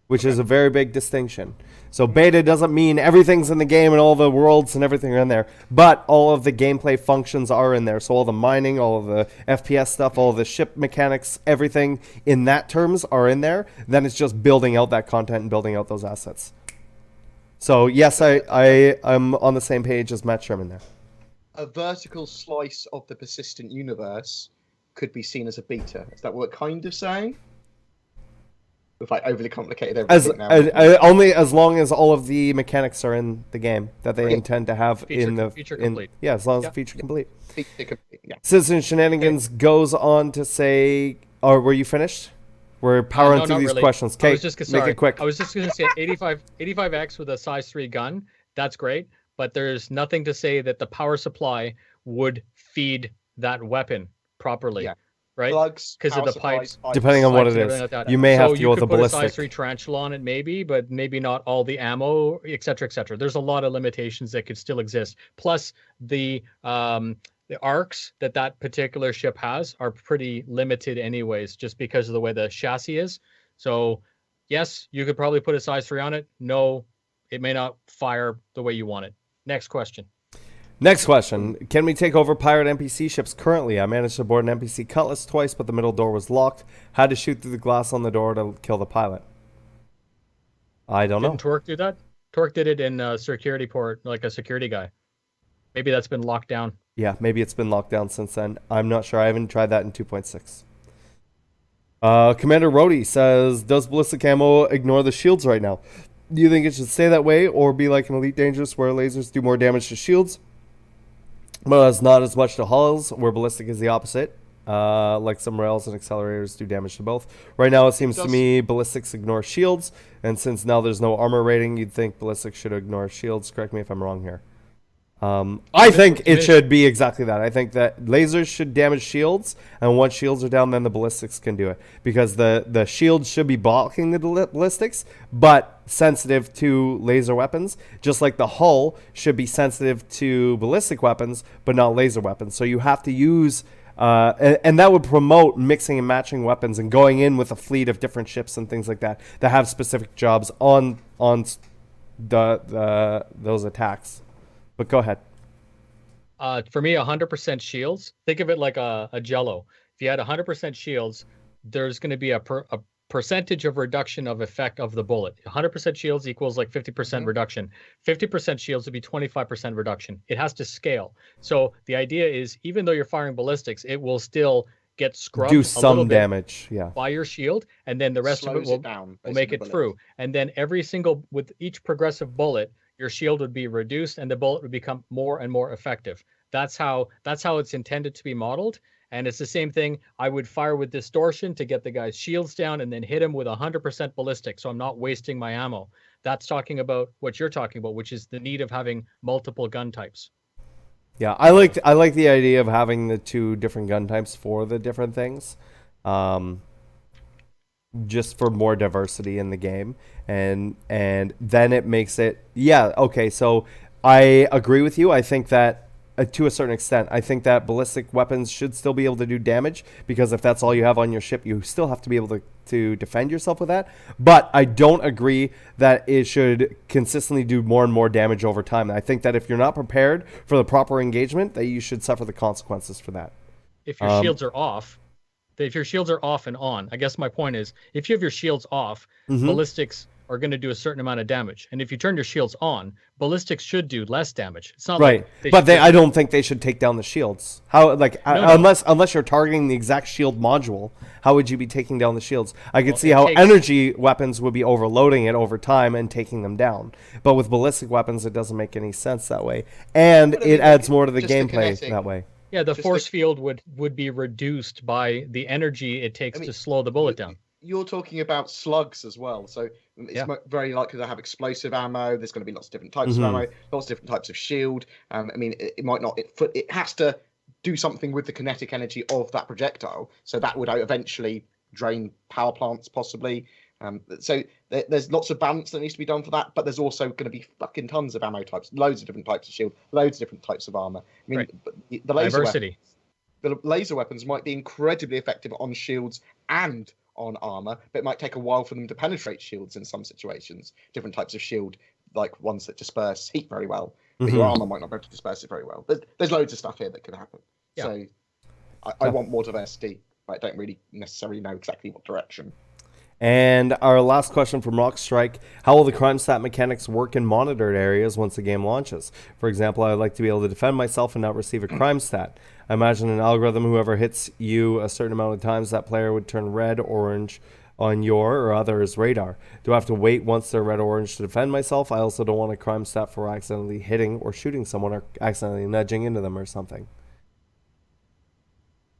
which is a very big distinction. So beta doesn't mean everything's in the game and all the worlds and everything are in there, but all of the gameplay functions are in there. So all the mining, all of the FPS stuff, all of the ship mechanics, everything in that terms are in there. Then it's just building out that content and building out those assets. So yes, I'm on the same page as Matt Sherman there. A vertical slice of the persistent universe could be seen as a beta. Is that what we're kind of saying? We've like overly complicated everything now. Only as long as all of the mechanics are in the game that they intend to have feature complete. Yeah, as long as it's feature complete. Feature complete, yeah. Citizen Shenanigans goes on to say, or were you finished? We're powering through not these really. questions. I Okay, was just make it quick. I was just going to say 85X with a size 3 gun. That's great, but there's nothing to say that the power supply would feed that weapon properly. Yeah. Right? Plugs, Because of power the pipes. supplies, Depending on what it Pipes and is, everything like that. you may have to go you with a could put a size ballistic. 3 tarantula on it, maybe, but maybe not all the ammo, etc., etc. There's a lot of limitations that could still exist. Plus, the arcs that particular ship has are pretty limited, anyways, just because of the way the chassis is. So, yes, you could probably put a size 3 on it. No, it may not fire the way you want it. Next question. Next question. Can we take over pirate NPC ships currently? I managed to board an NPC Cutlass twice, but the middle door was locked. Had to shoot through the glass on the door to kill the pilot. I don't know. Didn't Torque do that? Torque did it in security port, like a security guy. Maybe that's been locked down. Yeah, maybe it's been locked down since then. I'm not sure. I haven't tried that in 2.6. Commander Rhodey says, does ballistic ammo ignore the shields right now? Do you think it should stay that way or be like an Elite Dangerous where lasers do more damage to shields, but it's not as much to hulls, where ballistic is the opposite? Like some rails and accelerators do damage to both. Right now it seems to me ballistics ignore shields, and since now there's no armor rating, you'd think ballistics should ignore shields. Correct me if I'm wrong here. I think it should be exactly that. I think that lasers should damage shields, and once shields are down, then the ballistics can do it. Because the shields should be blocking the ballistics, but sensitive to laser weapons, just like the hull should be sensitive to ballistic weapons, but not laser weapons. So you have to use... and that would promote mixing and matching weapons and going in with a fleet of different ships and things like that that have specific jobs on those attacks. But go ahead. For me, 100% shields. Think of it like a Jello. If you had 100% shields, there's going to be a percentage of reduction of effect of the bullet. 100% shields equals like 50% reduction. 50% shields would be 25% reduction. It has to scale. So the idea is, even though you're firing ballistics, it will still get scrubbed Do a some little bit damage, yeah. by your shield, and then the rest of it Slows will, it down, will make basically, it the through. And then with each progressive bullet, your shield would be reduced and the bullet would become more and more effective. That's how it's intended to be modeled. And it's the same thing. I would fire with distortion to get the guy's shields down and then hit him with 100% ballistic. So I'm not wasting my ammo. That's talking about what you're talking about, which is the need of having multiple gun types. Yeah, I like the idea of having the two different gun types for the different things. Just for more diversity in the game, and then it makes it okay. So I agree with you. I think that to a certain extent, I think that ballistic weapons should still be able to do damage, because if that's all you have on your ship, you still have to be able to defend yourself with that. But I don't agree that it should consistently do more and more damage over time. I think that if you're not prepared for the proper engagement, that you should suffer the consequences for that. If your shields are off, If your shields are off and on, I guess my point is, if you have your shields off, Mhm. ballistics are going to do a certain amount of damage, and if you turn your shields on, ballistics should do less damage. It's not Right, like but I don't think they should take down the shields. How, like, No. unless you're targeting the exact shield module, how would you be taking down the shields? I could Well, see it how takes- energy weapons would be overloading it over time and taking them down. But with ballistic weapons, it doesn't make any sense that way, and But I it mean, adds like, more to the just the gameplay kinetic. that way. Yeah, the Just force the- field would be reduced by the energy it takes I mean, to slow the bullet down. You're talking about slugs as well, so it's Yeah. very likely to have explosive ammo. There's going to be lots of different types of ammo, lots of different types of shield. I mean, it might not. It has to do something with the kinetic energy of that projectile, so that would eventually drain power plants, possibly. So there's lots of balance that needs to be done for that, but there's also going to be fucking tons of ammo types, loads of different types of shield, loads of different types of armor. I mean, Right. but the laser Diversity. the laser weapons might be incredibly effective on shields and on armor, but it might take a while for them to penetrate shields in some situations. Different types of shield, like ones that disperse heat very well, but your armor might not be able to disperse it very well. There's loads of stuff here that could happen. Yeah. So I want more diversity, but I don't really necessarily know exactly what direction. And our last question from Rockstrike: how will the crime stat mechanics work in monitored areas once the game launches? For example, I would like to be able to defend myself and not receive a crime stat. I imagine an algorithm, whoever hits you a certain amount of times, that player would turn red, orange on your or others' radar. Do I have to wait once they're red or orange to defend myself? I also don't want a crime stat for accidentally hitting or shooting someone or accidentally nudging into them or something.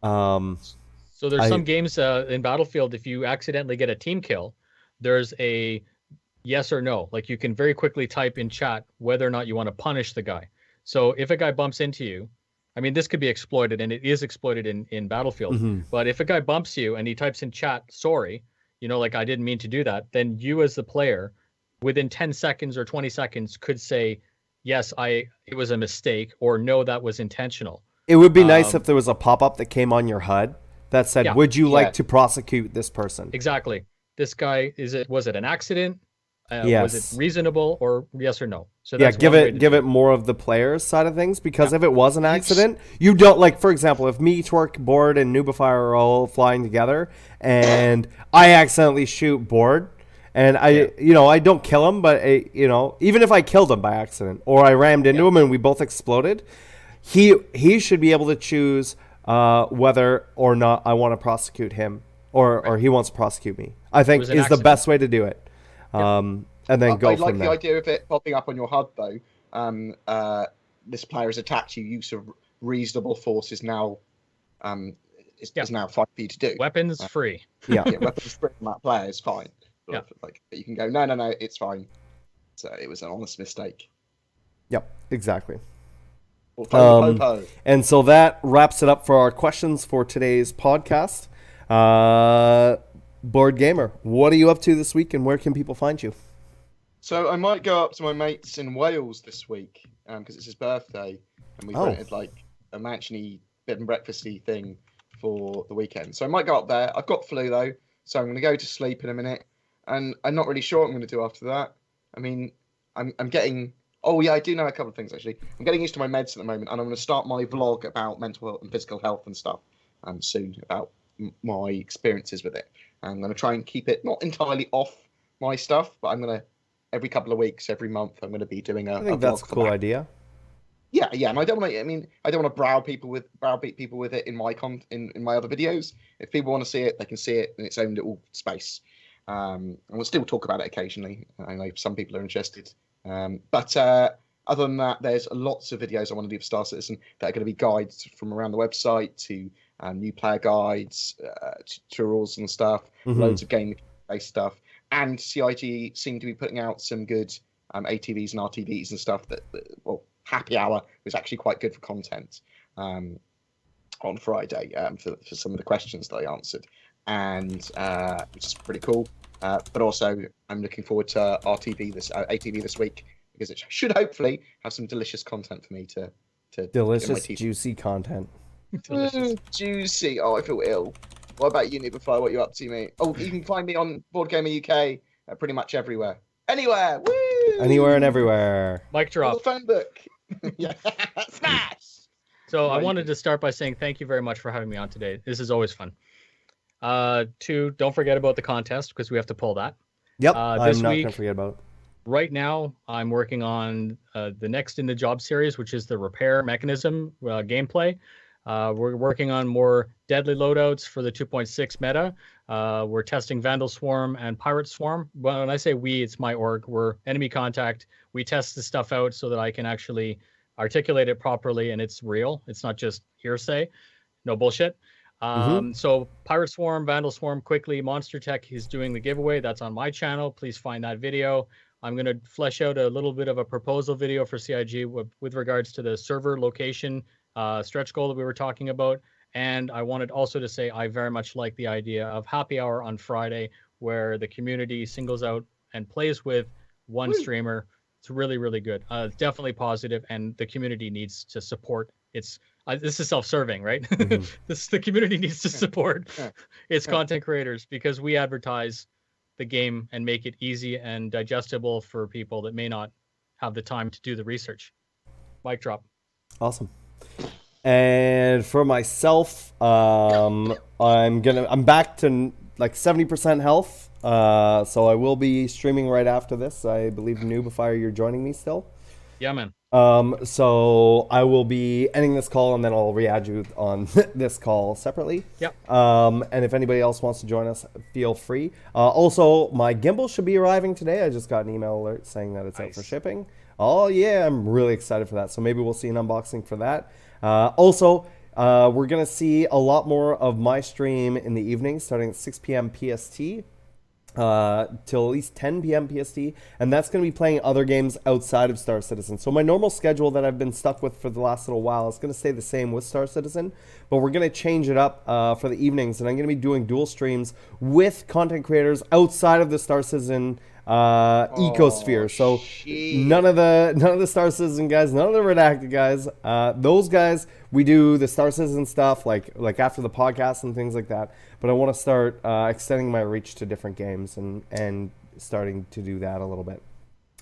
So there's some games in Battlefield, if you accidentally get a team kill, there's a yes or no. Like you can very quickly type in chat whether or not you want to punish the guy. So if a guy bumps into you, I mean, this could be exploited, and it is exploited in Battlefield. But if a guy bumps you and he types in chat, sorry, like I didn't mean to do that, then you as the player, within 10 seconds or 20 seconds, could say, yes, it was a mistake, or no, that was intentional. It would be nice if there was a pop-up that came on your HUD that said, Yeah. would you like to prosecute this person? Exactly. This guy, was it an accident? Was Yes. it reasonable, or yes or no? So Yeah, that's give one way to it do it more of the player's side of things, because if it was an accident, you don't, like, for example, if me, Twerk, Bored, and Noobifier are all flying together and I accidentally shoot Bored and I don't kill him, but even if I killed him by accident or I rammed into him and we both exploded, he should be able to choose whether or not I want to prosecute him or he wants to prosecute me. I think was is an the accident. best way to do it. And then go I from like the there. idea of it popping up on your HUD, though. This player has attacked you. Use of reasonable force is now is now fine for you to do. Weapons free. Yeah. Yeah, weapons free from that player is fine. Yeah. Like you can go, no, it's fine. So it was an honest mistake. Yep, exactly. Popo. And so that wraps it up for our questions for today's podcast. Bored Gamer, what are you up to this week, and where can people find you? So I might go up to my mate's in Wales this week because it's his birthday, and we've rented like a mansiony bed and breakfasty thing for the weekend. So I might go up there. I've got flu though, so I'm going to go to sleep in a minute, and I'm not really sure what I'm going to do after that. I mean, I'm getting. Oh yeah, I do know a couple of things actually. I'm getting used to my meds at the moment, and I'm going to start my vlog about mental health and physical health and stuff soon about my experiences with it. I'm going to try and keep it not entirely off my stuff, but I'm going to every couple of weeks, every month, I'm going to be doing a. I think that's a cool idea. Yeah, and I don't want to. I mean, I don't want to browbeat people with it in my in my other videos. If people want to see it, they can see it in its own little space. And we'll still talk about it occasionally. I know some people are interested. But other than that, there's lots of videos I want to do for Star Citizen that are going to be guides from around the website to new player guides, tutorials and stuff, loads of game-based stuff. And CIG seem to be putting out some good ATVs and RTVs and stuff that Happy Hour was actually quite good for content on Friday for some of the questions that I answered, and which is pretty cool. But also, I'm looking forward to ATV this week because it should hopefully have some delicious content for me to Delicious, juicy content. Juicy. Oh, I feel ill. What about you, Noobifier? What are you up to, mate? Oh, you can find me on BoredGamerUK pretty much everywhere. Anywhere! Woo! Anywhere and everywhere. Mic drop. The phone book. Yeah. Smash! So I wanted to start by saying thank you very much for having me on today. This is always fun. Two, don't forget about the contest because we have to pull that. Yep, This I'm not week, gonna forget about it. right now, I'm working on the next in the job series, which is the repair mechanism gameplay. We're working on more deadly loadouts for the 2.6 meta. We're testing Vandal Swarm and Pirate Swarm. Well, when I say we, it's my org. We're enemy contact. We test the stuff out so that I can actually articulate it properly and it's real. It's not just hearsay. No bullshit. So Pirate Swarm, Vandal Swarm, quickly. Monster Tech is doing the giveaway. That's on my channel. Please find that video. I'm going to flesh out a little bit of a proposal video for CIG with regards to the server location stretch goal that we were talking about. And I wanted also to say I very much like the idea of happy hour on Friday, where the community singles out and plays with one streamer. It's really, really good. It's definitely positive, and the community needs to support its. This is self-serving, right? The community needs to support its content creators because we advertise the game and make it easy and digestible for people that may not have the time to do the research. Mic drop. Awesome. And for myself, I'm back to like 70% health. So I will be streaming right after this. I believe Noobifier, you're joining me still. Yeah, man. So I will be ending this call and then I'll re-add you on this call separately. Yep. And if anybody else wants to join us, feel free. Also, my gimbal should be arriving today. I just got an email alert saying that it's out for shipping. Oh yeah, I'm really excited for that. So maybe we'll see an unboxing for that. Also, we're going to see a lot more of my stream in the evening starting at 6 p.m. PST till at least 10 p.m. PST. And that's going to be playing other games outside of Star Citizen. So my normal schedule that I've been stuck with for the last little while is going to stay the same with Star Citizen. But we're going to change it up for the evenings. And I'm going to be doing dual streams with content creators outside of the Star Citizen ecosphere. So none of the Star Citizen guys, none of the Redacted guys, those guys, we do the Star Citizen stuff like after the podcast and things like that. But I want to start extending my reach to different games and starting to do that a little bit.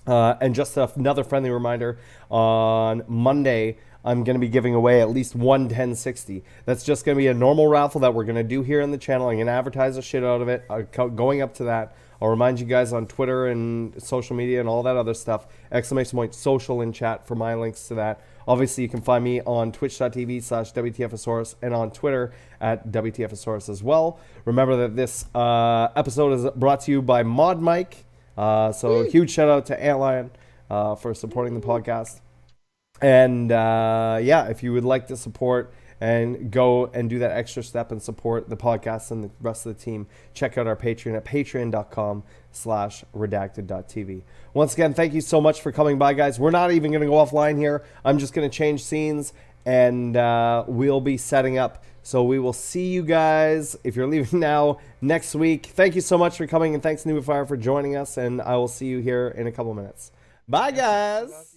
And just another friendly reminder, on Monday I'm going to be giving away at least one 1060. That's just going to be a normal raffle that we're going to do here on the channel. I'm going to advertise the shit out of it. Going up to that, I'll remind you guys on Twitter and social media and all that other stuff. !social in chat for my links to that. Obviously, you can find me on twitch.tv/WTFOSAURUS and on Twitter at WTFOSAURUS as well. Remember that this episode is brought to you by Mod Mike. So huge shout out to Antlion for supporting the podcast. And yeah, if you would like to support and go and do that extra step and support the podcast and the rest of the team, check out our Patreon at patreon.com/redacted.tv. Once again, thank you so much for coming by, guys. We're not even going to go offline here. I'm just going to change scenes and we'll be setting up. So we will see you guys, if you're leaving now, next week. Thank you so much for coming, and thanks Noobifier for joining us, and I will see you here in a couple minutes. Bye, guys.